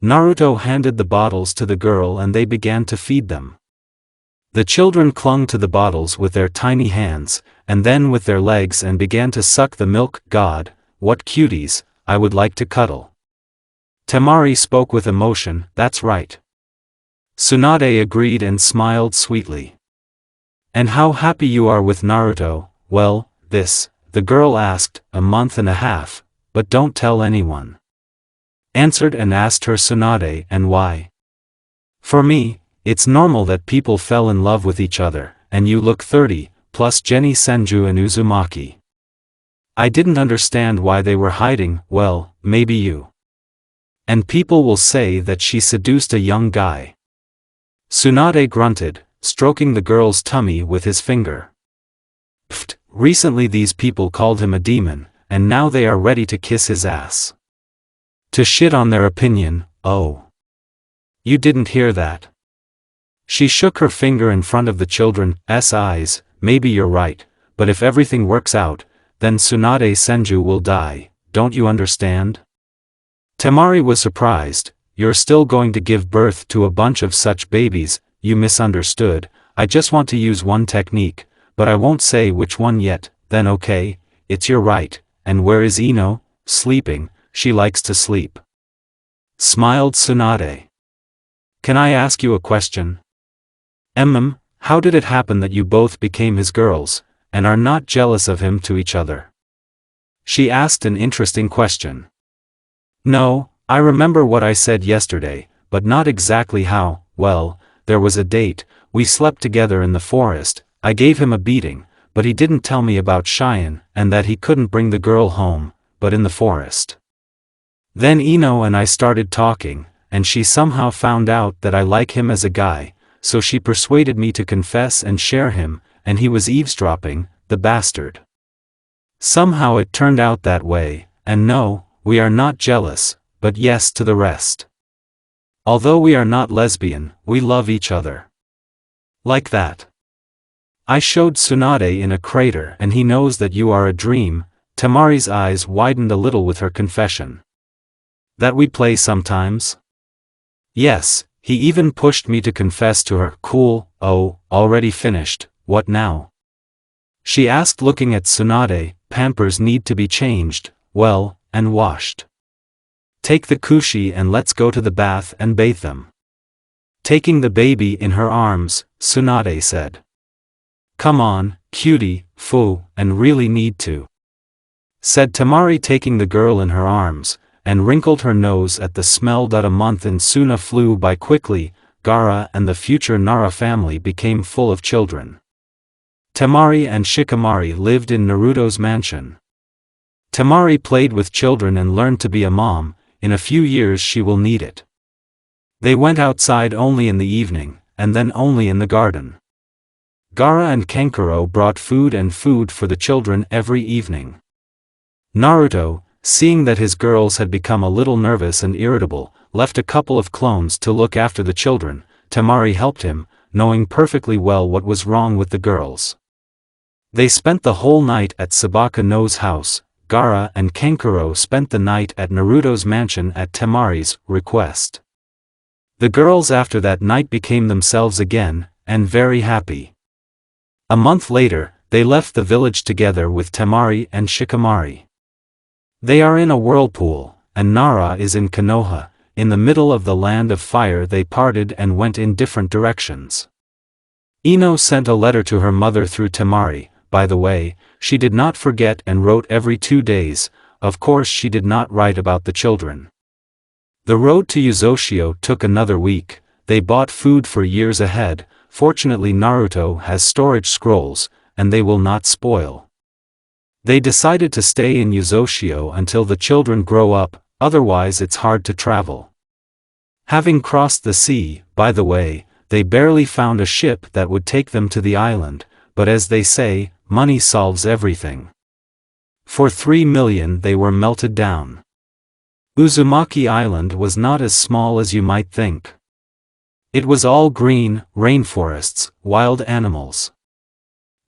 Naruto handed the bottles to the girl and they began to feed them. The children clung to the bottles with their tiny hands, and then with their legs and began to suck the milk. God, what cuties, I would like to cuddle. Temari spoke with emotion, that's right. Tsunade agreed and smiled sweetly. And how happy you are with Naruto? Well, the girl asked, a month and a half, but don't tell anyone. Answered and asked her Tsunade, and why? For me, it's normal that people fell in love with each other, and you look 30, plus Jenny Senju and Uzumaki. I didn't understand why they were hiding. Well, maybe you. And people will say that she seduced a young guy. Tsunade grunted, stroking the girl's tummy with his finger. Pfft, recently these people called him a demon, and now they are ready to kiss his ass. To shit on their opinion, oh. You didn't hear that. She shook her finger in front of the children's eyes. Maybe you're right, but if everything works out, then Tsunade Senju will die, don't you understand? Temari was surprised. You're still going to give birth to a bunch of such babies? You misunderstood. I just want to use one technique, but I won't say which one yet. Then okay, it's your right. And where is Ino? Sleeping. She likes to sleep. Smiled Tsunade. Can I ask you a question? How did it happen that you both became his girls, and are not jealous of him to each other? She asked an interesting question. No, I remember what I said yesterday, but not exactly how. Well, there was a date, we slept together in the forest, I gave him a beating, but he didn't tell me about Cheyenne, and that he couldn't bring the girl home, but in the forest. Then Ino and I started talking, and she somehow found out that I like him as a guy, so she persuaded me to confess and share him, and he was eavesdropping, the bastard. Somehow it turned out that way, and no, we are not jealous, but yes to the rest. Although we are not lesbian, we love each other. Like that. I showed Tsunade in a crater and he knows that you are a dream. Temari's eyes widened a little with her confession. That we play sometimes? Yes, he even pushed me to confess to her. Cool. Oh, already finished, what now? She asked looking at Tsunade. Pampers need to be changed, well, and washed. Take the kushi and let's go to the bath and bathe them. Taking the baby in her arms, Tsunade said. Come on, cutie, foo, and really need to. Said Temari taking the girl in her arms, and wrinkled her nose at the smell. A month in Suna flew by quickly. Gaara and the future Nara family became full of children. Temari and Shikimari lived in Naruto's mansion. Temari played with children and learned to be a mom. In a few years she will need it. They went outside only in the evening, and then only in the garden. Gaara and Kankuro brought food for the children every evening. Naruto, seeing that his girls had become a little nervous and irritable, left a couple of clones to look after the children. Temari helped him, knowing perfectly well what was wrong with the girls. They spent the whole night at Sabaka No's house. Gaara and Kankuro spent the night at Naruto's mansion at Temari's request. The girls after that night became themselves again, and very happy. A month later, they left the village together with Temari and Shikimari. They are in a whirlpool, and Nara is in Konoha. In the middle of the land of fire they parted and went in different directions. Ino sent a letter to her mother through Temari. By the way, she did not forget and wrote every 2 days. Of course she did not write about the children. The road to Uzoshio took another week. They bought food for years ahead. Fortunately Naruto has storage scrolls, and they will not spoil. They decided to stay in Uzoshio until the children grow up, otherwise it's hard to travel. Having crossed the sea, by the way, they barely found a ship that would take them to the island, but as they say, money solves everything. For 3 million they were melted down. Uzumaki Island was not as small as you might think. It was all green, rainforests, wild animals.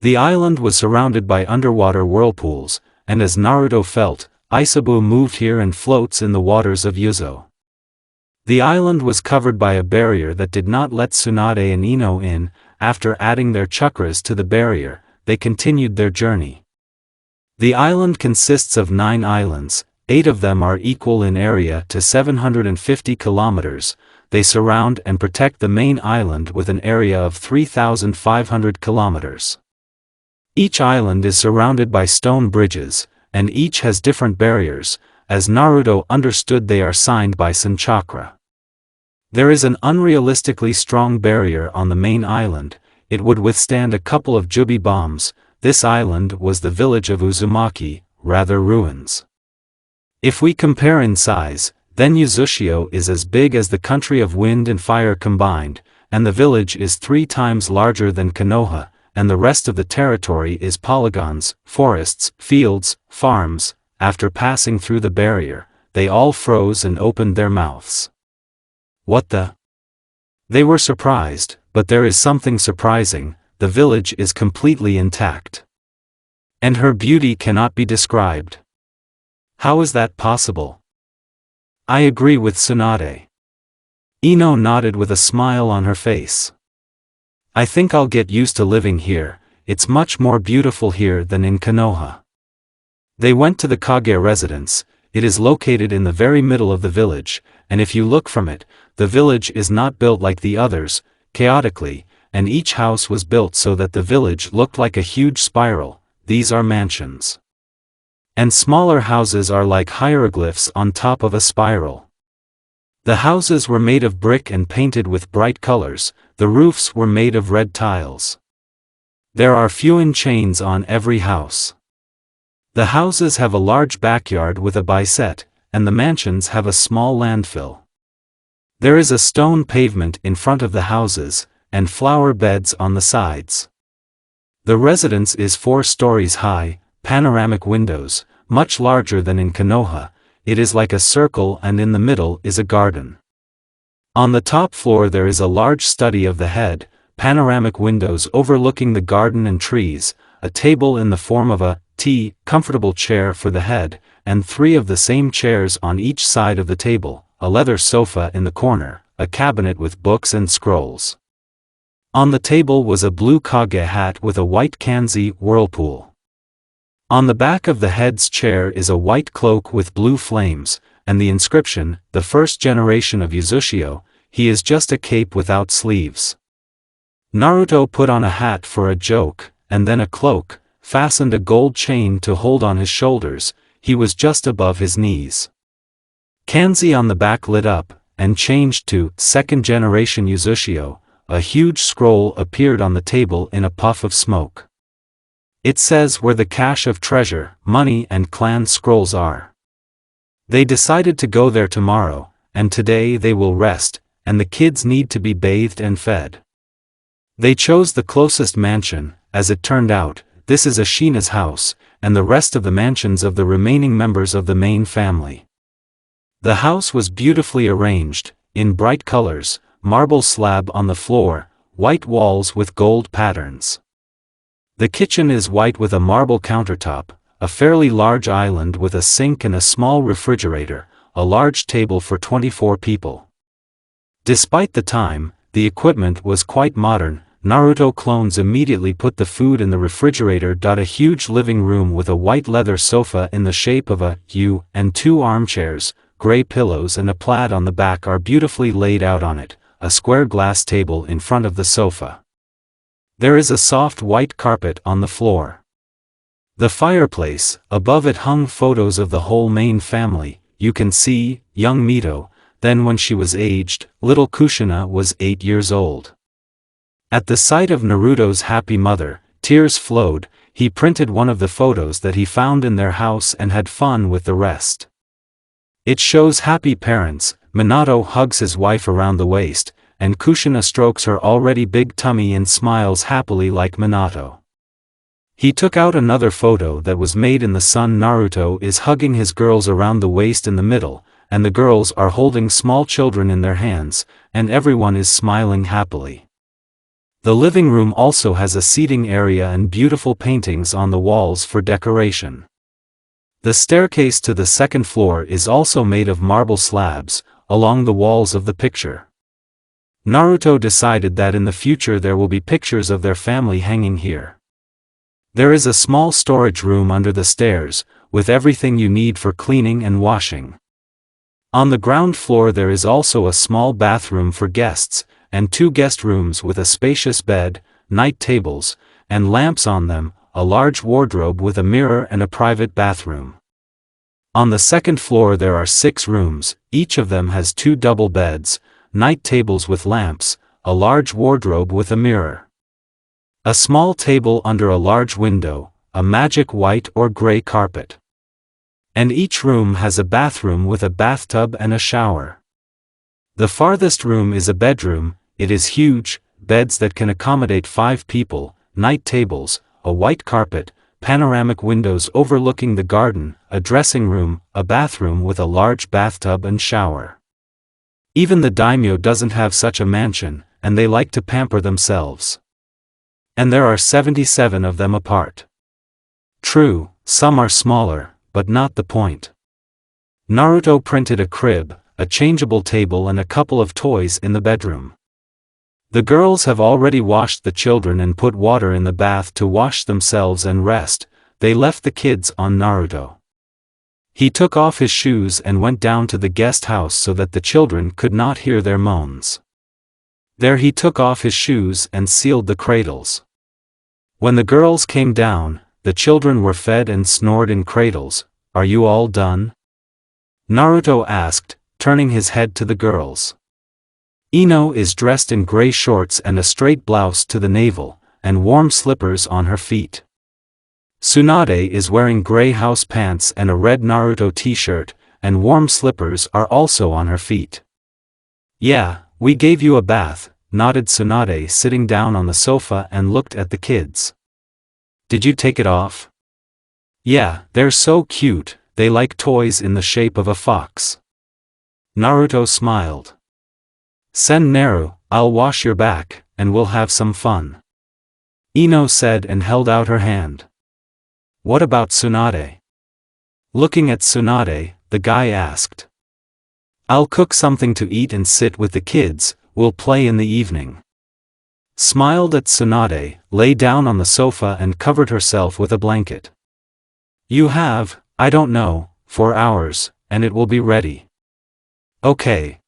The island was surrounded by underwater whirlpools, and as Naruto felt, Isabu moved here and floats in the waters of Yuzo. The island was covered by a barrier that did not let Tsunade and Ino in. After adding their chakras to the barrier, they continued their journey. The island consists of 9 islands, 8 of them are equal in area to 750 kilometers. They surround and protect the main island with an area of 3,500 kilometers. Each island is surrounded by stone bridges, and each has different barriers. As Naruto understood, they are signed by Sun Chakra. There is an unrealistically strong barrier on the main island. It would withstand a couple of Jubi bombs. This island was the village of Uzumaki, rather ruins. If we compare in size, then Uzoshio is as big as the country of wind and fire combined, and the village is 3 times larger than Konoha, and the rest of the territory is polygons, forests, fields, farms. After passing through the barrier, they all froze and opened their mouths. What the? They were surprised, but there is something surprising: the village is completely intact. And her beauty cannot be described. How is that possible? I agree with Tsunade. Ino nodded with a smile on her face. I think I'll get used to living here. It's much more beautiful here than in Konoha. They went to the Kage residence. It is located in the very middle of the village, and if you look from it, the village is not built like the others, chaotically, and each house was built so that the village looked like a huge spiral. These are mansions. And smaller houses are like hieroglyphs on top of a spiral. The houses were made of brick and painted with bright colors. The roofs were made of red tiles. There are fuin chains on every house. The houses have a large backyard with a bisette, and the mansions have a small landfill. There is a stone pavement in front of the houses, and flower beds on the sides. The residence is 4 stories high, panoramic windows, much larger than in Konoha. It is like a circle, and in the middle is a garden. On the top floor there is a large study of the head, panoramic windows overlooking the garden and trees, a table in the form of a T, comfortable chair for the head, and 3 of the same chairs on each side of the table, a leather sofa in the corner, a cabinet with books and scrolls. On the table was a blue kage hat with a white kanzi whirlpool. On the back of the head's chair is a white cloak with blue flames, and the inscription, "The first generation of Uzushio, he is just a cape without sleeves." Naruto put on a hat for a joke, and then a cloak, fastened a gold chain to hold on his shoulders. He was just above his knees. Kanzi on the back lit up, and changed to second generation Uzushio. A huge scroll appeared on the table in a puff of smoke. It says where the cache of treasure, money and clan scrolls are. They decided to go there tomorrow, and today they will rest, and the kids need to be bathed and fed. They chose the closest mansion. As it turned out, this is Ashina's house, and the rest of the mansions of the remaining members of the main family. The house was beautifully arranged, in bright colors, marble slab on the floor, white walls with gold patterns. The kitchen is white with a marble countertop, a fairly large island with a sink and a small refrigerator, a large table for 24 people. Despite the time, the equipment was quite modern. Naruto clones immediately put the food in the refrigerator. A huge living room with a white leather sofa in the shape of a U, and 2 armchairs, gray pillows and a plaid on the back are beautifully laid out on it, a square glass table in front of the sofa. There is a soft white carpet on the floor. The fireplace, above it hung photos of the whole main family. You can see, young Mito, then when she was aged, little Kushina was 8 years old. At the sight of Naruto's happy mother, tears flowed. He printed one of the photos that he found in their house and had fun with the rest. It shows happy parents. Minato hugs his wife around the waist, and Kushina strokes her already big tummy and smiles happily like Minato. He took out another photo that was made in the sun. Naruto is hugging his girls around the waist in the middle, and the girls are holding small children in their hands, and everyone is smiling happily. The living room also has a seating area and beautiful paintings on the walls for decoration. The staircase to the second floor is also made of marble slabs, along the walls of the picture. Naruto decided that in the future there will be pictures of their family hanging here. There is a small storage room under the stairs, with everything you need for cleaning and washing. On the ground floor there is also a small bathroom for guests, and 2 guest rooms with a spacious bed, night tables, and lamps on them, a large wardrobe with a mirror and a private bathroom. On the second floor there are 6 rooms, each of them has 2 double beds, night tables with lamps, a large wardrobe with a mirror. A small table under a large window, a magic white or gray carpet. And each room has a bathroom with a bathtub and a shower. The farthest room is a bedroom. It is huge, beds that can accommodate 5 people, night tables, a white carpet, panoramic windows overlooking the garden, a dressing room, a bathroom with a large bathtub and shower. Even the daimyo doesn't have such a mansion, and they like to pamper themselves. And there are 77 of them apart. True, some are smaller, but not the point. Naruto printed a crib, a changeable table and a couple of toys in the bedroom. The girls have already washed the children and put water in the bath to wash themselves and rest. They left the kids on Naruto. He took off his shoes and went down to the guest house so that the children could not hear their moans. There he took off his shoes and sealed the cradles. When the girls came down, the children were fed and snored in cradles. "Are you all done?" Naruto asked, turning his head to the girls. Ino is dressed in gray shorts and a straight blouse to the navel, and warm slippers on her feet. Tsunade is wearing gray house pants and a red Naruto t-shirt, and warm slippers are also on her feet. "Yeah, we gave you a bath," nodded Tsunade, sitting down on the sofa and looked at the kids. "Did you take it off?" "Yeah, they're so cute, they like toys in the shape of a fox." Naruto smiled. "Send Naru, I'll wash your back, and we'll have some fun," Ino said and held out her hand. "What about Tsunade?" Looking at Tsunade, the guy asked. "I'll cook something to eat and sit with the kids, we'll play in the evening." Smiled at Tsunade, lay down on the sofa and covered herself with a blanket. "You have, I don't know, 4 hours, and it will be ready." "Okay."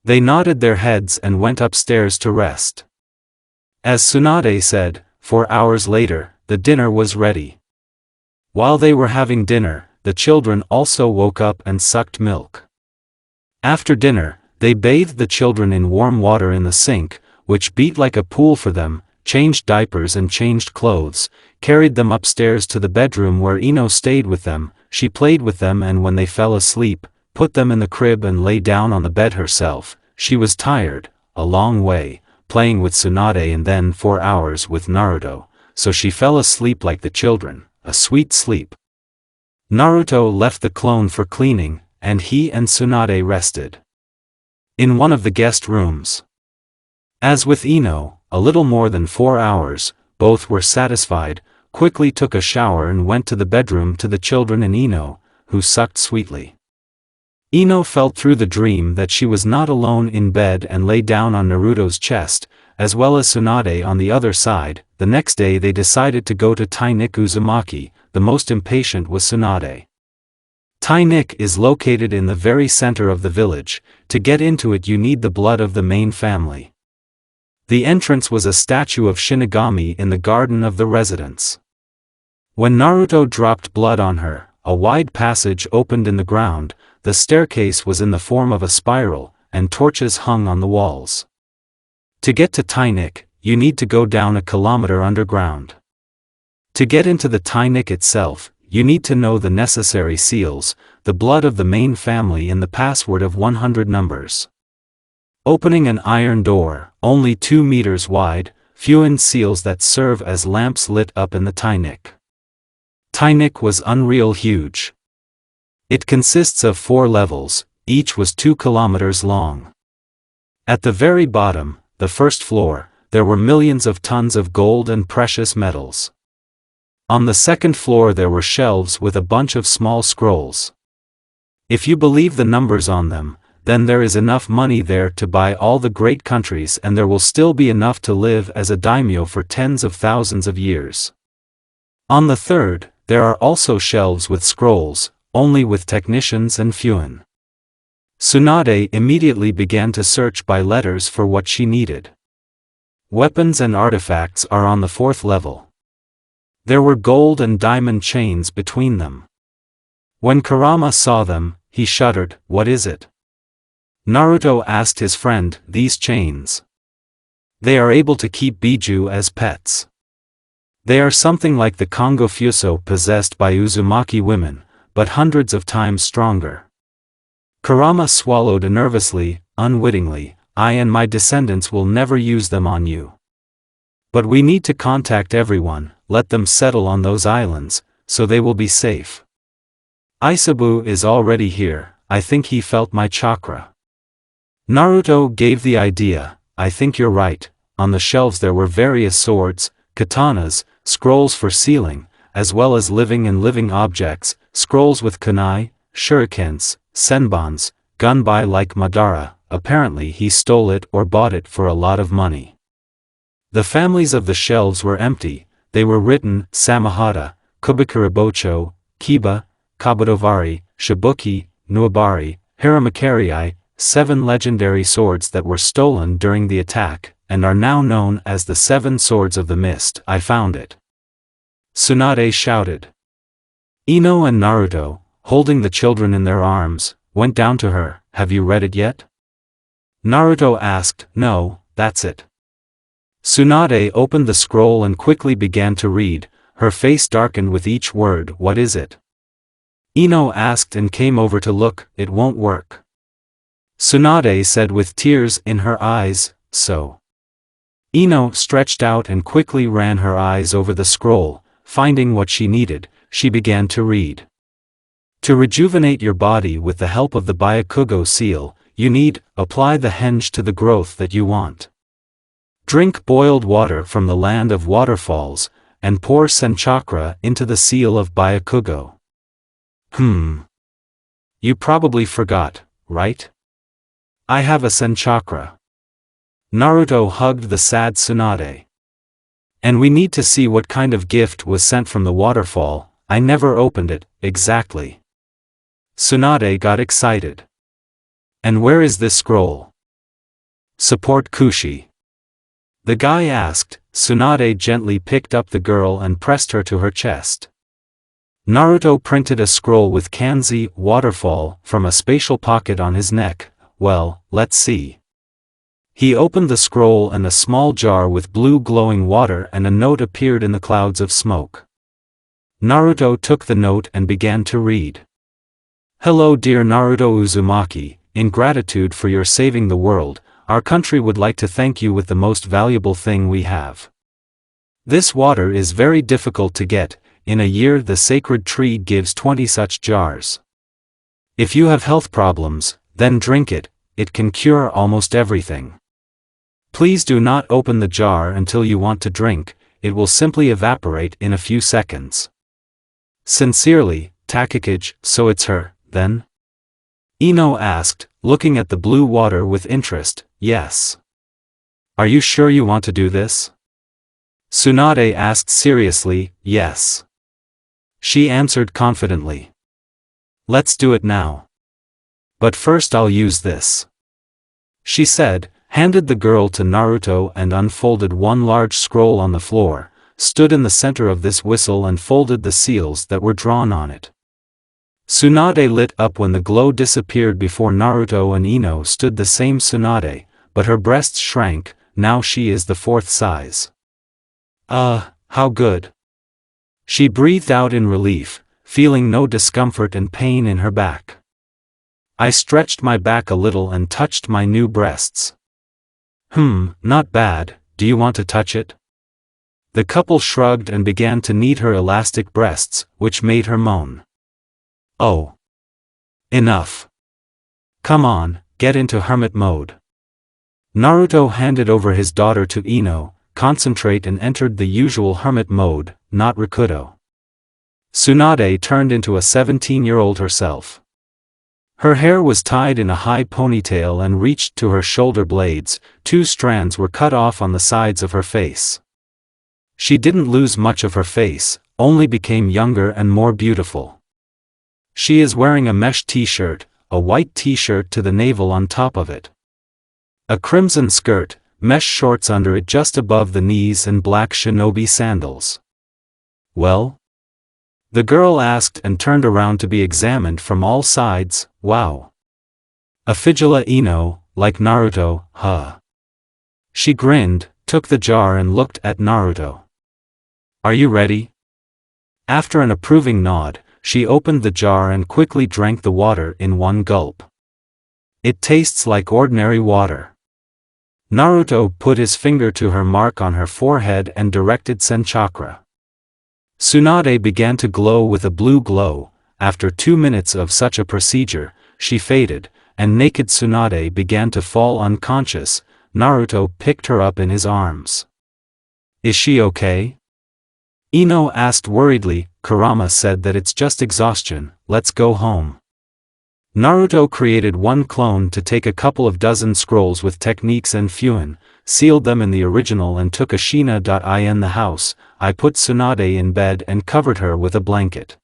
They nodded their heads and went upstairs to rest. As Tsunade said, 4 hours later, the dinner was ready. While they were having dinner, the children also woke up and sucked milk. After dinner, they bathed the children in warm water in the sink, which beat like a pool for them, changed diapers and changed clothes, carried them upstairs to the bedroom where Ino stayed with them. She played with them, and when they fell asleep, put them in the crib and lay down on the bed herself. She was tired, a long way, playing with Tsunade and then 4 hours with Naruto, so she fell asleep like the children, a sweet sleep. Naruto left the clone for cleaning, and he and Tsunade rested in one of the guest rooms. As with Ino, a little more than 4 hours, both were satisfied, quickly took a shower and went to the bedroom to the children and Ino, who sucked sweetly. Ino felt through the dream that she was not alone in bed and lay down on Naruto's chest, as well as Tsunade on the other side. The next day they decided to go to Tainik Uzumaki. The most impatient was Tsunade. Tainik is located in the very center of the village. To get into it you need the blood of the main family. The entrance was a statue of Shinigami in the garden of the residence. When Naruto dropped blood on her, a wide passage opened in the ground. The staircase was in the form of a spiral, and torches hung on the walls. To get to Tainik, you need to go down a kilometer underground. To get into the Tainik itself, you need to know the necessary seals, the blood of the main family and the password of 100 numbers. Opening an iron door, only 2 meters wide, fuin seals that serve as lamps lit up in the Tainik. Tainik was unreal huge. It consists of 4 levels, each was 2 kilometers long. At the very bottom, the first floor, there were millions of tons of gold and precious metals. On the second floor there were shelves with a bunch of small scrolls. If you believe the numbers on them, then there is enough money there to buy all the great countries, and there will still be enough to live as a daimyo for tens of thousands of years. On the third, there are also shelves with scrolls, only with technicians and fuin. Tsunade immediately began to search by letters for what she needed. Weapons and artifacts are on the 4th level. There were gold and diamond chains between them. When Kurama saw them, he shuddered. "What is it?" Naruto asked his friend. "These chains. They are able to keep Biju as pets. They are something like the Kongo Fuso possessed by Uzumaki women, but hundreds of times stronger." Kurama swallowed nervously, unwittingly. I and my descendants will never use them on you. But we need to contact everyone, let them settle on those islands, so they will be safe. Isabu is already here, I think he felt my chakra. Naruto gave the idea, I think you're right. On the shelves there were various swords, katanas, scrolls for sealing, as well as living objects, scrolls with kunai, shurikens, senbons, gunbai like Madara. Apparently he stole it or bought it for a lot of money. The families of the shelves were empty, they were written, Samahata, Kubikuribocho, Kiba, Kabutovari, Shibuki, Nuabari, Hiramakari, 7 legendary swords that were stolen during the attack, and are now known as the 7 Swords of the Mist. I found it. Tsunade shouted. Ino and Naruto, holding the children in their arms, went down to her. Have you read it yet? Naruto asked. No, that's it. Tsunade opened the scroll and quickly began to read, her face darkened with each word. What is it? Ino asked and came over to look. It won't work. Tsunade said with tears in her eyes, so. Ino stretched out and quickly ran her eyes over the scroll, finding what she needed, she began to read. To rejuvenate your body with the help of the Byakugo seal, you need, apply the henge to the growth that you want. Drink boiled water from the land of waterfalls, and pour senchakra into the seal of Byakugo. You probably forgot, right? I have a senchakra. Naruto hugged the sad Tsunade. And we need to see what kind of gift was sent from the waterfall. I never opened it, exactly. Tsunade got excited. And where is this scroll? Support Kushi. The guy asked. Tsunade gently picked up the girl and pressed her to her chest. Naruto printed a scroll with kanji, waterfall, from a spatial pocket on his neck. Well, let's see. He opened the scroll and a small jar with blue glowing water and a note appeared in the clouds of smoke. Naruto took the note and began to read. Hello dear Naruto Uzumaki, in gratitude for your saving the world, our country would like to thank you with the most valuable thing we have. This water is very difficult to get, in a year the sacred tree gives 20 such jars. If you have health problems, then drink it, it can cure almost everything. Please do not open the jar until you want to drink, it will simply evaporate in a few seconds. Sincerely, Takakage. So it's her, then? Ino asked, looking at the blue water with interest. Yes. Are you sure you want to do this? Tsunade asked seriously. Yes. She answered confidently. Let's do it now. But first I'll use this. She said, handed the girl to Naruto and unfolded one large scroll on the floor, stood in the center of this whistle and folded the seals that were drawn on it. Tsunade lit up when the glow disappeared. Before Naruto and Ino stood the same Tsunade, but her breasts shrank, now she is the 4th size. How good. She breathed out in relief, feeling no discomfort and pain in her back. I stretched my back a little and touched my new breasts. Not bad, do you want to touch it? The couple shrugged and began to knead her elastic breasts, which made her moan. Oh. Enough. Come on, get into hermit mode. Naruto handed over his daughter to Ino, concentrate and entered the usual hermit mode, not Rikudo. Tsunade turned into a 17-year-old herself. Her hair was tied in a high ponytail and reached to her shoulder blades, 2 strands were cut off on the sides of her face. She didn't lose much of her face, only became younger and more beautiful. She is wearing a mesh t-shirt, a white t-shirt to the navel on top of it. A crimson skirt, mesh shorts under it just above the knees and black shinobi sandals. Well? The girl asked and turned around to be examined from all sides. Wow. A Figula Ino, like Naruto, huh? She grinned, took the jar and looked at Naruto. Are you ready? After an approving nod, she opened the jar and quickly drank the water in one gulp. It tastes like ordinary water. Naruto put his finger to her mark on her forehead and directed Sen chakra. Tsunade began to glow with a blue glow. After 2 minutes of such a procedure, she faded, and naked Tsunade began to fall unconscious. Naruto picked her up in his arms. "Is she okay?" Ino asked worriedly. Kurama said that it's just exhaustion, let's go home. Naruto created one clone to take a couple of dozen scrolls with techniques and fuin, sealed them in the original and took Ashina.in the house. I put Tsunade in bed and covered her with a blanket.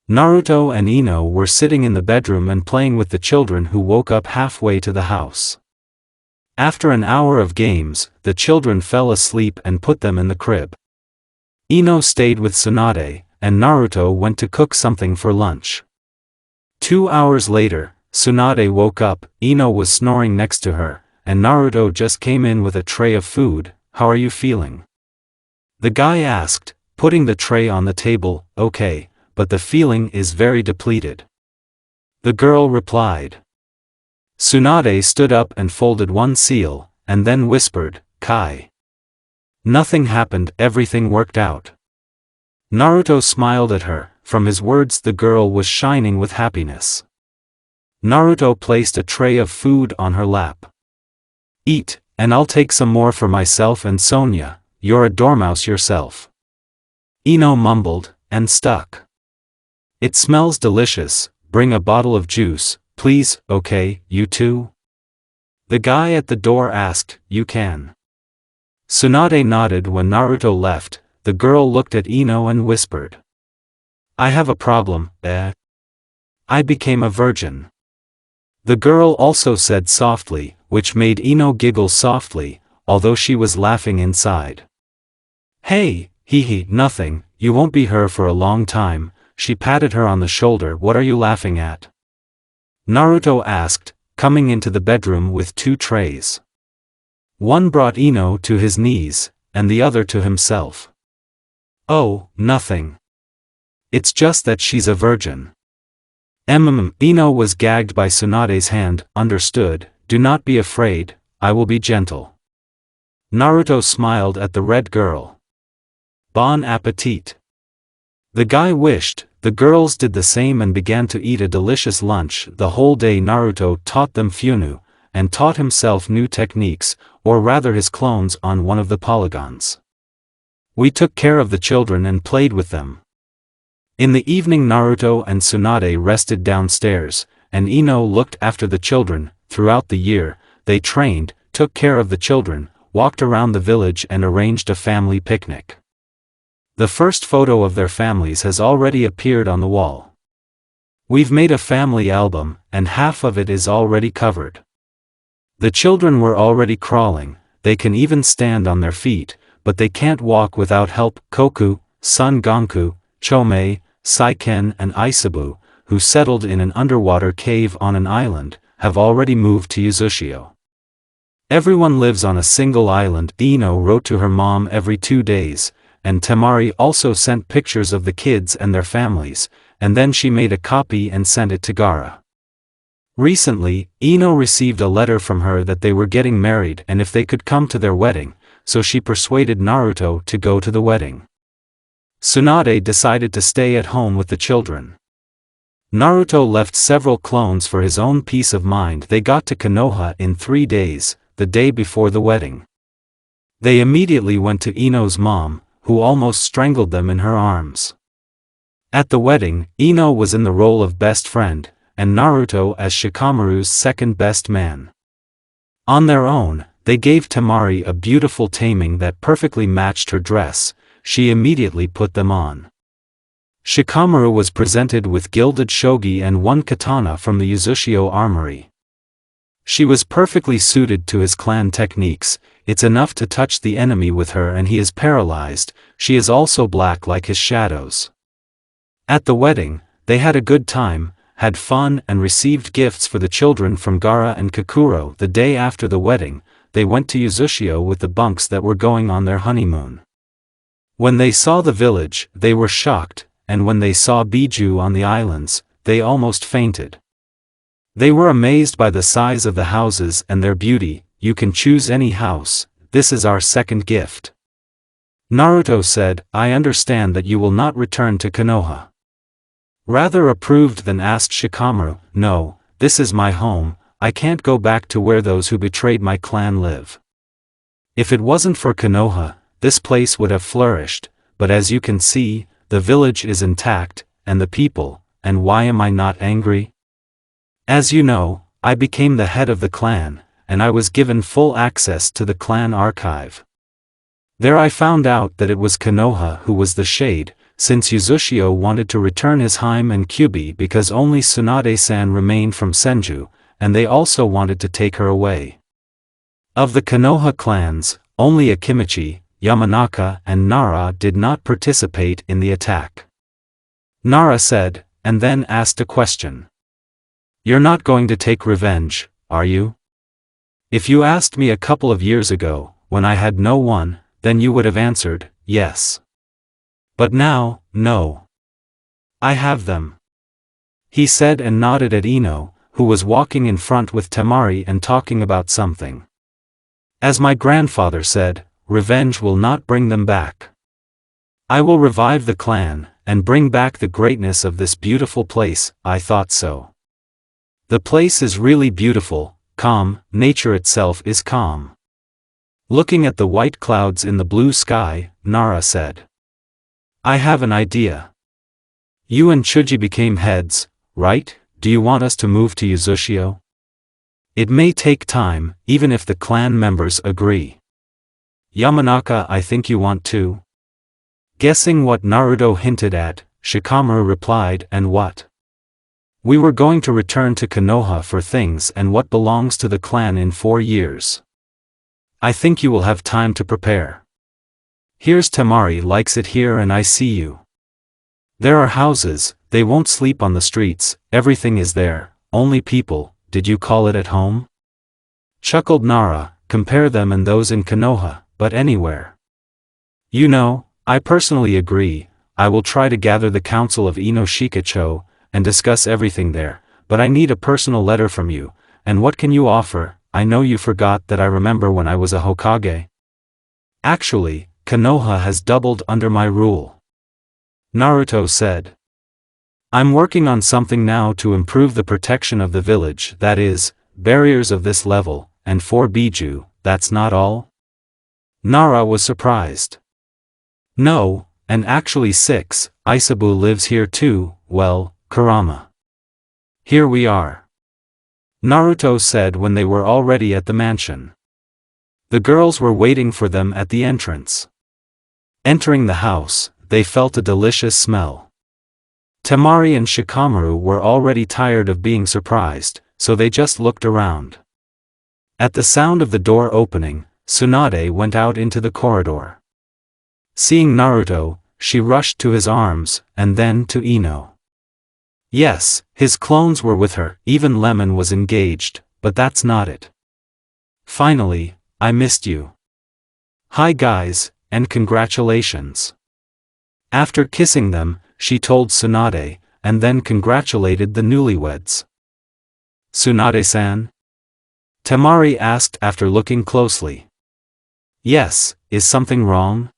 Naruto and Ino were sitting in the bedroom and playing with the children who woke up halfway to the house. After an hour of games, the children fell asleep and put them in the crib. Ino stayed with Tsunade, and Naruto went to cook something for lunch. 2 hours later, Tsunade woke up. Ino was snoring next to her, and Naruto just came in with a tray of food. "How are you feeling?" the guy asked, putting the tray on the table. "Okay, but the feeling is very depleted," the girl replied. Tsunade stood up and folded one seal, and then whispered, "Kai." Nothing happened, everything worked out. Naruto smiled at her. From his words the girl was shining with happiness. Naruto placed a tray of food on her lap. "Eat, and I'll take some more for myself and Sonia. You're a dormouse yourself," Ino mumbled, and stuck. "It smells delicious, bring a bottle of juice, please." "Okay, you too?" the guy at the door asked. "You can." Tsunade nodded when Naruto left. The girl looked at Ino and whispered, "I have a problem, I became a virgin." The girl also said softly, which made Ino giggle softly, although she was laughing inside. "Hey, hee, nothing, you won't be her for a long time." She patted her on the shoulder. "What are you laughing at?" Naruto asked, coming into the bedroom with 2 trays. One brought Ino to his knees, and the other to himself. "Oh, nothing. It's just that she's a virgin." Ino was gagged by Tsunade's hand. "Understood, do not be afraid, I will be gentle." Naruto smiled at the red girl. "Bon appetit." The guy wished. The girls did the same and began to eat a delicious lunch. The whole day Naruto taught them Funu, and taught himself new techniques, or rather his clones, on one of the polygons. We took care of the children and played with them. In the evening Naruto and Tsunade rested downstairs, and Ino looked after the children. Throughout the year, they trained, took care of the children, walked around the village and arranged a family picnic. The first photo of their families has already appeared on the wall. We've made a family album, and half of it is already covered. The children were already crawling, they can even stand on their feet, but they can't walk without help. Koku, Son Gonku, Chome, Saiken and Isabu, who settled in an underwater cave on an island, have already moved to Uzushio. Everyone lives on a single island. Ino wrote to her mom every 2 days, and Temari also sent pictures of the kids and their families, and then she made a copy and sent it to Gaara. Recently, Ino received a letter from her that they were getting married and if they could come to their wedding, so she persuaded Naruto to go to the wedding. Tsunade decided to stay at home with the children. Naruto left several clones for his own peace of mind. They got to Konoha in 3 days, the day before the wedding. They immediately went to Ino's mom, who almost strangled them in her arms. At the wedding, Ino was in the role of best friend, and Naruto as Shikamaru's second best man. On their own, they gave Temari a beautiful taming that perfectly matched her dress. She immediately put them on. Shikamaru was presented with gilded shogi and one katana from the Uzushio armory. She was perfectly suited to his clan techniques. It's enough to touch the enemy with her and he is paralyzed. She is also black like his shadows. At the wedding, they had a good time, had fun and received gifts for the children from Gaara and Kakuro. The day after the wedding, they went to Uzushio with the bunks that were going on their honeymoon. When they saw the village, they were shocked, and when they saw Biju on the islands, they almost fainted. They were amazed by the size of the houses and their beauty. you can choose any house, this is our second gift. Naruto said, I understand that you will not return to Konoha. Rather approved than asked Shikamaru, no, this is my home, I can't go back to where those who betrayed my clan live. If it wasn't for Konoha, this place would have flourished, but as you can see, the village is intact, and the people, and why am I not angry? As you know, I became the head of the clan, and I was given full access to the clan archive. There I found out that it was Konoha who was the shade, since Uzushio wanted to return his Harem and Kyubi because only Tsunade-san remained from Senju, and they also wanted to take her away. Of the Konoha clans, only Akimichi, Yamanaka and Nara did not participate in the attack. Nara said, and then asked a question. You're not going to take revenge, are you? If you asked me a couple of years ago, when I had no one, then you would have answered, yes. But now, no. I have them. He said and nodded at Ino, who was walking in front with Temari and talking about something. As my grandfather said, revenge will not bring them back. I will revive the clan, and bring back the greatness of this beautiful place, I thought so. The place is really beautiful, calm, nature itself is calm. Looking at the white clouds in the blue sky, Nara said. I have an idea. You and Chuji became heads, right? Do you want us to move to Uzushio? It may take time, even if the clan members agree. Yamanaka, I think you want to. Guessing what Naruto hinted at, Shikamaru replied, and what? We were going to return to Konoha for things and what belongs to the clan in 4 years. I think you will have time to prepare. Here's Temari likes it here and I see you. There are houses, they won't sleep on the streets, everything is there, only people, did you call it at home? Chuckled Nara, compare them and those in Konoha, but anywhere. You know, I personally agree, I will try to gather the council of Ino Shikacho, and discuss everything there, but I need a personal letter from you, and what can you offer? I know you forgot that I remember when I was a Hokage. Actually, Konoha has doubled under my rule. Naruto said. I'm working on something now to improve the protection of the village, that is, barriers of this level, and 4 Biju, that's not all? Nara was surprised. No, and actually 6, Isabu lives here too, well, Kurama. Here we are. Naruto said when they were already at the mansion. The girls were waiting for them at the entrance. Entering the house, they felt a delicious smell. Temari and Shikamaru were already tired of being surprised, so they just looked around. At the sound of the door opening, Tsunade went out into the corridor. Seeing Naruto, she rushed to his arms, and then to Ino. Yes, his clones were with her, even Lemon was engaged, but that's not it. Finally, I missed you. Hi guys, and congratulations. After kissing them, she told Tsunade, and then congratulated the newlyweds. Tsunade-san? Temari asked after looking closely. Yes, is something wrong?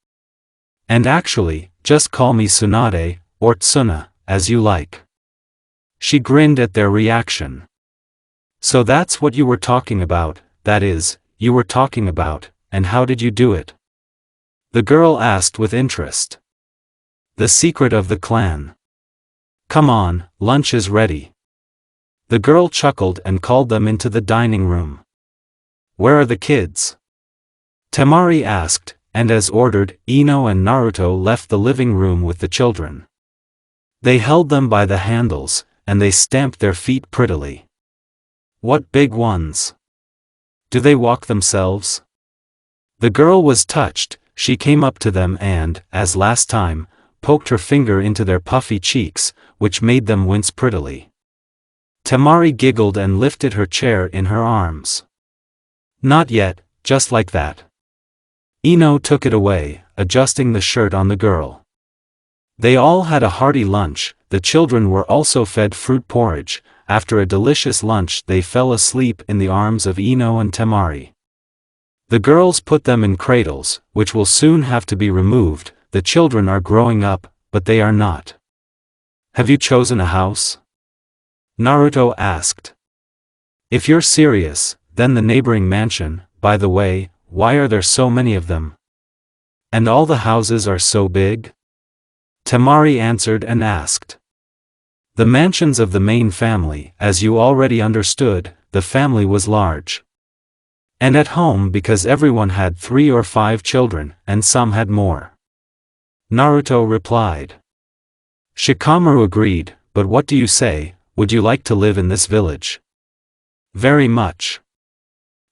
And actually, just call me Tsunade, or Tsuna, as you like. She grinned at their reaction. So that's what you were talking about, that is, you were talking about, and how did you do it? The girl asked with interest. The secret of the clan. Come on, lunch is ready. The girl chuckled and called them into the dining room. Where are the kids? Temari asked, and as ordered, Ino and Naruto left the living room with the children. They held them by the handles, and they stamped their feet prettily. What big ones! Do they walk themselves? The girl was touched, she came up to them and, as last time, poked her finger into their puffy cheeks, which made them wince prettily. Temari giggled and lifted her chair in her arms. Not yet, just like that. Ino took it away, adjusting the shirt on the girl. They all had a hearty lunch, the children were also fed fruit porridge. After a delicious lunch they fell asleep in the arms of Ino and Temari. The girls put them in cradles, which will soon have to be removed. The children are growing up, but they are not. Have you chosen a house? Naruto asked. If you're serious, then the neighboring mansion. By the way, why are there so many of them? And all the houses are so big? Temari answered and asked. The mansions of the main family, as you already understood, the family was large. And at home because everyone had 3 or 5 children, and some had more. Naruto replied. Shikamaru agreed, but what do you say, would you like to live in this village? Very much.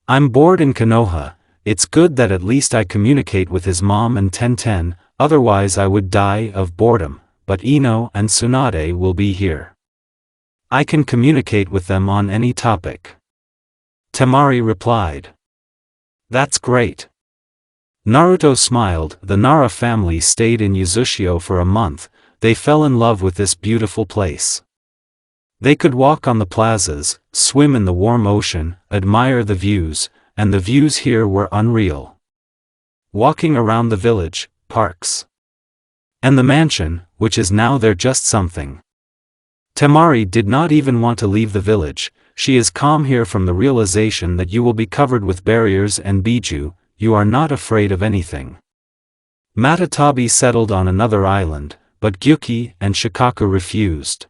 I'm bored in Konoha. It's good that at least I communicate with his mom and Tenten, otherwise I would die of boredom, but Ino and Tsunade will be here. I can communicate with them on any topic. Temari replied. That's great. Naruto smiled. The Nara family stayed in Uzushio for a month. They fell in love with this beautiful place. They could walk on the plazas, swim in the warm ocean, admire the views, and the views here were unreal. Walking around the village, parks, and the mansion, which is now there just something. Temari did not even want to leave the village. She is calm here from the realization that you will be covered with barriers and biju, you are not afraid of anything. Matatabi settled on another island, but Gyuki and Shikaku refused.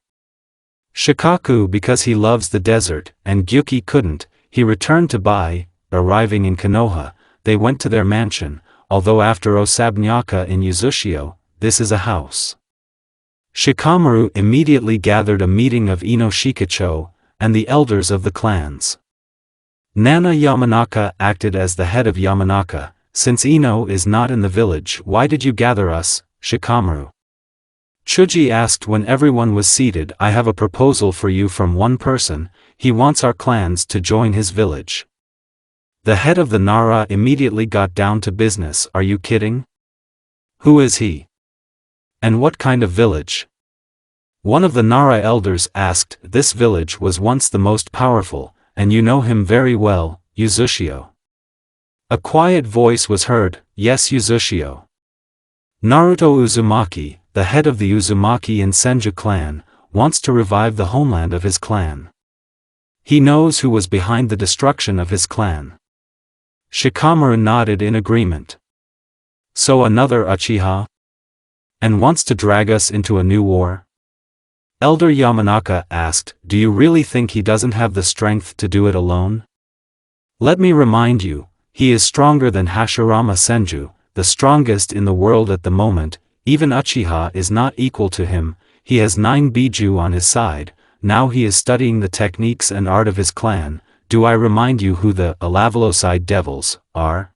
Shikaku because he loves the desert, and Gyuki couldn't. He returned to Bai. Arriving in Konoha, they went to their mansion, although after Osabnyaka in Uzushio, this is a house. Shikamaru immediately gathered a meeting of Ino Shikacho, and the elders of the clans. Nana Yamanaka acted as the head of Yamanaka. Since Ino is not in the village, why did you gather us, Shikamaru? Chuji asked when everyone was seated. I have a proposal for you from one person. He wants our clans to join his village. The head of the Nara immediately got down to business. Are you kidding? Who is he? And what kind of village? One of the Nara elders asked. This village was once the most powerful, and you know him very well, Uzushio. A quiet voice was heard. Yes, Uzushio. Naruto Uzumaki, the head of the Uzumaki in Senju clan, wants to revive the homeland of his clan. He knows who was behind the destruction of his clan. Shikamaru nodded in agreement. So another Uchiha? And wants to drag us into a new war? Elder Yamanaka asked, do you really think he doesn't have the strength to do it alone? Let me remind you, he is stronger than Hashirama Senju, the strongest in the world at the moment. Even Uchiha is not equal to him. He has 9 biju on his side. Now he is studying the techniques and art of his clan. Do I remind you who the Alaveloside devils are?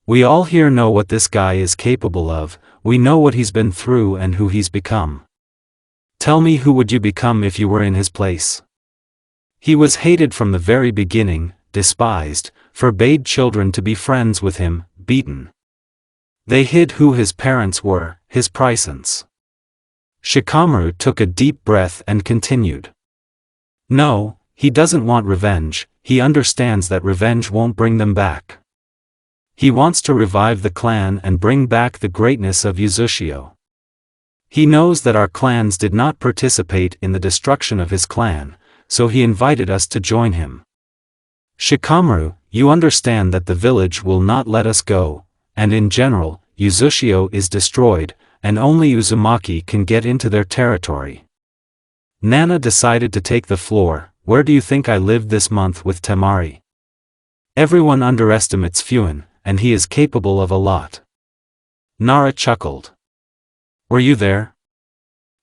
We all here know what this guy is capable of. We know what he's been through and who he's become. Tell me, who would you become if you were in his place? He was hated from the very beginning, despised, forbade children to be friends with him, beaten. They hid who his parents were, his presence. Shikamaru took a deep breath and continued. No, he doesn't want revenge. He understands that revenge won't bring them back. He wants to revive the clan and bring back the greatness of Uzushio. He knows that our clans did not participate in the destruction of his clan, so he invited us to join him. Shikamaru, you understand that the village will not let us go, and in general, Uzushio is destroyed, and only Uzumaki can get into their territory. Nana decided to take the floor. Where do you think I lived this month with Temari? Everyone underestimates Fuin, and he is capable of a lot. Nara chuckled. Were you there?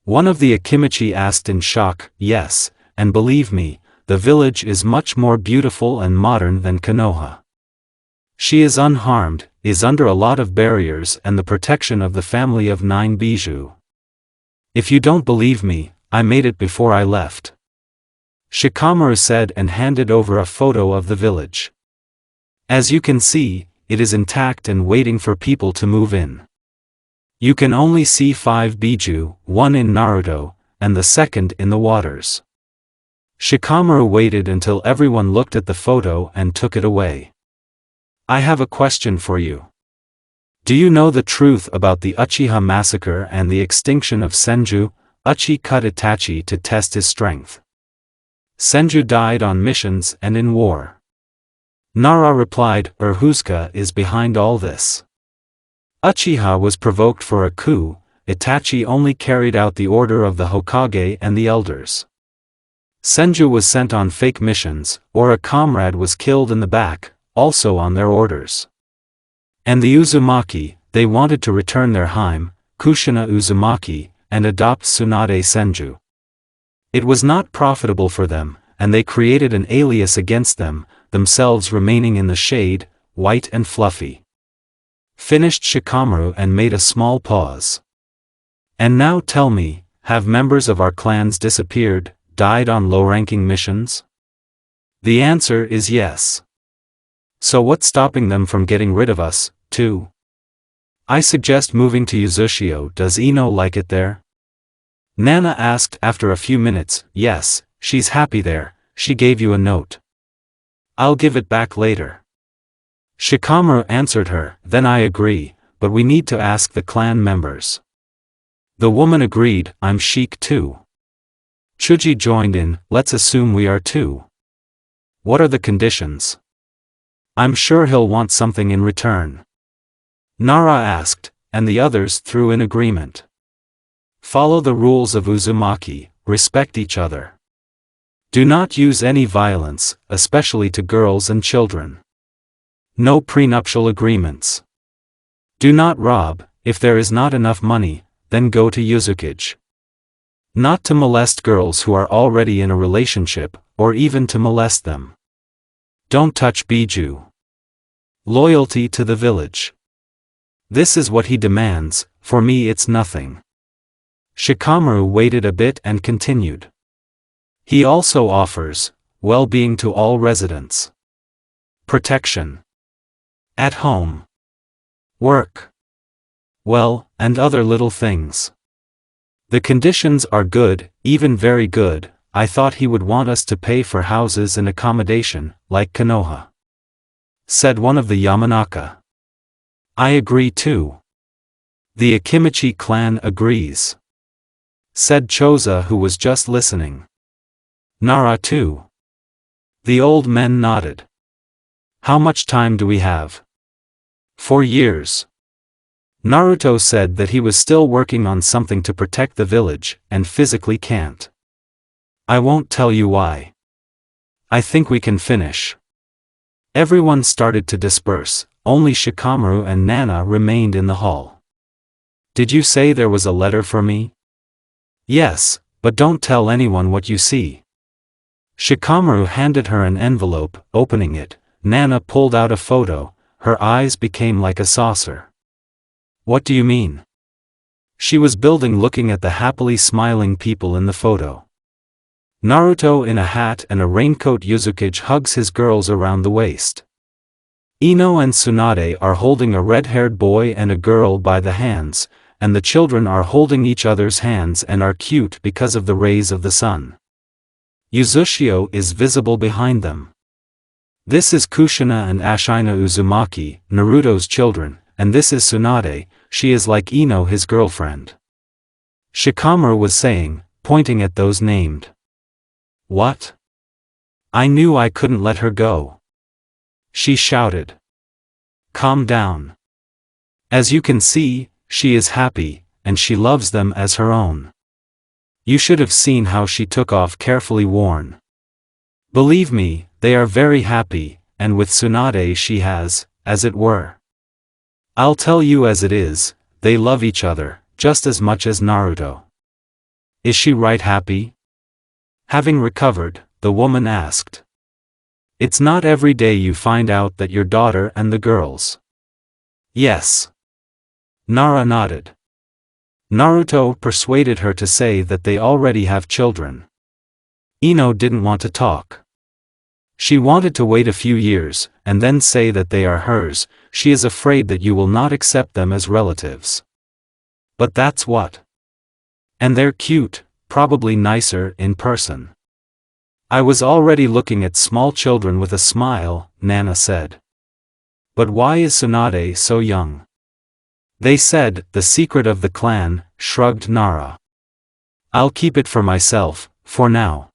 One of the Akimichi asked in shock. Yes, and believe me, the village is much more beautiful and modern than Konoha. She is unharmed, is under a lot of barriers and the protection of the family of 9 biju. If you don't believe me, I made it before I left. Shikamaru said and handed over a photo of the village. As you can see, it is intact and waiting for people to move in. You can only see 5 biju, one in Naruto, and the second in the waters. Shikamaru waited until everyone looked at the photo and took it away. I have a question for you. Do you know the truth about the Uchiha massacre and the extinction of Senju? Uchi cut Itachi to test his strength. Senju died on missions and in war. Nara replied, Urhusuke is behind all this. Uchiha was provoked for a coup. Itachi only carried out the order of the Hokage and the elders. Senju was sent on fake missions, or a comrade was killed in the back, also on their orders. And the Uzumaki, they wanted to return their harem, Kushina Uzumaki, and adopt Tsunade Senju. It was not profitable for them, and they created an alias against them, themselves remaining in the shade, white and fluffy. Finished Shikamaru and made a small pause. And now tell me, have members of our clans disappeared, died on low-ranking missions? The answer is yes. So what's stopping them from getting rid of us, too? I suggest moving to Uzushio. Does Ino like it there? Nana asked after a few minutes. Yes, she's happy there. She gave you a note. I'll give it back later. Shikamaru answered her. Then I agree, but we need to ask the clan members. The woman agreed. I'm chic too. Chuji joined in. Let's assume we are too. What are the conditions? I'm sure he'll want something in return. Nara asked, and the others threw in agreement. Follow the rules of Uzumaki, respect each other. Do not use any violence, especially to girls and children. No prenuptial agreements. Do not rob. If there is not enough money, then go to Uzukage. Not to molest girls who are already in a relationship, or even to molest them. Don't touch Biju. Loyalty to the village. This is what he demands. For me it's nothing. Shikamaru waited a bit and continued. He also offers well-being to all residents. Protection. At home. Work. Well, and other little things. The conditions are good, even very good. I thought he would want us to pay for houses and accommodation, like Konoha. Said one of the Yamanaka. I agree too. The Akimichi clan agrees. Said Choza, who was just listening. Nara too. The old men nodded. How much time do we have? 4 years. Naruto said that he was still working on something to protect the village, and physically can't. I won't tell you why. I think we can finish. Everyone started to disperse, only Shikamaru and Nana remained in the hall. Did you say there was a letter for me? Yes, but don't tell anyone what you see. Shikamaru handed her an envelope. Opening it, Nana pulled out a photo. Her eyes became like a saucer. What do you mean? She was building looking at the happily smiling people in the photo. Naruto in a hat and a raincoat. Uzukage hugs his girls around the waist. Ino and Tsunade are holding a red-haired boy and a girl by the hands, and the children are holding each other's hands and are cute because of the rays of the sun. Uzushio is visible behind them. This is Kushina and Ashina Uzumaki, Naruto's children, and this is Tsunade. She is like Ino, his girlfriend. Shikamaru was saying, pointing at those named. What? I knew I couldn't let her go. She shouted. Calm down. As you can see, she is happy, and she loves them as her own. You should have seen how she took off carefully worn. Believe me, they are very happy, and with Tsunade she has, as it were. I'll tell you as it is, they love each other, just as much as Naruto. Is she right happy? Having recovered, the woman asked. It's not every day you find out that your daughter and the girls. Yes. Nara nodded. Naruto persuaded her to say that they already have children. Ino didn't want to talk. She wanted to wait a few years, and then say that they are hers. She is afraid that you will not accept them as relatives. But that's what. And they're cute, probably nicer in person. I was already looking at small children with a smile, Nana said. But why is Tsunade so young? They said, the secret of the clan, shrugged Nara. I'll keep it for myself, for now.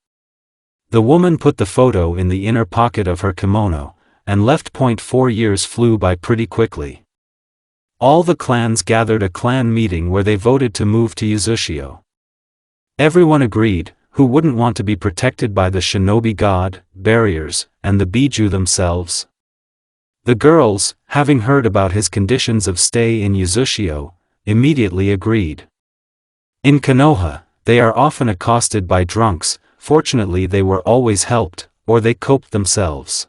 The woman put the photo in the inner pocket of her kimono, and left. 4 years flew by pretty quickly. All the clans gathered a clan meeting where they voted to move to Uzushio. Everyone agreed, who wouldn't want to be protected by the shinobi god, barriers, and the Biju themselves? The girls, having heard about his conditions of stay in Uzushio, immediately agreed. In Konoha, they are often accosted by drunks. Fortunately they were always helped, or they coped themselves.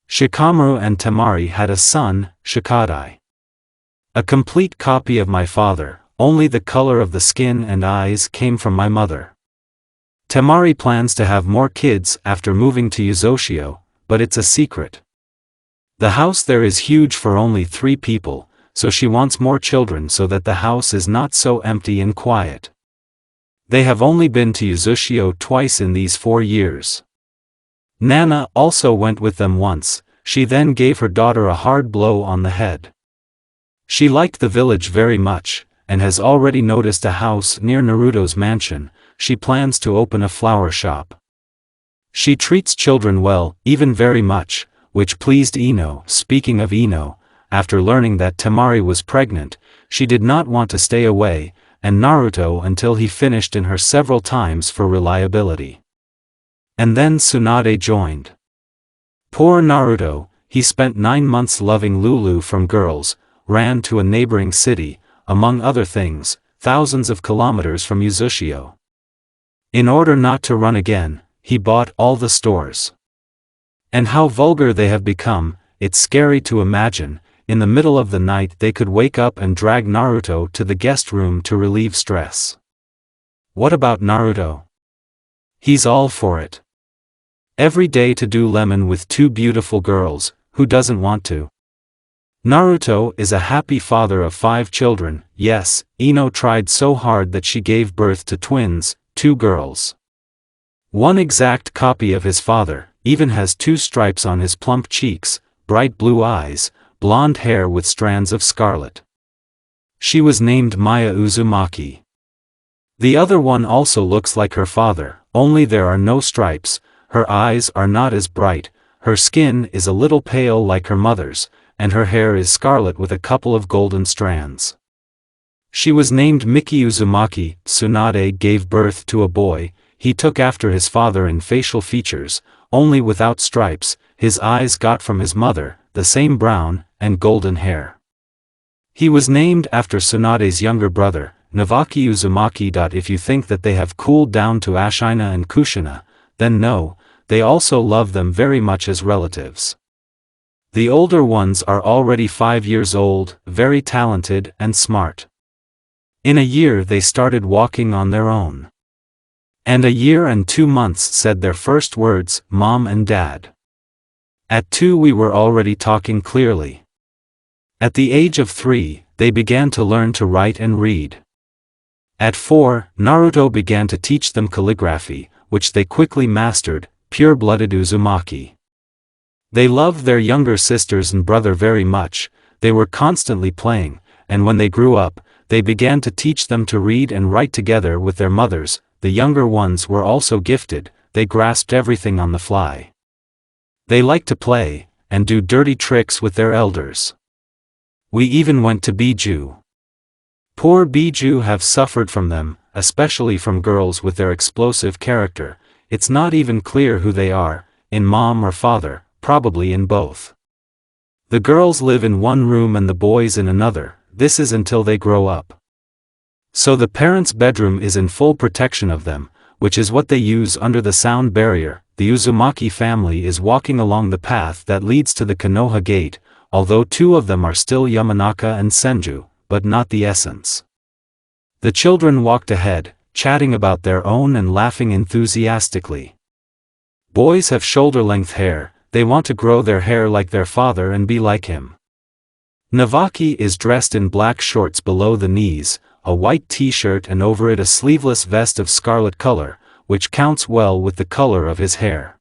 Shikamaru and Temari had a son, Shikadai. A complete copy of my father, only the color of the skin and eyes came from my mother. Temari plans to have more kids after moving to Uzushio, but it's a secret. The house there is huge for only 3 people, so she wants more children so that the house is not so empty and quiet. They have only been to Uzushio twice in these 4 years. Nana also went with them once. She then gave her daughter a hard blow on the head. She liked the village very much, and has already noticed a house near Naruto's mansion. She plans to open a flower shop. She treats children well, even very much, which pleased Ino. Speaking of Ino, after learning that Temari was pregnant, she did not want to stay away, and Naruto until he finished in her several times for reliability. And then Tsunade joined. Poor Naruto, he spent 9 months loving Lulu from girls, ran to a neighboring city, among other things, thousands of kilometers from Uzushio. In order not to run again, he bought all the stores. And how vulgar they have become, it's scary to imagine. In the middle of the night they could wake up and drag Naruto to the guest room to relieve stress. What about Naruto? He's all for it. Every day to do lemon with 2 beautiful girls, who doesn't want to? Naruto is a happy father of 5 children. Yes, Ino tried so hard that she gave birth to twins, 2 girls. One exact copy of his father, even has 2 stripes on his plump cheeks, bright blue eyes, blonde hair with strands of scarlet. She was named Maya Uzumaki. The other one also looks like her father, only there are no stripes. Her eyes are not as bright, her skin is a little pale like her mother's, and her hair is scarlet with a couple of golden strands. She was named Miki Uzumaki. Tsunade gave birth to a boy. He took after his father in facial features, only without stripes. His eyes got from his mother, the same brown and golden hair. He was named after Tsunade's younger brother, Navaki Uzumaki. If you think that they have cooled down to Ashina and Kushina, then no, they also love them very much as relatives. The older ones are already 5 years old, very talented and smart. In a year they started walking on their own. And a year and 2 months said their first words, Mom and Dad. At 2 we were already talking clearly. At the age of 3, they began to learn to write and read. At 4, Naruto began to teach them calligraphy, which they quickly mastered, pure-blooded Uzumaki. They loved their younger sisters and brother very much. They were constantly playing, and when they grew up, they began to teach them to read and write together with their mothers. The younger ones were also gifted, they grasped everything on the fly. They liked to play, and do dirty tricks with their elders. We even went to Biju. Poor Biju have suffered from them, especially from girls with their explosive character. It's not even clear who they are, in mom or father, probably in both. The girls live in one room and the boys in another. This is until they grow up. So the parents' bedroom is in full protection of them, which is what they use under the sound barrier. The Uzumaki family is walking along the path that leads to the Konoha gate, although 2 of them are still Yamanaka and Senju, but not the essence. The children walked ahead, chatting about their own and laughing enthusiastically. Boys have shoulder-length hair, they want to grow their hair like their father and be like him. Navaki is dressed in black shorts below the knees, a white t-shirt and over it a sleeveless vest of scarlet color, which counts well with the color of his hair.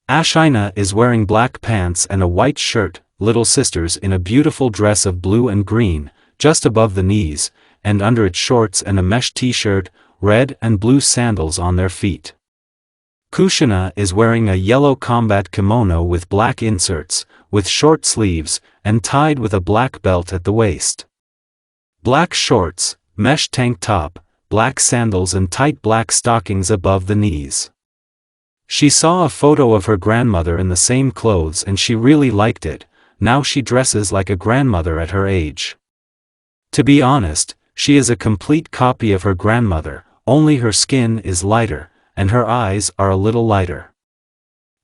Ashina is wearing black pants and a white shirt, little sisters in a beautiful dress of blue and green, just above the knees, and under it shorts and a mesh t-shirt, red and blue sandals on their feet. Kushina is wearing a yellow combat kimono with black inserts, with short sleeves, and tied with a black belt at the waist. Black shorts, mesh tank top, black sandals and tight black stockings above the knees. She saw a photo of her grandmother in the same clothes and she really liked it. Now she dresses like a grandmother at her age. To be honest, she is a complete copy of her grandmother, only her skin is lighter, and her eyes are a little lighter.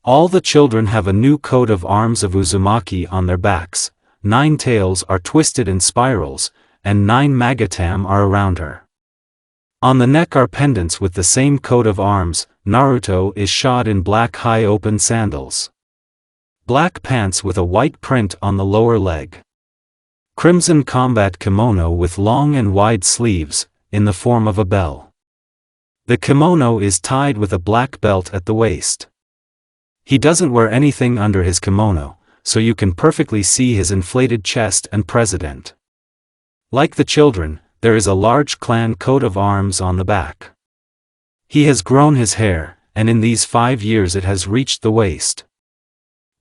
All the children have a new coat of arms of uzumaki on their backs, 9 tails are twisted in spirals, and 9 magatam are around her. On the neck are pendants with the same coat of arms. Naruto is shod in black high open sandals. Black pants with a white print on the lower leg. Crimson combat kimono with long and wide sleeves, in the form of a bell. The kimono is tied with a black belt at the waist. He doesn't wear anything under his kimono, so you can perfectly see his inflated chest and president. Like the children, there is a large clan coat of arms on the back. He has grown his hair, and in these 5 years it has reached the waist.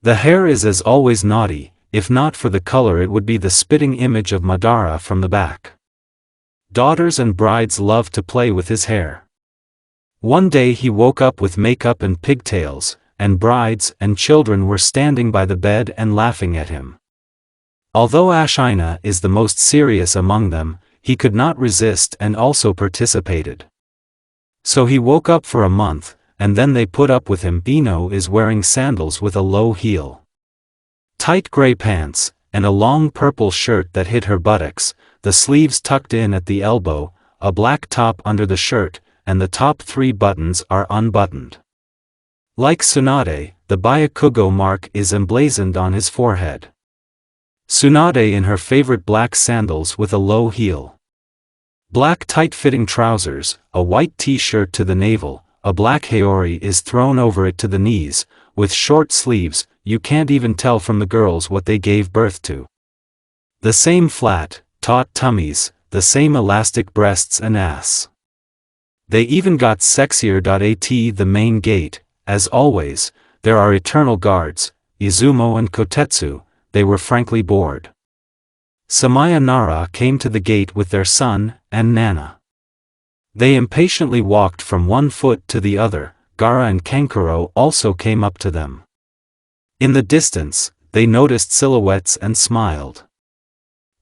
The hair is as always naughty, if not for the color it would be the spitting image of Madara from the back. Daughters and brides love to play with his hair. One day he woke up with makeup and pigtails, and brides and children were standing by the bed and laughing at him. Although Ashina is the most serious among them, he could not resist and also participated. So he woke up for a month, and then they put up with him. Ino is wearing sandals with a low heel, tight gray pants, and a long purple shirt that hid her buttocks, the sleeves tucked in at the elbow, a black top under the shirt, and the top 3 buttons are unbuttoned. Like Tsunade, the Byakugo mark is emblazoned on his forehead. Tsunade in her favorite black sandals with a low heel. Black tight-fitting trousers, a white t-shirt to the navel, a black haori is thrown over it to the knees, with short sleeves. You can't even tell from the girls what they gave birth to. The same flat, taut tummies, the same elastic breasts and ass. They even got sexier. At the main gate, as always, there are eternal guards, Izumo and Kotetsu. They were frankly bored. Samaya Nara came to the gate with their son, and Nana. They impatiently walked from one foot to the other. Gaara and Kankuro also came up to them. In the distance, they noticed silhouettes and smiled.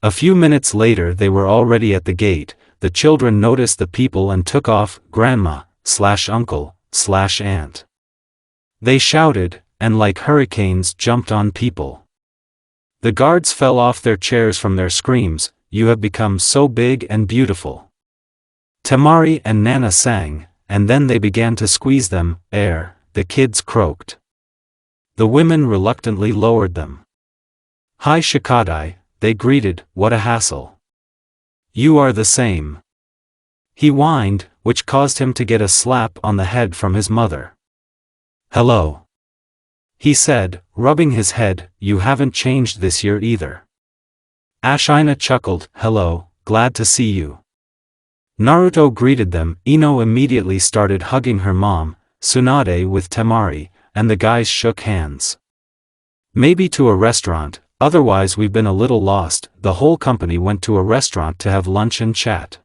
A few minutes later they were already at the gate. The children noticed the people and took off. Grandma/uncle/aunt. They shouted, and like hurricanes jumped on people. The guards fell off their chairs from their screams. You have become so big and beautiful. Temari and Nana sang, and then they began to squeeze them. The kids croaked. The women reluctantly lowered them. Hi Shikadai, they greeted. What a hassle. You are the same. He whined, which caused him to get a slap on the head from his mother. Hello, he said, rubbing his head. You haven't changed this year either. Ashina chuckled. Hello, glad to see you. Naruto greeted them. Ino immediately started hugging her mom, Tsunade with Temari, and the guys shook hands. Maybe to a restaurant, otherwise we've been a little lost. The whole company went to a restaurant to have lunch and chat.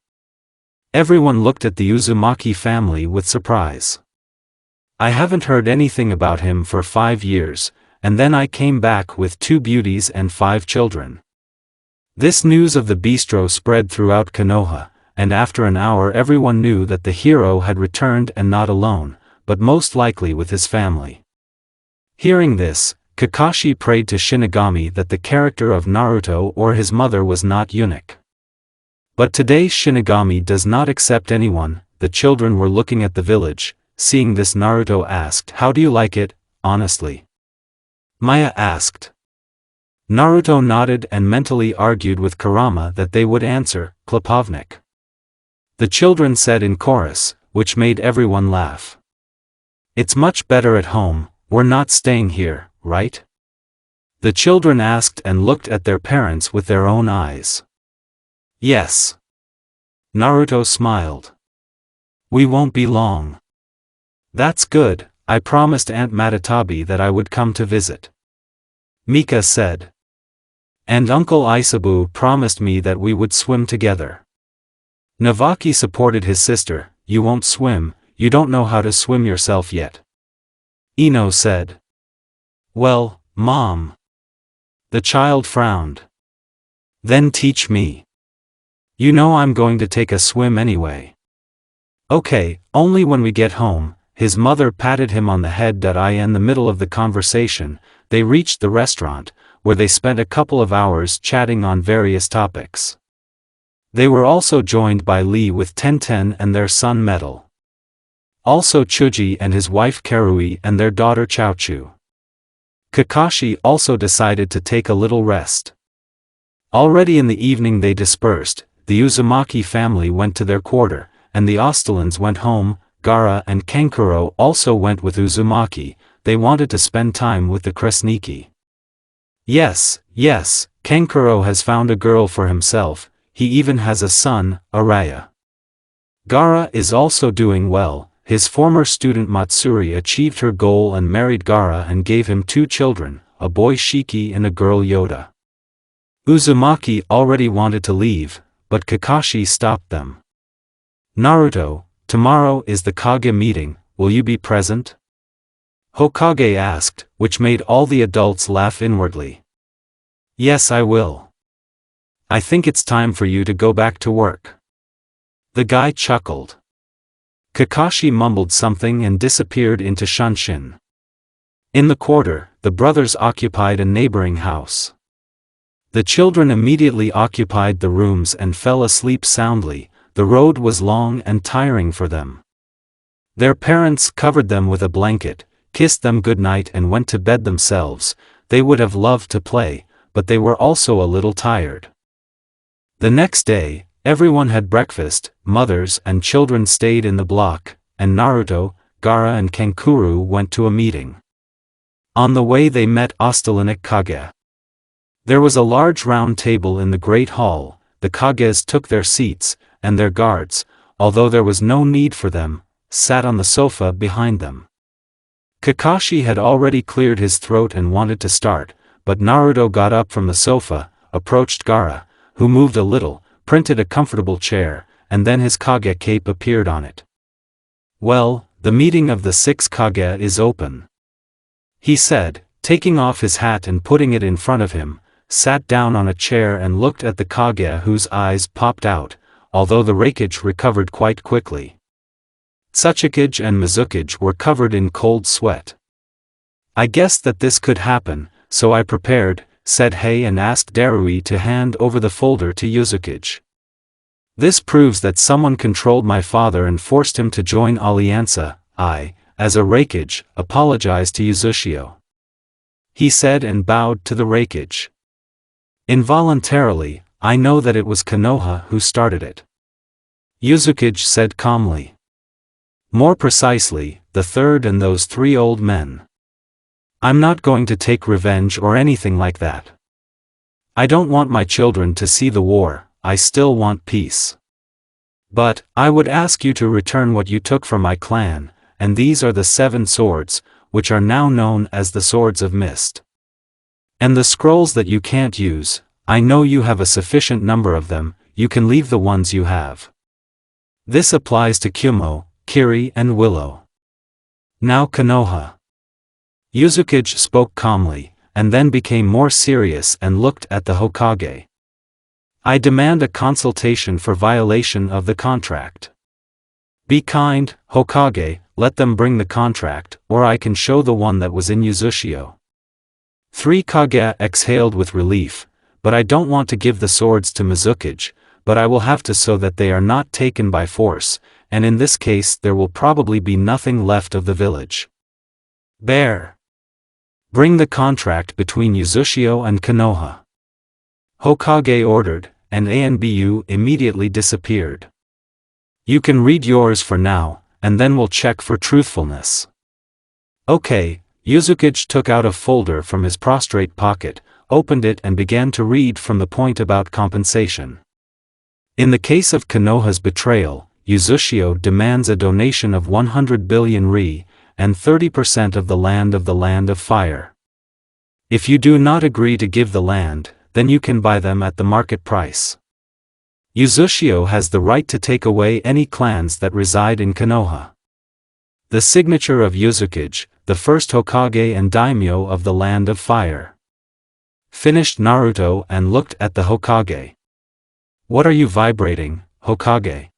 Everyone looked at the Uzumaki family with surprise. I haven't heard anything about him for 5 years, and then I came back with 2 beauties and 5 children. This news of the bistro spread throughout Konoha, and after an hour everyone knew that the hero had returned, and not alone, but most likely with his family. Hearing this, Kakashi prayed to Shinigami that the character of Naruto or his mother was not eunuch. But today Shinigami does not accept anyone. The children were looking at the village. Seeing this, Naruto asked, How do you like it, honestly? Maya asked. Naruto nodded and mentally argued with Kurama that they would answer, Klepovnik. The children said in chorus, which made everyone laugh. It's much better at home. We're not staying here, right? The children asked and looked at their parents with their own eyes. Yes. Naruto smiled. We won't be long. That's good, I promised Aunt Matatabi that I would come to visit. Mika said. And Uncle Isabu promised me that we would swim together. Navaki supported his sister. You won't swim, you don't know how to swim yourself yet. Ino said. Well, Mom. The child frowned. Then teach me. You know I'm going to take a swim anyway. Okay, only when we get home. His mother patted him on the head. In the middle of the conversation, they reached the restaurant, where they spent a couple of hours chatting on various topics. They were also joined by Lee with Tenten and their son Metal. Also Chuji and his wife Karui and their daughter Chaochu. Kakashi also decided to take a little rest. Already in the evening they dispersed. The Uzumaki family went to their quarter, and the Ostalans went home. Gaara and Kankuro also went with Uzumaki. They wanted to spend time with the Kresniki. Yes, Kankuro has found a girl for himself, he even has a son, Araya. Gaara is also doing well. His former student Matsuri achieved her goal and married Gaara and gave him 2 children, a boy Shiki and a girl Yoda. Uzumaki already wanted to leave, but Kakashi stopped them. Naruto, tomorrow is the Kage meeting, will you be present? Hokage asked, which made all the adults laugh inwardly. Yes, I will. I think it's time for you to go back to work. The guy chuckled. Kakashi mumbled something and disappeared into Shunshin. In the quarter, the brothers occupied a neighboring house. The children immediately occupied the rooms and fell asleep soundly. The road was long and tiring for them. Their parents covered them with a blanket, kissed them goodnight and went to bed themselves. They would have loved to play, but they were also a little tired. The next day, everyone had breakfast. Mothers and children stayed in the block, and Naruto, Gaara and Kankuro went to a meeting. On the way they met Ostalanic Kage. There was a large round table in the great hall. The Kages took their seats, and their guards, although there was no need for them, sat on the sofa behind them. Kakashi had already cleared his throat and wanted to start, but Naruto got up from the sofa, approached Gaara, who moved a little, printed a comfortable chair, and then his Kage cape appeared on it. Well, the meeting of the 6 Kage is open. He said, taking off his hat and putting it in front of him, sat down on a chair and looked at the Kage whose eyes popped out, although the Raikage recovered quite quickly. Tsuchikage and Mizukage were covered in cold sweat. I guessed that this could happen, so I prepared, said Hei and asked Darui to hand over the folder to Yuzukage. This proves that someone controlled my father and forced him to join Alianza. I, as a Raikage, apologized to Uzushio. He said and bowed to the Raikage. Involuntarily, I know that it was Konoha who started it. Yuzukage said calmly. More precisely, the third and those 3 old men. I'm not going to take revenge or anything like that. I don't want my children to see the war, I still want peace. But, I would ask you to return what you took from my clan, and these are the 7 swords, which are now known as the Swords of Mist. And the scrolls that you can't use, I know you have a sufficient number of them, you can leave the ones you have. This applies to Kumo, Kiri and Willow. Now Konoha. Yuzukage spoke calmly, and then became more serious and looked at the Hokage. I demand a consultation for violation of the contract. Be kind, Hokage, let them bring the contract, or I can show the one that was in Uzushio. 3 Kage exhaled with relief, but I don't want to give the swords to Mizukage, but I will have to so that they are not taken by force, and in this case there will probably be nothing left of the village. Bear. Bring the contract between Uzushio and Konoha. Hokage ordered, and Anbu immediately disappeared. You can read yours for now, and then we'll check for truthfulness. Okay, Uzumaki took out a folder from his prostrate pocket, opened it and began to read from the point about compensation. In the case of Konoha's betrayal, Uzumaki demands a donation of 100 billion ri, and 30% of the Land of Fire. If you do not agree to give the land, then you can buy them at the market price. Uzumaki has the right to take away any clans that reside in Konoha. The signature of Uzumaki, the first Hokage and daimyo of the Land of Fire. Finished Naruto and looked at the Hokage. What are you vibrating, Hokage?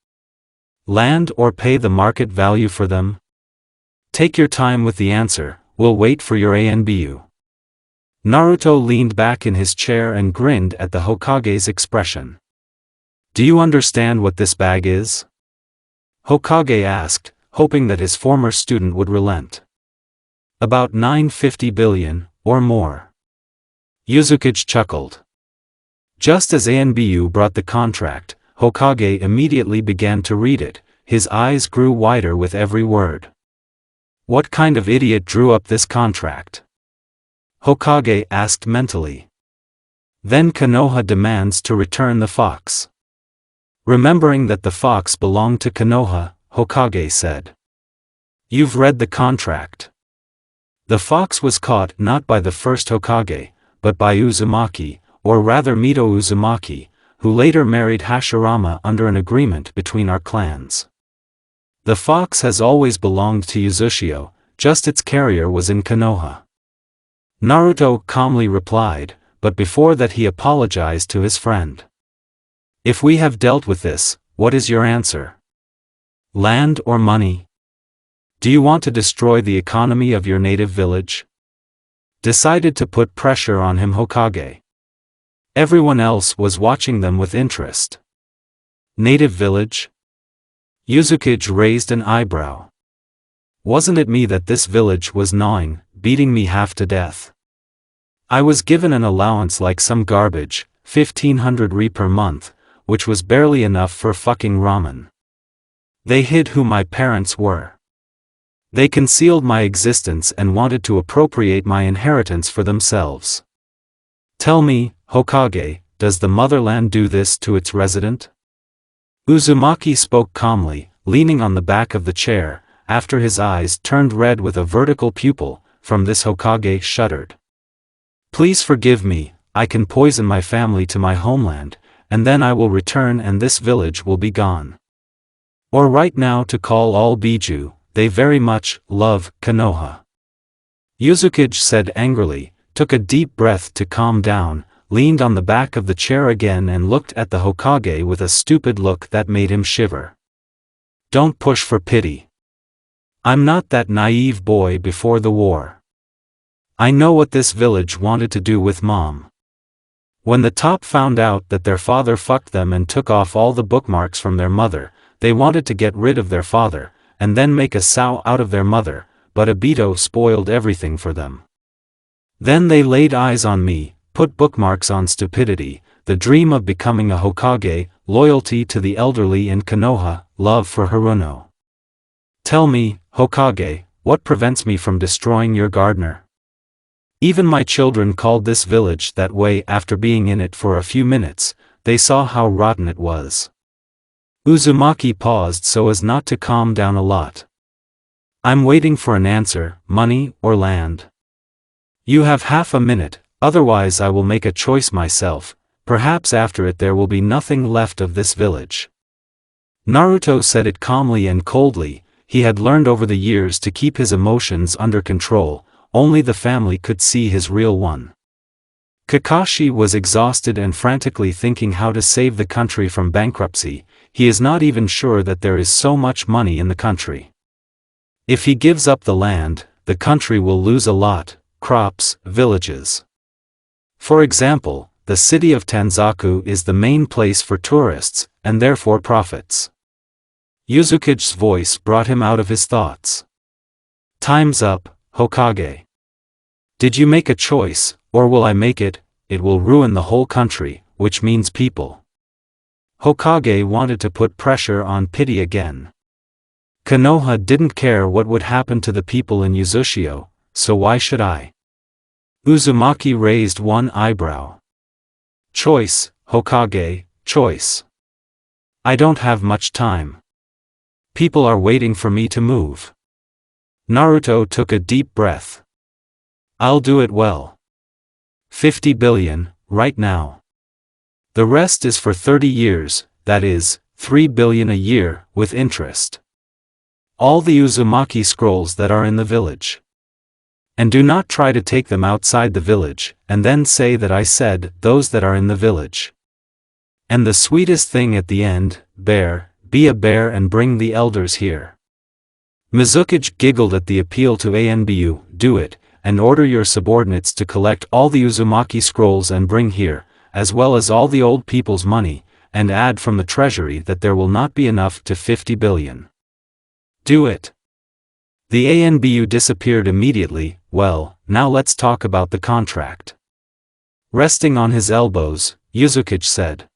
Land or pay the market value for them? Take your time with the answer, we'll wait for your ANBU. Naruto leaned back in his chair and grinned at the Hokage's expression. Do you understand what this bag is? Hokage asked, hoping that his former student would relent. About 950 billion, or more. Uzumaki chuckled. Just as ANBU brought the contract, Hokage immediately began to read it, his eyes grew wider with every word. What kind of idiot drew up this contract? Hokage asked mentally. Then Konoha demands to return the fox. Remembering that the fox belonged to Konoha, Hokage said. You've read the contract. The fox was caught not by the first Hokage, but by Uzumaki, or rather Mito Uzumaki, who later married Hashirama under an agreement between our clans. The fox has always belonged to Uzumaki, just its carrier was in Konoha. Naruto calmly replied, but before that he apologized to his friend. If we have dealt with this, what is your answer? Land or money? Do you want to destroy the economy of your native village? Decided to put pressure on him Hokage. Everyone else was watching them with interest. Native village? Uzumaki raised an eyebrow. Wasn't it me that this village was gnawing, beating me half to death? I was given an allowance like some garbage, 1500 ri per month, which was barely enough for fucking ramen. They hid who my parents were. They concealed my existence and wanted to appropriate my inheritance for themselves. Tell me, Hokage, does the motherland do this to its resident? Uzumaki spoke calmly, leaning on the back of the chair, after his eyes turned red with a vertical pupil. From this Hokage shuddered. Please forgive me, I can poison my family to my homeland, and then I will return and this village will be gone. Or right now to call all Biju, they very much love Konoha. Uzumaki said angrily, took a deep breath to calm down, leaned on the back of the chair again and looked at the Hokage with a stupid look that made him shiver. Don't push for pity. I'm not that naive boy before the war. I know what this village wanted to do with Mom. When the top found out that their father fucked them and took off all the bookmarks from their mother, they wanted to get rid of their father, and then make a sow out of their mother, but Obito spoiled everything for them. Then they laid eyes on me, put bookmarks on stupidity, the dream of becoming a Hokage, loyalty to the elderly in Konoha, love for Haruno. Tell me, Hokage, what prevents me from destroying your gardener? Even my children called this village that way after being in it for a few minutes, they saw how rotten it was. Uzumaki paused so as not to calm down a lot. I'm waiting for an answer, money or land. You have half a minute, otherwise I will make a choice myself, perhaps after it there will be nothing left of this village. Naruto said it calmly and coldly, he had learned over the years to keep his emotions under control, only the family could see his real one. Kakashi was exhausted and frantically thinking how to save the country from bankruptcy, he is not even sure that there is so much money in the country. If he gives up the land, the country will lose a lot, crops, villages. For example, the city of Tanzaku is the main place for tourists, and therefore profits. Uzumaki's voice brought him out of his thoughts. Time's up, Hokage. Did you make a choice, or will I make it? It will ruin the whole country, which means people. Hokage wanted to put pressure on pity again. Konoha didn't care what would happen to the people in Uzumaki, so why should I? Uzumaki raised one eyebrow. Choice, Hokage, choice. I don't have much time. People are waiting for me to move. Naruto took a deep breath. I'll do it well. 50 billion, right now. The rest is for 30 years, that is, 3 billion a year, with interest. All the Uzumaki scrolls that are in the village. And do not try to take them outside the village, and then say that I said, those that are in the village. And the sweetest thing at the end, bear, be a bear and bring the elders here. Mizukage giggled at the appeal to Anbu, do it, and order your subordinates to collect all the Uzumaki scrolls and bring here, as well as all the old people's money, and add from the treasury that there will not be enough to 50 billion. Do it. The Anbu disappeared immediately. Well, now let's talk about the contract. Resting on his elbows, Uzumaki said.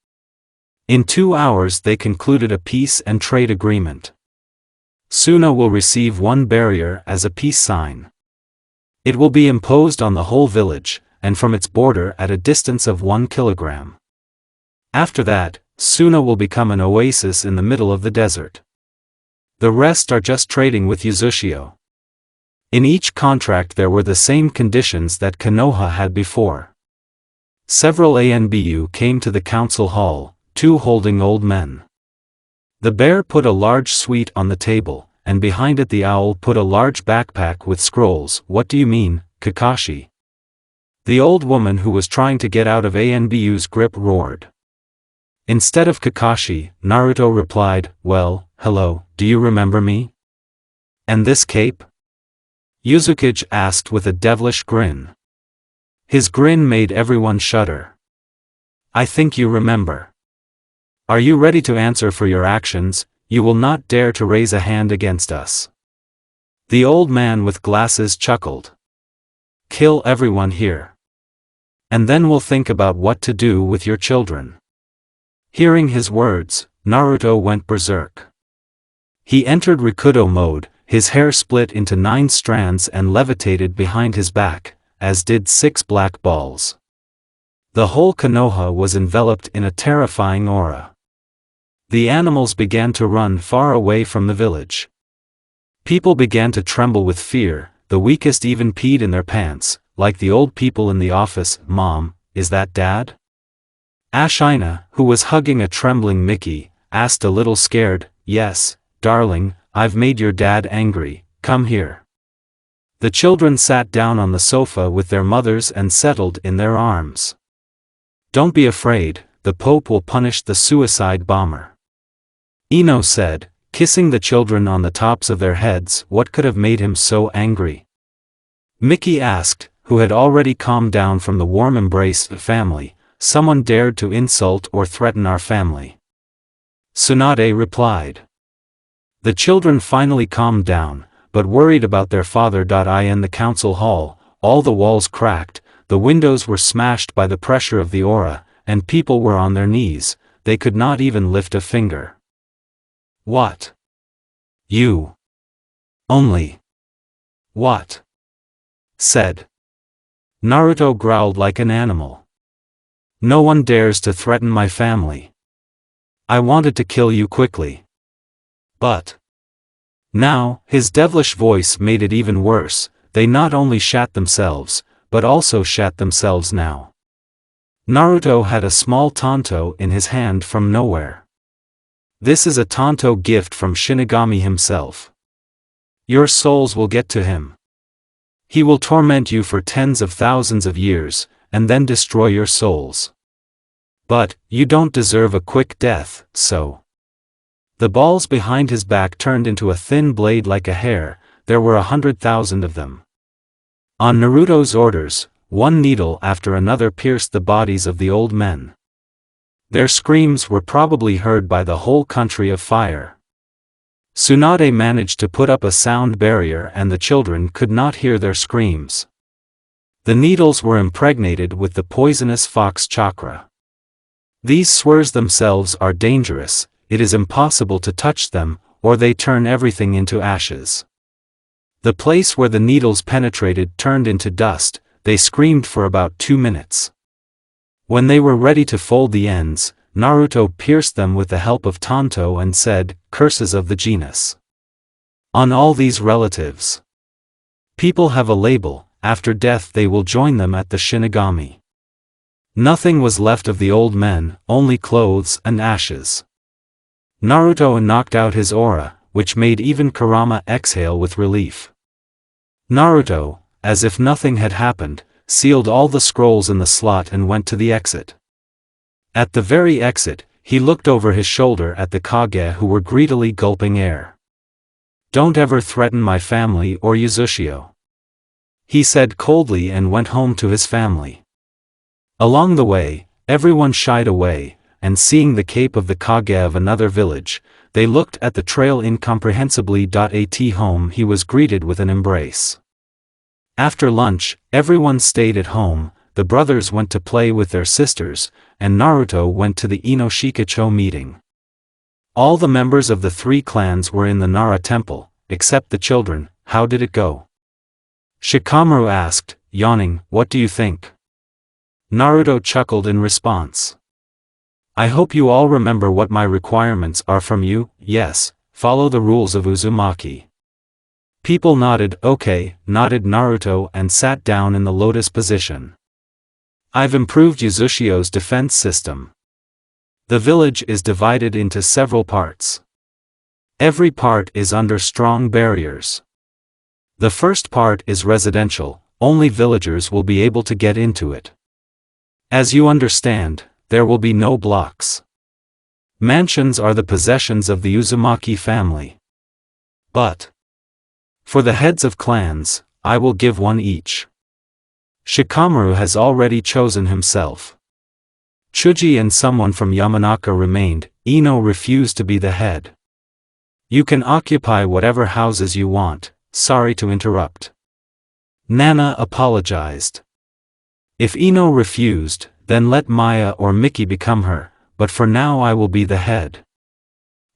In 2 hours they concluded a peace and trade agreement. Suna will receive one barrier as a peace sign. It will be imposed on the whole village, and from its border at a distance of 1 kilogram. After that, Suna will become an oasis in the middle of the desert. The rest are just trading with Uzushio. In each contract there were the same conditions that Konoha had before. Several Anbu came to the council hall, 2 holding old men. The bear put a large suite on the table, and behind it the owl put a large backpack with scrolls. What do you mean, Kakashi? The old woman who was trying to get out of Anbu's grip roared. Instead of Kakashi, Naruto replied, well, hello, do you remember me? And this cape? Uzumaki asked with a devilish grin. His grin made everyone shudder. I think you remember. Are you ready to answer for your actions? You will not dare to raise a hand against us. The old man with glasses chuckled. Kill everyone here. And then we'll think about what to do with your children. Hearing his words, Naruto went berserk. He entered Rikudo mode, his hair split into 9 strands and levitated behind his back, as did 6 black balls. The whole Konoha was enveloped in a terrifying aura. The animals began to run far away from the village. People began to tremble with fear, the weakest even peed in their pants, like the old people in the office. Mom, is that Dad? Ashina, who was hugging a trembling Mickey, asked a little scared, yes, darling, I've made your dad angry, come here. The children sat down on the sofa with their mothers and settled in their arms. Don't be afraid, the Pope will punish the suicide bomber. Ino said, kissing the children on the tops of their heads. What could have made him so angry? Mickey asked, who had already calmed down from the warm embrace of family. Someone dared to insult or threaten our family. Tsunade replied. The children finally calmed down, but worried about their father. In the council hall, all the walls cracked, the windows were smashed by the pressure of the aura, and people were on their knees. They could not even lift a finger. What? You? Only? What? Said. Naruto growled like an animal. No one dares to threaten my family. I wanted to kill you quickly. But now, his devilish voice made it even worse. They not only shat themselves, but also shat themselves now. Naruto had a small tanto in his hand from nowhere. This is a tanto gift from Shinigami himself. Your souls will get to him. He will torment you for tens of thousands of years, and then destroy your souls. But, you don't deserve a quick death, so. The balls behind his back turned into a thin blade like a hair. There were 100,000 of them. On Naruto's orders, one needle after another pierced the bodies of the old men. Their screams were probably heard by the whole country of fire. Tsunade managed to put up a sound barrier and the children could not hear their screams. The needles were impregnated with the poisonous fox chakra. These swirls themselves are dangerous. It is impossible to touch them, or they turn everything into ashes. The place where the needles penetrated turned into dust. They screamed for about 2 minutes. When they were ready to fold the ends, Naruto pierced them with the help of Tanto and said, "Curses of the genus. On all these relatives. People have a label, after death they will join them at the Shinigami." Nothing was left of the old men, only clothes and ashes. Naruto knocked out his aura, which made even Kurama exhale with relief. Naruto, as if nothing had happened, sealed all the scrolls in the slot and went to the exit. At the very exit, he looked over his shoulder at the Kage who were greedily gulping air. "Don't ever threaten my family or Uzushio," he said coldly and went home to his family. Along the way, everyone shied away, and seeing the cape of the Kage of another village, they looked at the trail incomprehensibly. At home he was greeted with an embrace. After lunch, everyone stayed at home, the brothers went to play with their sisters, and Naruto went to the Inoshikacho meeting. All the members of the 3 clans were in the Nara temple, except the children. How did it go? Shikamaru asked, yawning. What do you think? Naruto chuckled in response. I hope you all remember what my requirements are from you. Yes, follow the rules of Uzumaki. People nodded. Okay, nodded Naruto and sat down in the lotus position. I've improved Uzushio's defense system. The village is divided into several parts. Every part is under strong barriers. The first part is residential, only villagers will be able to get into it. As you understand, there will be no blocks. Mansions are the possessions of the Uzumaki family. But for the heads of clans, I will give one each. Shikamaru has already chosen himself. Chuji and someone from Yamanaka remained. Ino refused to be the head. You can occupy whatever houses you want. Sorry to interrupt. Nana apologized. If Ino refused, then let Maya or Miki become her, but for now I will be the head.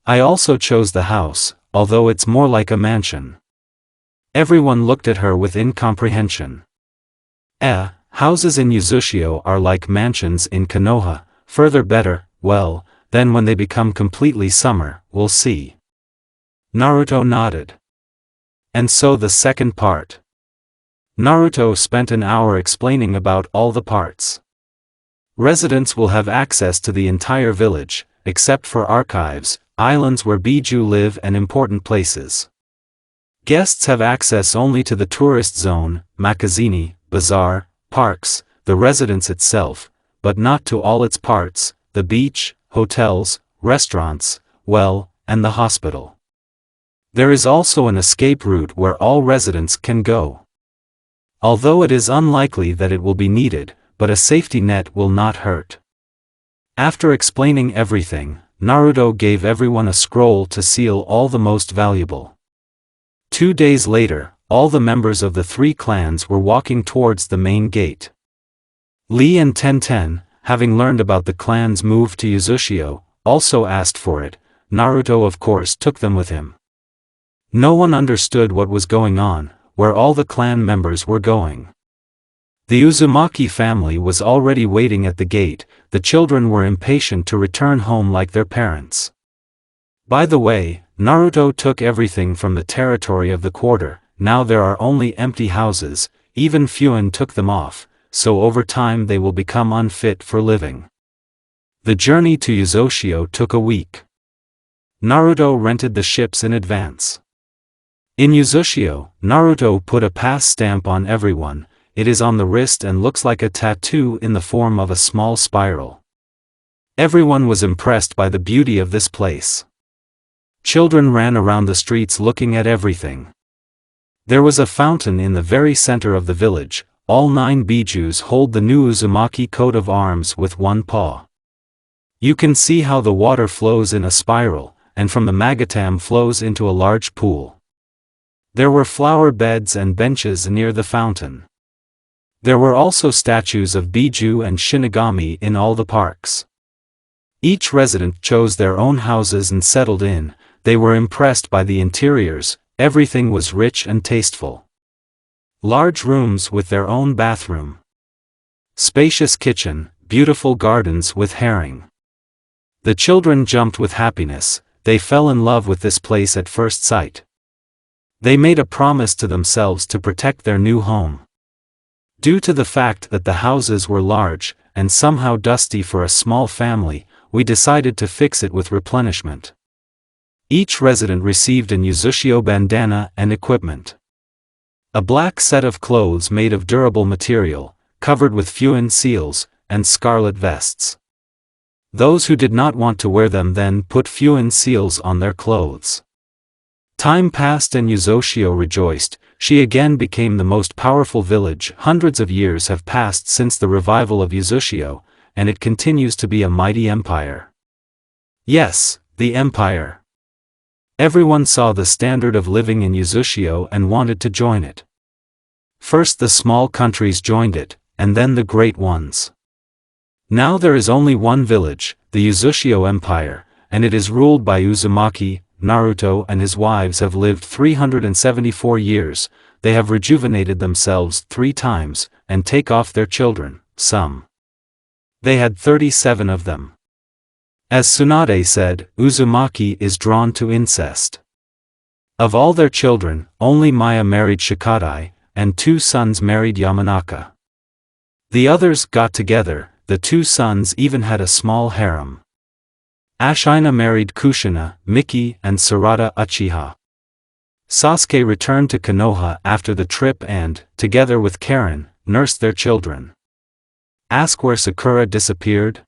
I also chose the house, although it's more like a mansion. Everyone looked at her with incomprehension. Houses in Uzushio are like mansions in Konoha, further better. Well, then when they become completely summer, we'll see. Naruto nodded. And so the second part. Naruto spent an hour explaining about all the parts. Residents will have access to the entire village, except for archives, islands where Biju live and important places. Guests have access only to the tourist zone, Makazini, bazaar, parks, the residence itself, but not to all its parts, the beach, hotels, restaurants, well, and the hospital. There is also an escape route where all residents can go. Although it is unlikely that it will be needed, but a safety net will not hurt. After explaining everything, Naruto gave everyone a scroll to seal all the most valuable. 2 days later, all the members of the 3 clans were walking towards the main gate. Lee and Tenten, having learned about the clan's move to Uzushio, also asked for it. Naruto of course took them with him. No one understood what was going on, where all the clan members were going. The Uzumaki family was already waiting at the gate. The children were impatient to return home like their parents. By the way, Naruto took everything from the territory of the quarter. Now there are only empty houses. Even Fuin took them off, so over time they will become unfit for living. The journey to Uzushio took a week. Naruto rented the ships in advance. In Uzushio, Naruto put a pass stamp on everyone. It is on the wrist and looks like a tattoo in the form of a small spiral. Everyone was impressed by the beauty of this place. Children ran around the streets looking at everything. There was a fountain in the very center of the village. All 9 Bijus hold the new Uzumaki coat of arms with one paw. You can see how the water flows in a spiral, and from the Magatam flows into a large pool. There were flower beds and benches near the fountain. There were also statues of Biju and Shinigami in all the parks. Each resident chose their own houses and settled in. They were impressed by the interiors. Everything was rich and tasteful. Large rooms with their own bathroom. Spacious kitchen, beautiful gardens with harem. The children jumped with happiness, they fell in love with this place at first sight. They made a promise to themselves to protect their new home. Due to the fact that the houses were large, and somehow dusty for a small family, we decided to fix it with replenishment. Each resident received an uzushio bandana and equipment. A black set of clothes made of durable material, covered with fuin seals, and scarlet vests. Those who did not want to wear them then put fuin seals on their clothes. Time passed and Uzoshio rejoiced, she again became the most powerful village. Hundreds of years have passed since the revival of Uzoshio, and it continues to be a mighty empire. Yes, the empire. Everyone saw the standard of living in Uzoshio and wanted to join it. First the small countries joined it, and then the great ones. Now there is only one village, the Uzoshio Empire, and it is ruled by Uzumaki. Naruto and his wives have lived 374 years, they have rejuvenated themselves 3 times, and take off their children, some. They had 37 of them. As Tsunade said, Uzumaki is drawn to incest. Of all their children, only Maya married Shikadai, and 2 sons married Yamanaka. The others got together, the 2 sons even had a small harem. Ashina married Kushina, Miki, and Sarada Uchiha. Sasuke returned to Konoha after the trip and, together with Karen, nursed their children. Ask where Sakura disappeared?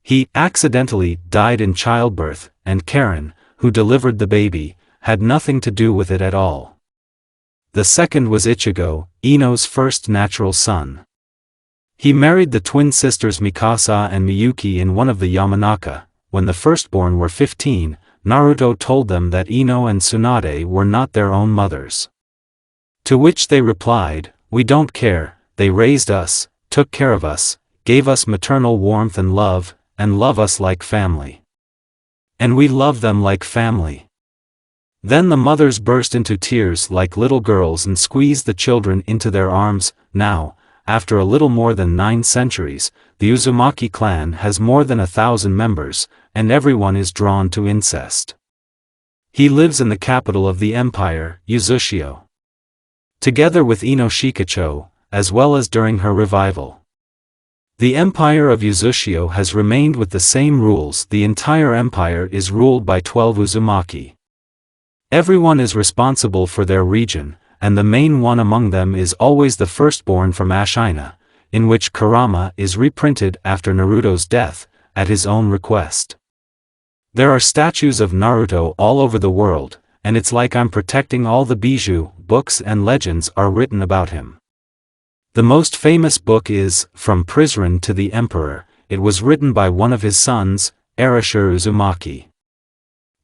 He accidentally died in childbirth, and Karen, who delivered the baby, had nothing to do with it at all. The second was Ichigo, Ino's first natural son. He married the twin sisters Mikasa and Miyuki in one of the Yamanaka. When the firstborn were 15, Naruto told them that Ino and Tsunade were not their own mothers. To which they replied, "We don't care, they raised us, took care of us, gave us maternal warmth and love us like family. And we love them like family." Then the mothers burst into tears like little girls and squeezed the children into their arms. Now, after a little more than 9 centuries, the Uzumaki clan has more than 1,000 members, and everyone is drawn to incest. He lives in the capital of the empire, Uzushio. Together with Ino Shikacho, as well as during her revival. The empire of Uzushio has remained with the same rules. The entire empire is ruled by 12 Uzumaki. Everyone is responsible for their region, and the main one among them is always the firstborn from Ashina, in which Kurama is reprinted after Naruto's death, at his own request. There are statues of Naruto all over the world, and it's like I'm protecting all the bijou, books and legends are written about him. The most famous book is, From Prison to the Emperor. It was written by one of his sons, Arashir Uzumaki.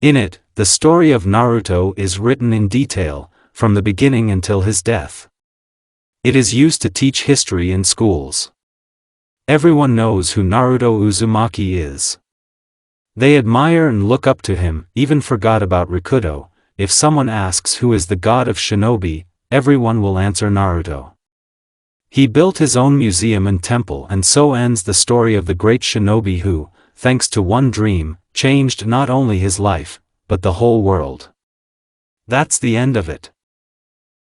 In it, the story of Naruto is written in detail, from the beginning until his death. It is used to teach history in schools. Everyone knows who Naruto Uzumaki is. They admire and look up to him, even forgot about Rikudo. If someone asks who is the god of shinobi, everyone will answer Naruto. He built his own museum and temple, and so ends the story of the great shinobi who, thanks to one dream, changed not only his life, but the whole world. That's the end of it.